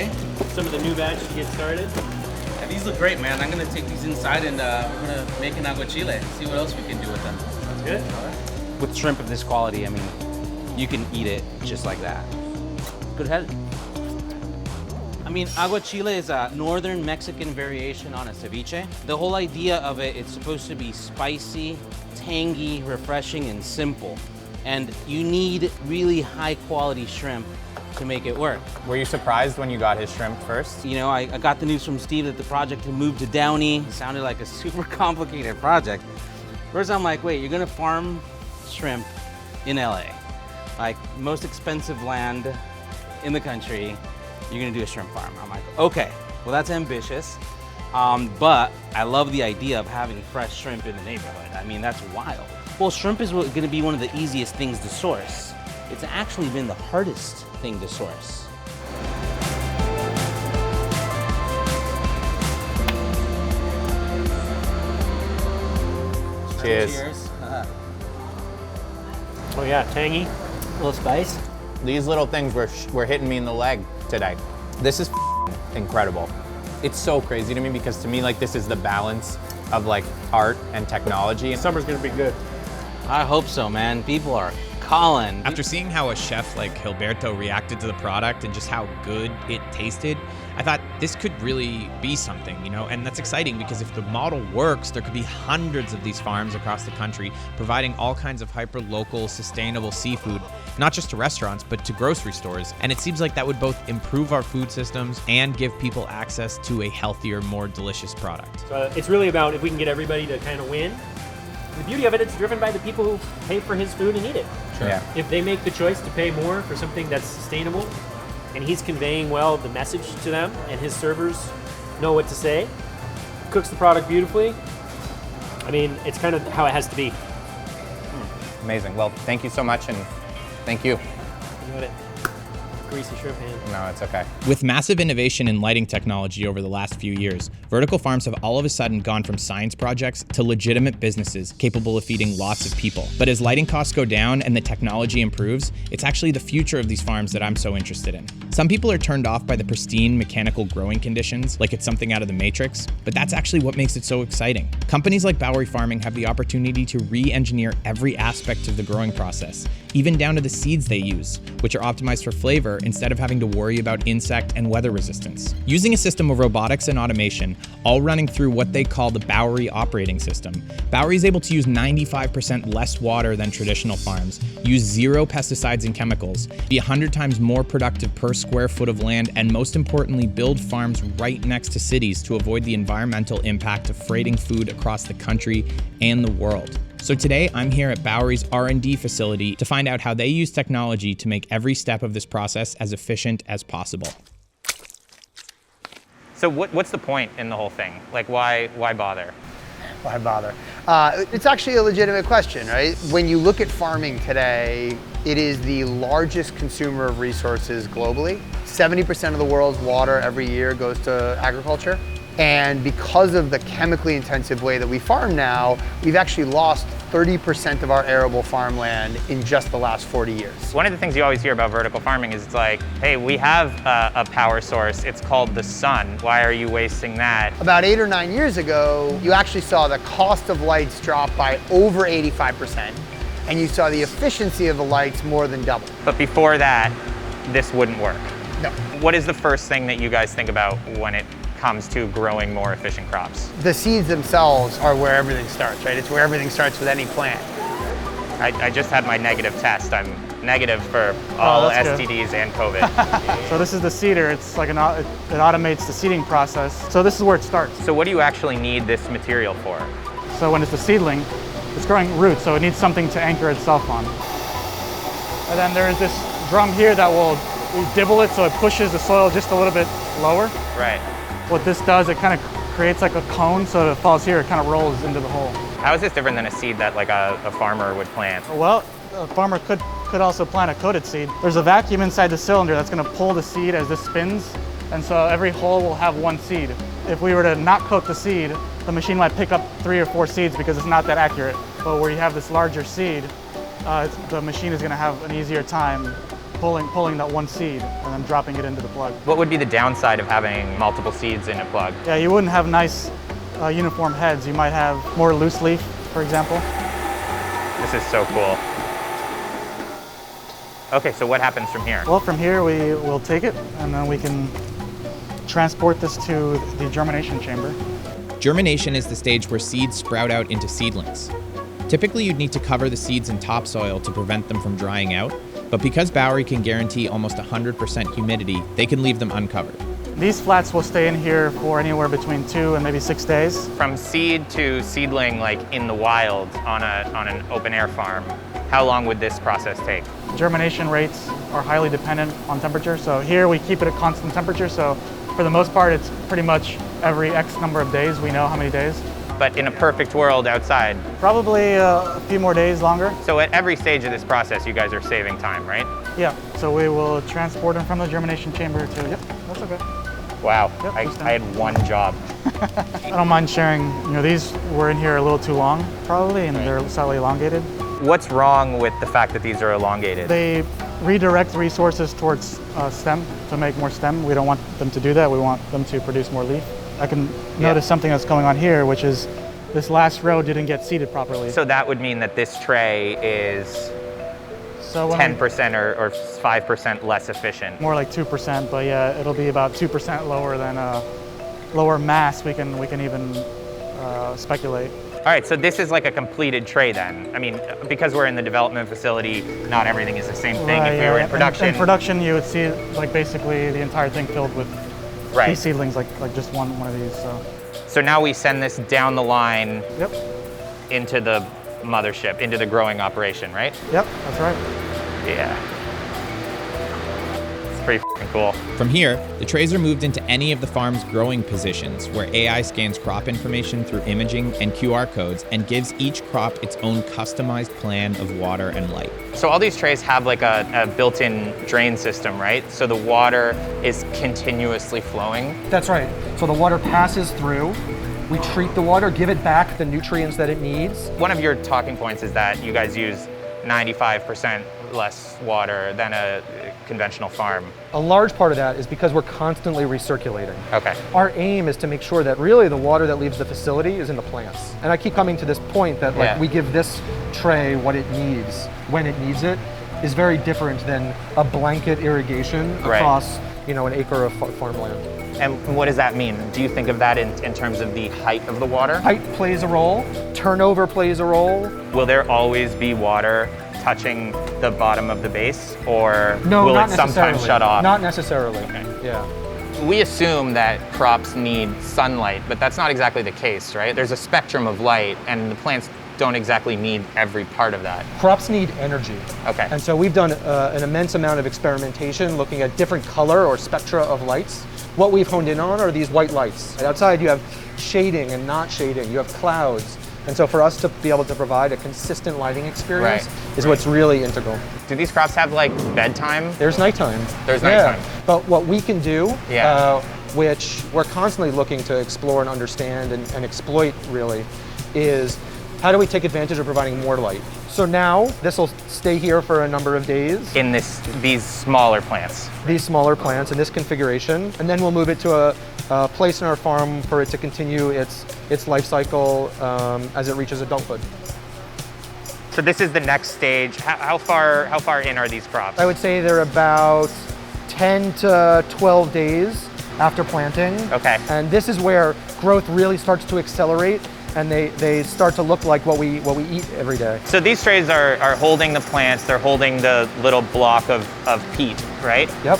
some of the new batches to get started. Yeah, these look great, man. I'm gonna take these inside and we're gonna make an aguachile. See what else we can do with them. Sounds good. With shrimp of this quality, I mean, you can eat it just like that. Good head. I mean, aguachile is a northern Mexican variation on a ceviche. The whole idea of it, it's supposed to be spicy, tangy, refreshing, and simple. And you need really high quality shrimp to make it work. Were you surprised when you got his shrimp first? I got the news from Steve that the project had moved to Downey. It sounded like a super complicated project. First I'm like, wait, you're gonna farm shrimp in LA. Like, most expensive land in the country, you're gonna do a shrimp farm. I'm like, okay, well that's ambitious. But I love the idea of having fresh shrimp in the neighborhood. I mean, that's wild. Well, shrimp is gonna be one of the easiest things to source. It's actually been the hardest thing to source. Cheers. Cheers. Oh yeah, tangy. A little spice. These little things were hitting me in the leg today. This is incredible. It's so crazy to me because to me, like, this is the balance of like art and technology. Summer's gonna be good. I hope so, man. People are calling. After seeing how a chef like Gilberto reacted to the product and just how good it tasted, I thought this could really be something, and that's exciting because if the model works, there could be hundreds of these farms across the country providing all kinds of hyper-local, sustainable seafood, not just to restaurants, but to grocery stores. And it seems like that would both improve our food systems and give people access to a healthier, more delicious product. So it's really about if we can get everybody to kind of win. The beauty of it, it's driven by the people who pay for his food and eat it. Sure. Yeah. If they make the choice to pay more for something that's sustainable, and he's conveying well the message to them, and his servers know what to say, cooks the product beautifully, I mean, it's kind of how it has to be. Amazing. Well, thank you so much, and thank you. You got it. Greasy shrimp hand. No, it's okay. With massive innovation in lighting technology over the last few years, vertical farms have all of a sudden gone from science projects to legitimate businesses capable of feeding lots of people. But as lighting costs go down and the technology improves, it's actually the future of these farms that I'm so interested in. Some people are turned off by the pristine mechanical growing conditions, like it's something out of the Matrix, but that's actually what makes it so exciting. Companies like Bowery Farming have the opportunity to re-engineer every aspect of the growing process, even down to the seeds they use, which are optimized for flavor instead of having to worry about insect and weather resistance. Using a system of robotics and automation, all running through what they call the Bowery operating system, Bowery is able to use 95% less water than traditional farms, use 0 pesticides and chemicals, be 100 times more productive per square foot of land, and most importantly, build farms right next to cities to avoid the environmental impact of freighting food across the country and the world. So today, I'm here at Bowery's R&D facility to find out how they use technology to make every step of this process as efficient as possible. So what's the point in the whole thing? Like, why bother? Why bother? It's actually a legitimate question, right? When you look at farming today, it is the largest consumer of resources globally. 70% of the world's water every year goes to agriculture. And because of the chemically intensive way that we farm now, we've actually lost 30% of our arable farmland in just the last 40 years. One of the things you always hear about vertical farming is it's like, hey, we have a power source, it's called the sun. Why are you wasting that? About 8 or 9 years ago, you actually saw the cost of lights drop by over 85%, and you saw the efficiency of the lights more than double. But before that, this wouldn't work. No. What is the first thing that you guys think about when it comes to growing more efficient crops? The seeds themselves are where everything starts, right? It's where everything starts with any plant. I just had my negative test. I'm negative for all STDs and COVID. So this is the seeder. It's like it automates the seeding process. So this is where it starts. So what do you actually need this material for? So when it's a seedling, it's growing roots, so it needs something to anchor itself on. And then there is this drum here that we dibble it so it pushes the soil just a little bit lower. Right. What this does, it kind of creates like a cone, so it falls here, it kind of rolls into the hole. How is this different than a seed that like a farmer would plant? Well, a farmer could also plant a coated seed. There's a vacuum inside the cylinder that's going to pull the seed as this spins, and so every hole will have one seed. If we were to not coat the seed, the machine might pick up 3 or 4 seeds because it's not that accurate. But where you have this larger seed, the machine is going to have an easier time pulling that one seed and then dropping it into the plug. What would be the downside of having multiple seeds in a plug? Yeah, you wouldn't have nice uniform heads. You might have more loose leaf, for example. This is so cool. Okay, so what happens from here? Well, from here we will take it and then we can transport this to the germination chamber. Germination is the stage where seeds sprout out into seedlings. Typically, you'd need to cover the seeds in topsoil to prevent them from drying out, but because Bowery can guarantee almost 100% humidity, they can leave them uncovered. These flats will stay in here for anywhere between 2 and maybe 6 days. From seed to seedling, like in the wild on an open air farm, how long would this process take? Germination rates are highly dependent on temperature, so here we keep it at constant temperature, so for the most part it's pretty much every X number of days. We know how many days. But in a perfect world outside? Probably a few more days longer. So at every stage of this process, you guys are saving time, right? Yeah, so we will transport them from the germination chamber to, yep, that's okay. Wow, Yep, I had one job. I don't mind sharing, these were in here a little too long, probably, and they're slightly elongated. What's wrong with the fact that these are elongated? They redirect resources towards stem to make more stem. We don't want them to do that. We want them to produce more leaf. I can notice something that's going on here, which is this last row didn't get seeded properly. So that would mean that this tray is 10% or 5% less efficient. More like 2%, but yeah, it'll be about 2% lower than lower mass. We can even speculate. All right, so this is like a completed tray then. I mean, because we're in the development facility, not everything is the same thing. Right, if we were in production. In production, you would see like basically the entire thing filled with these seedlings, like just one of these. So now we send this down the line Yep. into the mothership, into the growing operation, right? Yep, that's right. Yeah. It's pretty f***ing cool. From here, the trays are moved into any of the farm's growing positions, where AI scans crop information through imaging and QR codes and gives each crop its own customized plan of water and light. So all these trays have like a built-in drain system, right? So the water is continuously flowing? That's right. So the water passes through, we treat the water, give it back the nutrients that it needs. One of your talking points is that you guys use 95% less water than a conventional farm. A large part of that is because we're constantly recirculating. Okay. Our aim is to make sure that really the water that leaves the facility is in the plants. And I keep coming to this point that we give this tray what it needs when it needs it is very different than a blanket irrigation across an acre of farmland. And what does that mean? Do you think of that in terms of the height of the water? Height plays a role, turnover plays a role. Will there always be water touching the bottom of the base, or will it sometimes shut off? Not necessarily. Okay. Yeah. We assume that crops need sunlight, but that's not exactly the case, right? There's a spectrum of light, and the plants don't exactly need every part of that. Crops need energy. Okay. And so we've done an immense amount of experimentation looking at different color or spectra of lights what we've honed in on are these white lights. Outside you have shading and not shading, you have clouds. And so for us to be able to provide a consistent lighting experience is what's really integral. Do these crops have like bedtime? There's nighttime. There's nighttime. But what we can do, which we're constantly looking to explore and understand and exploit really, is how do we take advantage of providing more light? So now this will stay here for a number of days. In these smaller plants. These smaller plants in this configuration, and then we'll move it to a place in our farm for it to continue its life cycle as it reaches adulthood. So this is the next stage. How far in are these crops? I would say they're about 10 to 12 days after planting. Okay. And this is where growth really starts to accelerate, and they start to look like what we eat every day. So these trays are holding the plants, they're holding the little block of peat, right? Yep.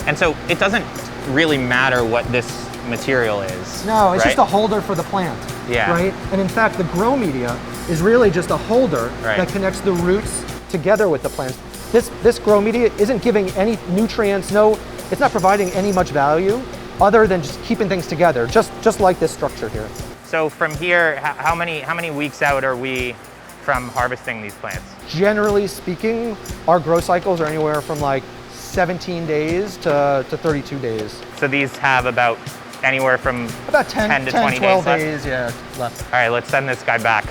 And so it doesn't really matter what this material is. No, it's right? just a holder for the plant. Yeah. Right? And in fact, the grow media is really just a holder that connects the roots together with the plants. This grow media isn't giving any nutrients, it's not providing any much value other than just keeping things together, just like this structure here. So from here, how many weeks out are we from harvesting these plants? Generally speaking, our grow cycles are anywhere from like 17 days to 32 days. So these have about anywhere from about 10 to 20 12 days left. All right, let's send this guy back.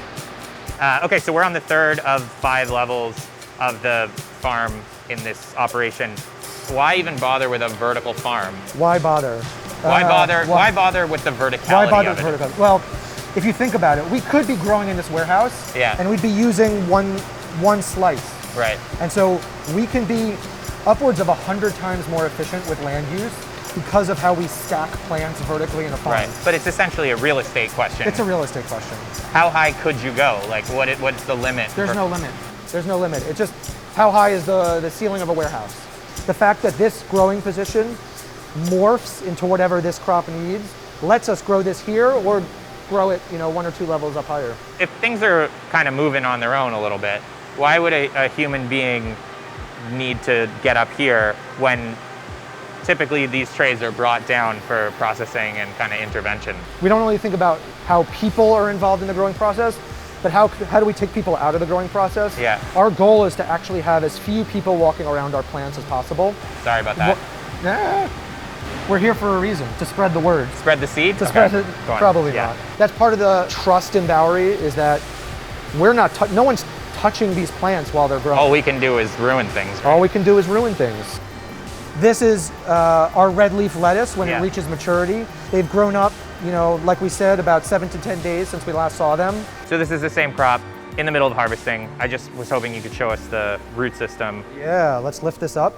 Okay, so we're on the third of 5 levels of the farm in this operation. Why even bother with a vertical farm? Why bother? Why bother with the verticality of it? Well, if you think about it, we could be growing in this warehouse and we'd be using one slice. Right. And so we can be upwards of 100 times more efficient with land use because of how we stack plants vertically in a farm. Right, but it's essentially a real estate question. It's a real estate question. How high could you go? Like what's the limit? There's no limit. There's no limit. It's just how high is the ceiling of a warehouse. The fact that this growing position morphs into whatever this crop needs lets us grow this here or grow it 1 or 2 levels up higher. If things are kind of moving on their own a little bit, why would a human being need to get up here when typically these trays are brought down for processing and kind of intervention? We don't really think about how people are involved in the growing process, but how do we take people out of the growing process? Yeah. Our goal is to actually have as few people walking around our plants as possible. Sorry about that. We're here for a reason, to spread the word. Spread the seed? Spread it, probably not. That's part of the trust in Bowery is that no one's touching these plants while they're growing. All we can do is ruin things. Right? All we can do is ruin things. This is our red leaf lettuce when it reaches maturity. They've grown up, like we said, about 7 to 10 days since we last saw them. So this is the same crop in the middle of harvesting. I just was hoping you could show us the root system. Yeah, let's lift this up.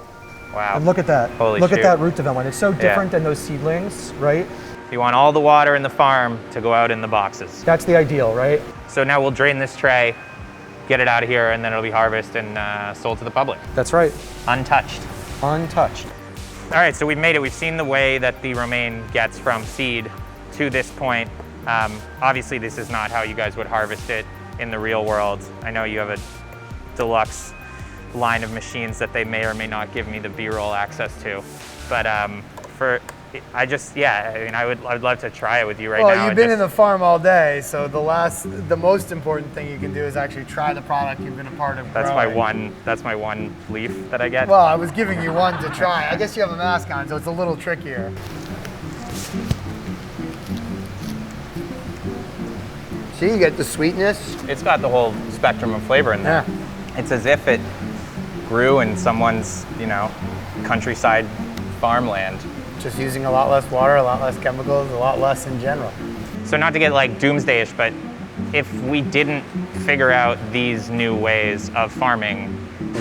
Wow. And look at that. Holy look shoot. at that root development. It's so different than those seedlings, right? You want all the water in the farm to go out in the boxes. That's the ideal, right? So now we'll drain this tray, get it out of here, and then it'll be harvested and sold to the public. That's right. Untouched. Untouched. All right, so we've made it. We've seen the way that the romaine gets from seed to this point. Obviously, this is not how you guys would harvest it in the real world. I know you have a deluxe line of machines that they may or may not give me the B-roll access to. But I would love to try it with you right now. Well, you've been in the farm all day, so the most important thing you can do is actually try the product you've been a part of growing. That's my one leaf that I get. Well, I was giving you one to try. I guess you have a mask on, so it's a little trickier. See, you get the sweetness. It's got the whole spectrum of flavor in there. Yeah. It's as if it grew in someone's, countryside farmland. Just using a lot less water, a lot less chemicals, a lot less in general. So not to get like doomsday-ish, but if we didn't figure out these new ways of farming,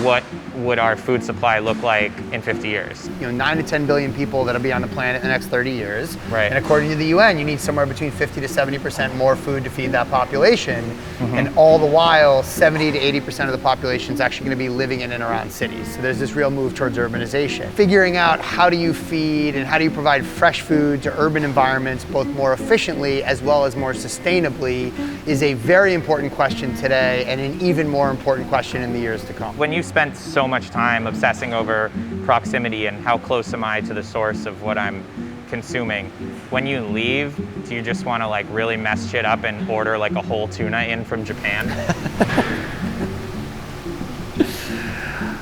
what would our food supply look like in 50 years? 9 to 10 billion people that'll be on the planet in the next 30 years. Right. And according to the UN, you need somewhere between 50 to 70% more food to feed that population. Mm-hmm. And all the while, 70 to 80% of the population is actually going to be living in and around cities. So there's this real move towards urbanization. Figuring out how do you feed and how do you provide fresh food to urban environments both more efficiently as well as more sustainably is a very important question today and an even more important question in the years to come. When you spent so much time obsessing over proximity and how close am I to the source of what I'm consuming. When you leave, do you just want to like really mess shit up and order like a whole tuna in from Japan?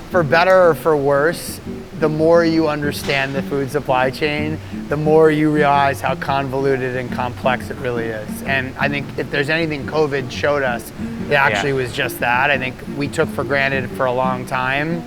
For better or for worse, the more you understand the food supply chain, the more you realize how convoluted and complex it really is. And I think if there's anything COVID showed us, it actually was just that. I think we took for granted for a long time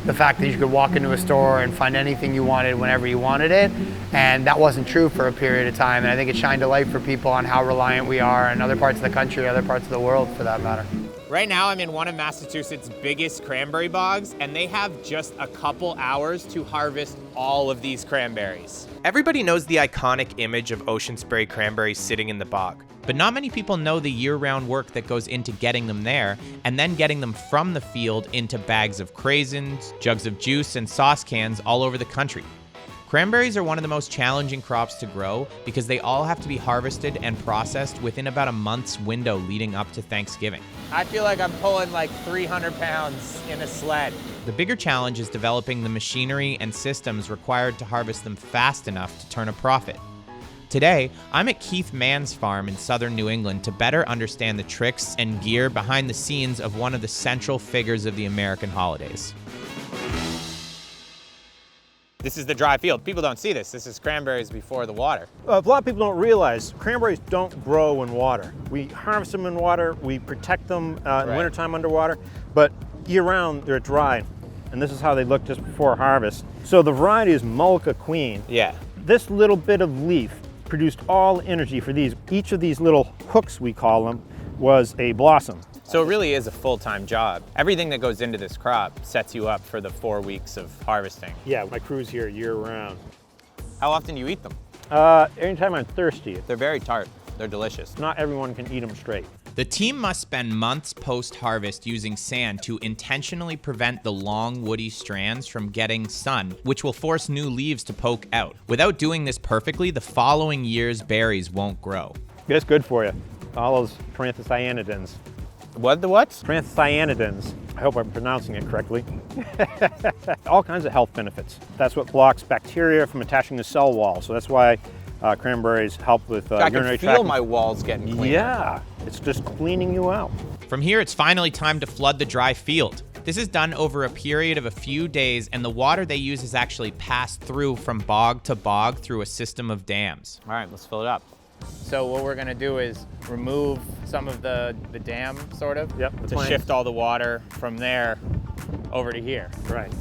the fact that you could walk into a store and find anything you wanted whenever you wanted it. And that wasn't true for a period of time. And I think it shined a light for people on how reliant we are in other parts of the country, other parts of the world for that matter. Right now I'm in one of Massachusetts' biggest cranberry bogs, and they have just a couple hours to harvest all of these cranberries. Everybody knows the iconic image of ocean spray cranberries sitting in the bog. But not many people know the year-round work that goes into getting them there and then getting them from the field into bags of craisins, jugs of juice, and sauce cans all over the country. Cranberries are one of the most challenging crops to grow because they all have to be harvested and processed within about a month's window leading up to Thanksgiving. I feel like I'm pulling like 300 pounds in a sled. The bigger challenge is developing the machinery and systems required to harvest them fast enough to turn a profit. Today, I'm at Keith Mann's farm in southern New England to better understand the tricks and gear behind the scenes of one of the central figures of the American holidays. This is the dry field. People don't see this. This is cranberries before the water. A lot of people don't realize cranberries don't grow in water. We harvest them in water, we protect them in wintertime underwater, but year-round they're dry. And this is how they look just before harvest. So the variety is Mullica Queen. Yeah. This little bit of leaf produced all energy for these. Each of these little hooks, we call them, was a blossom. So it really is a full-time job. Everything that goes into this crop sets you up for the 4 weeks of harvesting. Yeah, my crew's here year-round. How often do you eat them? Anytime I'm thirsty. They're very tart. They're delicious. Not everyone can eat them straight. The team must spend months post-harvest using sand to intentionally prevent the long, woody strands from getting sun, which will force new leaves to poke out. Without doing this perfectly, the following year's berries won't grow. It's good for you. All those tranthocyanidins. What? Tranthocyanidins. I hope I'm pronouncing it correctly. All kinds of health benefits. That's what blocks bacteria from attaching to cell walls. So that's why cranberries help with I urinary can feel tract. my walls getting cleaner. Yeah, it's just cleaning you out. From here, it's finally time to flood the dry field. This is done over a period of a few days, and the water they use is actually passed through from bog to bog through a system of dams. All right, let's fill it up. So what we're gonna do is remove some of the dam, sort of, to shift all the water from there over to here. Right.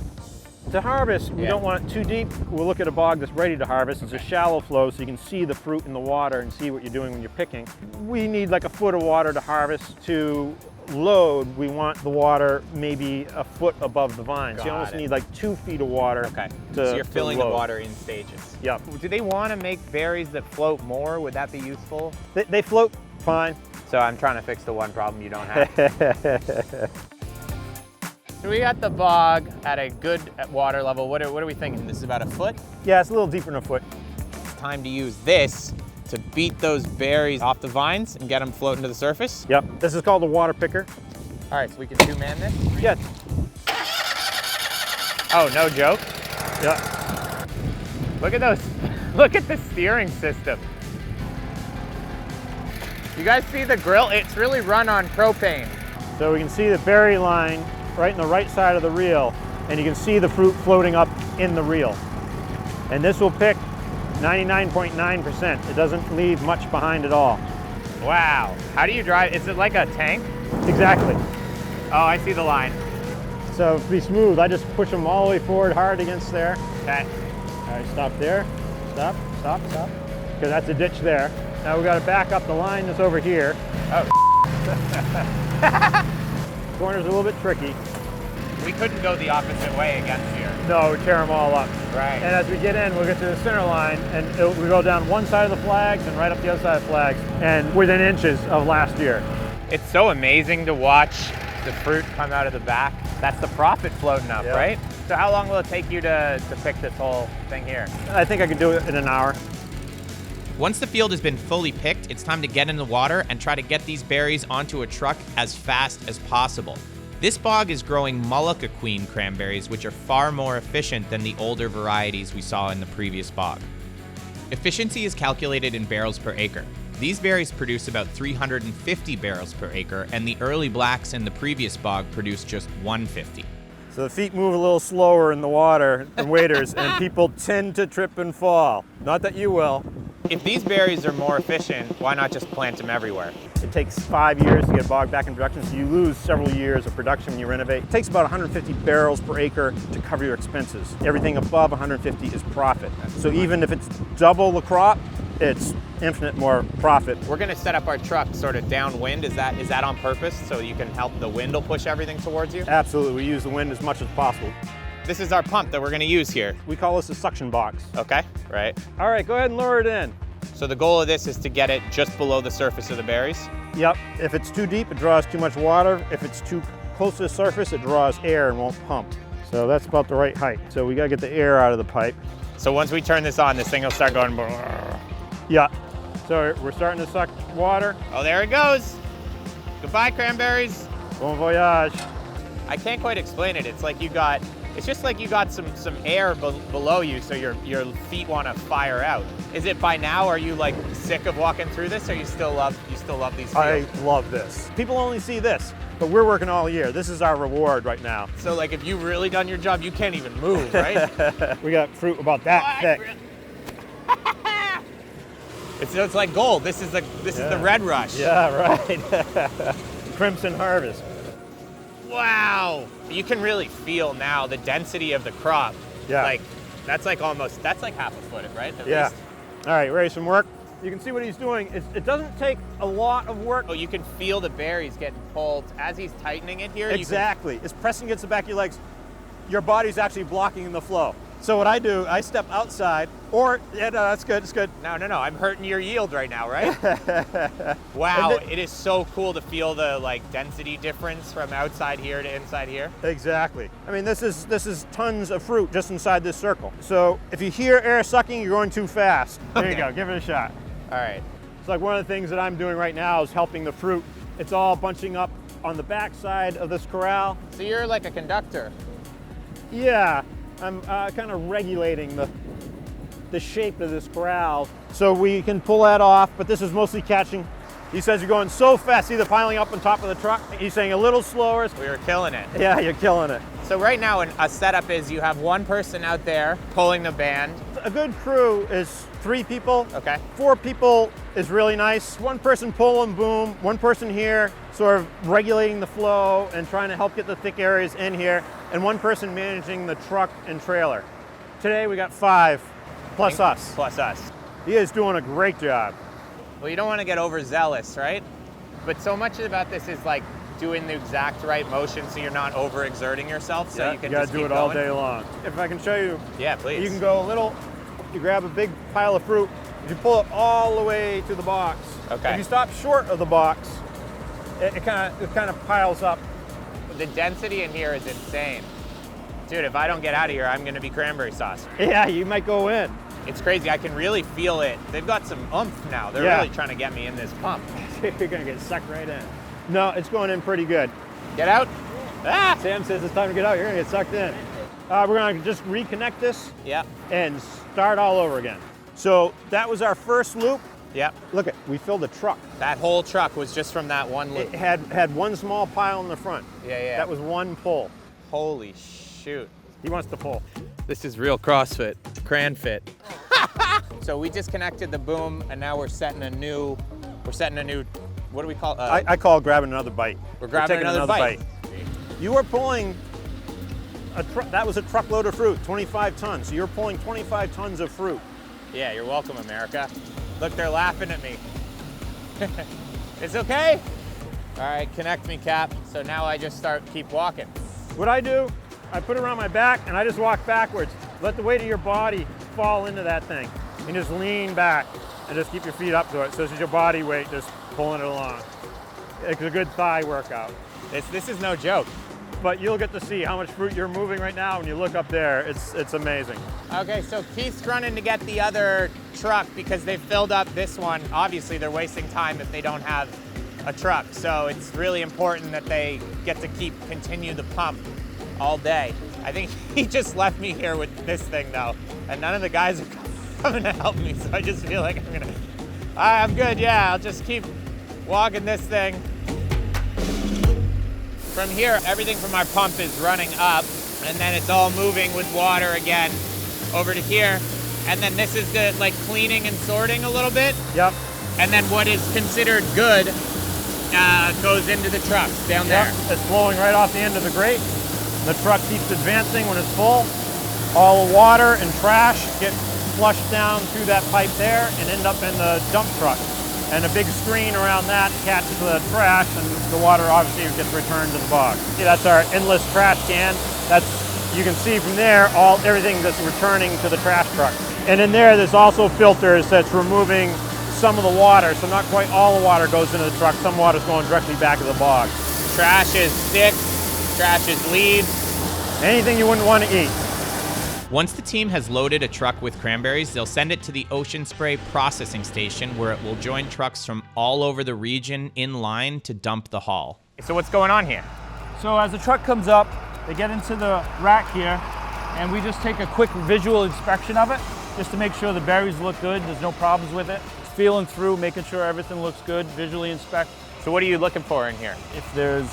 To harvest, we don't want it too deep. We'll look at a bog that's ready to harvest. It's a shallow flow, so you can see the fruit in the water and see what you're doing when you're picking. We need like a foot of water to harvest. To load, we want the water maybe a foot above the vines. You almost need like 2 feet of water. Okay. To, so you're filling the load. water in stages. Yep. Do they want to make berries that float more? Would that be useful? They float fine. So I'm trying to fix the one problem you don't have. So we got the bog at a good water level. What are we thinking? This is about a foot? Yeah, it's a little deeper than a foot. It's time to use this to beat those berries off the vines and get them floating to the surface? Yep. This is called a water picker. All right, so we can two-man this? Yeah. Oh, no joke? Yeah. Look at those. Look at the steering system. You guys see the grill? It's really run on propane. So we can see the berry line right in the right side of the reel, and you can see the fruit floating up in the reel. And this will pick 99.9%. It doesn't leave much behind at all. Wow. How do you drive? Is it like a tank? Exactly. Oh, I see the line. So to be smooth, I just push them all the way forward hard against there. Okay. All right, stop there. Stop, stop, stop. Because that's a ditch there. Now we got to back up the line that's over here. Oh. Corner's a little bit tricky. We couldn't go the opposite way against here. No, we tear them all up. Right. And as we get in, we'll get to the center line, and we go down one side of the flags and right up the other side of the flags, and within inches of last year. It's so amazing to watch the fruit come out of the back. That's the profit floating up, right? So how long will it take you to pick this whole thing here? I think I could do it in an hour. Once the field has been fully picked, it's time to get in the water and try to get these berries onto a truck as fast as possible. This bog is growing Mullica Queen cranberries, which are far more efficient than the older varieties we saw in the previous bog. Efficiency is calculated in barrels per acre. These berries produce about 350 barrels per acre, and the early blacks in the previous bog produced just 150. So the feet move a little slower in the water than waders, and people tend to trip and fall. Not that you will. If these berries are more efficient, why not just plant them everywhere? It takes 5 years to get a bog back in production, so you lose several years of production when you renovate. It takes about 150 barrels per acre to cover your expenses. Everything above 150 is profit. So even if it's double the crop, it's infinite more profit. We're gonna set up our truck sort of downwind. Is that on purpose so you can help the wind will push everything towards you? Absolutely, we use the wind as much as possible. This is our pump that we're gonna use here. We call this a suction box. Okay, right. All right, go ahead and lower it in. So the goal of this is to get it just below the surface of the berries? Yep, if it's too deep, it draws too much water. If it's too close to the surface, it draws air and won't pump. So that's about the right height. So we gotta get the air out of the pipe. So once we turn this on, this thing will start going. Yeah, so we're starting to suck water. Oh, there it goes. Goodbye, cranberries. Bon voyage. I can't quite explain it. It's like it's just like you got some air below you, so your feet want to fire out. Is it by now? Are you like sick of walking through this, or you still love these fields? I love this. People only see this, but we're working all year. This is our reward right now. So like, if you've really done your job, you can't even move, right? We got fruit about that thick. It's like gold. This is the red rush. Yeah, right. Crimson harvest. Wow. You can really feel now the density of the crop. Yeah. Like that's like half a foot, right? At Yeah. least. All right, ready some work? You can see what he's doing. It doesn't take a lot of work. Oh, you can feel the berries getting pulled as he's tightening it here. Exactly. It's pressing against the back of your legs. Your body's actually blocking the flow. So what I do, I step outside, or, yeah, no, that's good, it's good. No, I'm hurting your yield right now, right? Wow, it is so cool to feel the like density difference from outside here to inside here. Exactly. I mean, this is tons of fruit just inside this circle. So if you hear air sucking, you're going too fast. There you go, give it a shot. All right. It's like one of the things that I'm doing right now is helping the fruit. It's all bunching up on the back side of this corral. So you're like a conductor. Yeah. I'm kind of regulating the shape of this corral so we can pull that off, but this is mostly catching. He says you're going so fast, see the piling up on top of the truck? He's saying a little slower. We were killing it. Yeah, you're killing it. So right now a setup is you have one person out there pulling the band. A good crew is 3 people. Okay. 4 people is really nice. 1 person pulling boom, 1 person here sort of regulating the flow and trying to help get the thick areas in here, and 1 person managing the truck and trailer. Today we got 5, plus us. Plus us. He is doing a great job. Well, you don't want to get overzealous, right? But so much about this is like doing the exact right motion so you're not overexerting yourself. So yeah, you can gotta just do keep it all going. day long. If I can show you. Yeah, please. You can go a little, you grab a big pile of fruit, you pull it all the way to the box. Okay. If you stop short of the box, it kind of piles up. The density in here is insane. Dude, if I don't get out of here, I'm gonna be cranberry sauce. Yeah, you might go in. It's crazy, I can really feel it. They've got some oomph now. They're really trying to get me in this pump. You're gonna get sucked right in. No, it's going in pretty good. Get out. Ah! Sam says it's time to get out. You're gonna get sucked in. We're gonna just reconnect this. Yeah. And start all over again. So that was our first loop. Yep. Look at, we filled the truck. That whole truck was just from that one loop. It had 1 small pile in the front. Yeah. That was 1 pull. Holy shoot. He wants to pull. This is real CrossFit, cran fit. So we disconnected the boom, and now we're setting a new, what do we call it? I call grabbing another bite. We're grabbing taking another bite. You were pulling, that was a truckload of fruit, 25 tons. So you're pulling 25 tons of fruit. Yeah, you're welcome, America. Look, they're laughing at me. It's okay. All right, connect me, Cap. So now I just keep walking. What I do, I put it around my back and I just walk backwards. Let the weight of your body fall into that thing. And just lean back and just keep your feet up to it. So this is your body weight just pulling it along. It's a good thigh workout. This is no joke. But you'll get to see how much fruit you're moving right now when you look up there. It's amazing. Okay, so Keith's running to get the other truck because they've filled up this one. Obviously, they're wasting time if they don't have a truck. So it's really important that they get to continue the pump all day. I think he just left me here with this thing though, and none of the guys are coming to help me, so I just feel like I'm good, yeah, I'll just keep walking this thing. From here, everything from our pump is running up, and then it's all moving with water again over to here. And then this is the cleaning and sorting a little bit. Yep. And then what is considered good goes into the trucks down there. It's flowing right off the end of the grate. The truck keeps advancing when it's full. All the water and trash get flushed down through that pipe there and end up in the dump truck. And a big screen around that catches the trash, and the water obviously gets returned to the bog. That's our endless trash can. You can see from there everything that's returning to the trash truck. And in there's also filters that's removing some of the water, so not quite all the water goes into the truck. Some water's going directly back to the bog. Trash is sticks, trash is leaves. Anything you wouldn't want to eat. Once the team has loaded a truck with cranberries, they'll send it to the Ocean Spray processing station where it will join trucks from all over the region in line to dump the haul. So what's going on here? So as the truck comes up, they get into the rack here, and we just take a quick visual inspection of it just to make sure the berries look good, there's no problems with it. Feeling through, making sure everything looks good, visually inspect. So what are you looking for in here? If there's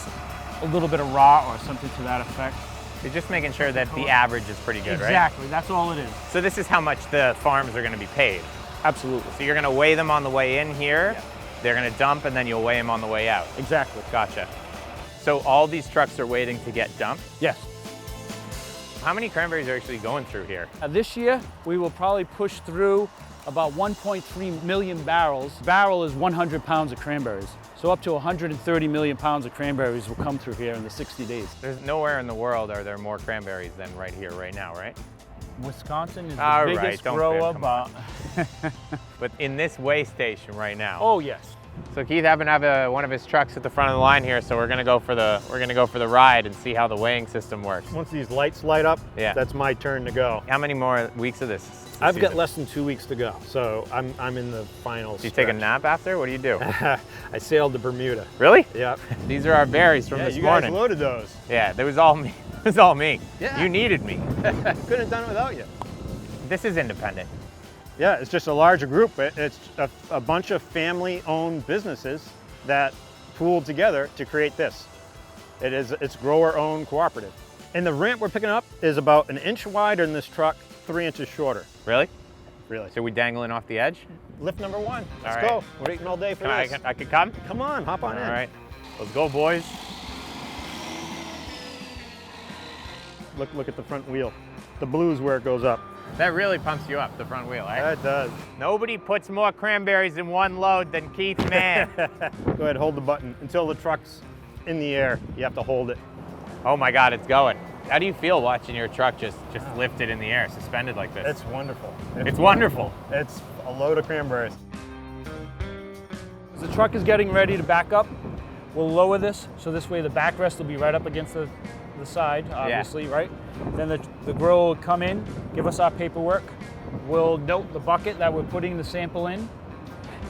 a little bit of rot or something to that effect. You're just making sure that the average is pretty good, right? Exactly, that's all it is. So this is how much the farms are going to be paid? Absolutely. So you're going to weigh them on the way in here, yeah. They're going to dump, and then you'll weigh them on the way out? Exactly. Gotcha. So all these trucks are waiting to get dumped? Yes. How many cranberries are actually going through here? This year, we will probably push through about 1.3 million barrels. Barrel is 100 pounds of cranberries. So up to 130 million pounds of cranberries will come through here in the 60 days. There's nowhere in the world are there more cranberries than right here, right now, right? Wisconsin is the biggest grower, but in this weigh station right now. Oh yes. So Keith happened to have one of his trucks at the front of the line here, so we're gonna go for the ride and see how the weighing system works. Once these lights light up, yeah, that's my turn to go. How many more weeks of this? I've got less than 2 weeks to go, so I'm in the final. Do you take a nap after? What do you do? I sailed to Bermuda. Really? Yep. These are our berries from this morning. You guys loaded those. Yeah, that was all me. It was all me. Yeah. You needed me. Couldn't have done it without you. This is independent. Yeah, it's just a larger group. It's a bunch of family-owned businesses that pooled together to create this. It's grower-owned cooperative. And the ramp we're picking up is about 1 inch wider in this truck, 3 inches shorter. Really? Really. So we dangling off the edge? Lift number 1. Let's go. We're eating all day for this. I could come? Come on, hop on in. All right. Let's go, boys. Look at the front wheel. The blue is where it goes up. That really pumps you up, the front wheel, eh? That does. Nobody puts more cranberries in one load than Keith Mann. Go ahead, hold the button. Until the truck's in the air, you have to hold it. Oh my God, it's going. How do you feel watching your truck just lifted in the air, suspended like this? It's wonderful. It's wonderful. It's a load of cranberries. As the truck is getting ready to back up, we'll lower this, so this way the backrest will be right up against the side, obviously, right? Then the grower will come in, give us our paperwork. We'll note the bucket that we're putting the sample in,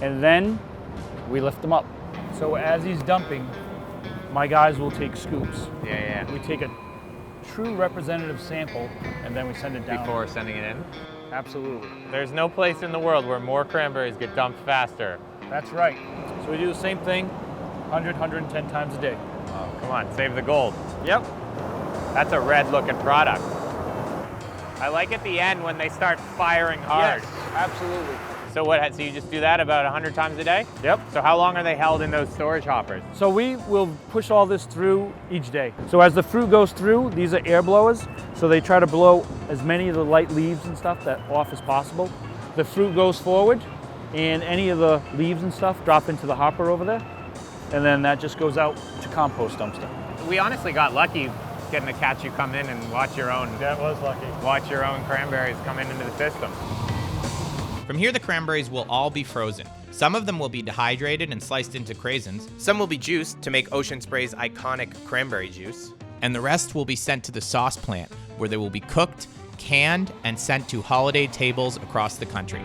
and then we lift them up. So as he's dumping, my guys will take scoops. Yeah. We take a true representative sample, and then we send it down. Before sending it in? Absolutely. There's no place in the world where more cranberries get dumped faster. That's right. So we do the same thing 100, 110 times a day. Oh, come on, save the gold. Yep. That's a red looking product. I like at the end when they start firing hard. Yes, absolutely. So you just do that about 100 times a day? Yep. So how long are they held in those storage hoppers? So we will push all this through each day. So as the fruit goes through, these are air blowers. So they try to blow as many of the light leaves and stuff that off as possible. The fruit goes forward, and any of the leaves and stuff drop into the hopper over there. And then that just goes out to compost dumpster. We honestly got lucky getting to catch you come in and watch your own. That was lucky. Watch your own cranberries come into the system. From here, the cranberries will all be frozen. Some of them will be dehydrated and sliced into craisins. Some will be juiced to make Ocean Spray's iconic cranberry juice. And the rest will be sent to the sauce plant, where they will be cooked, canned, and sent to holiday tables across the country.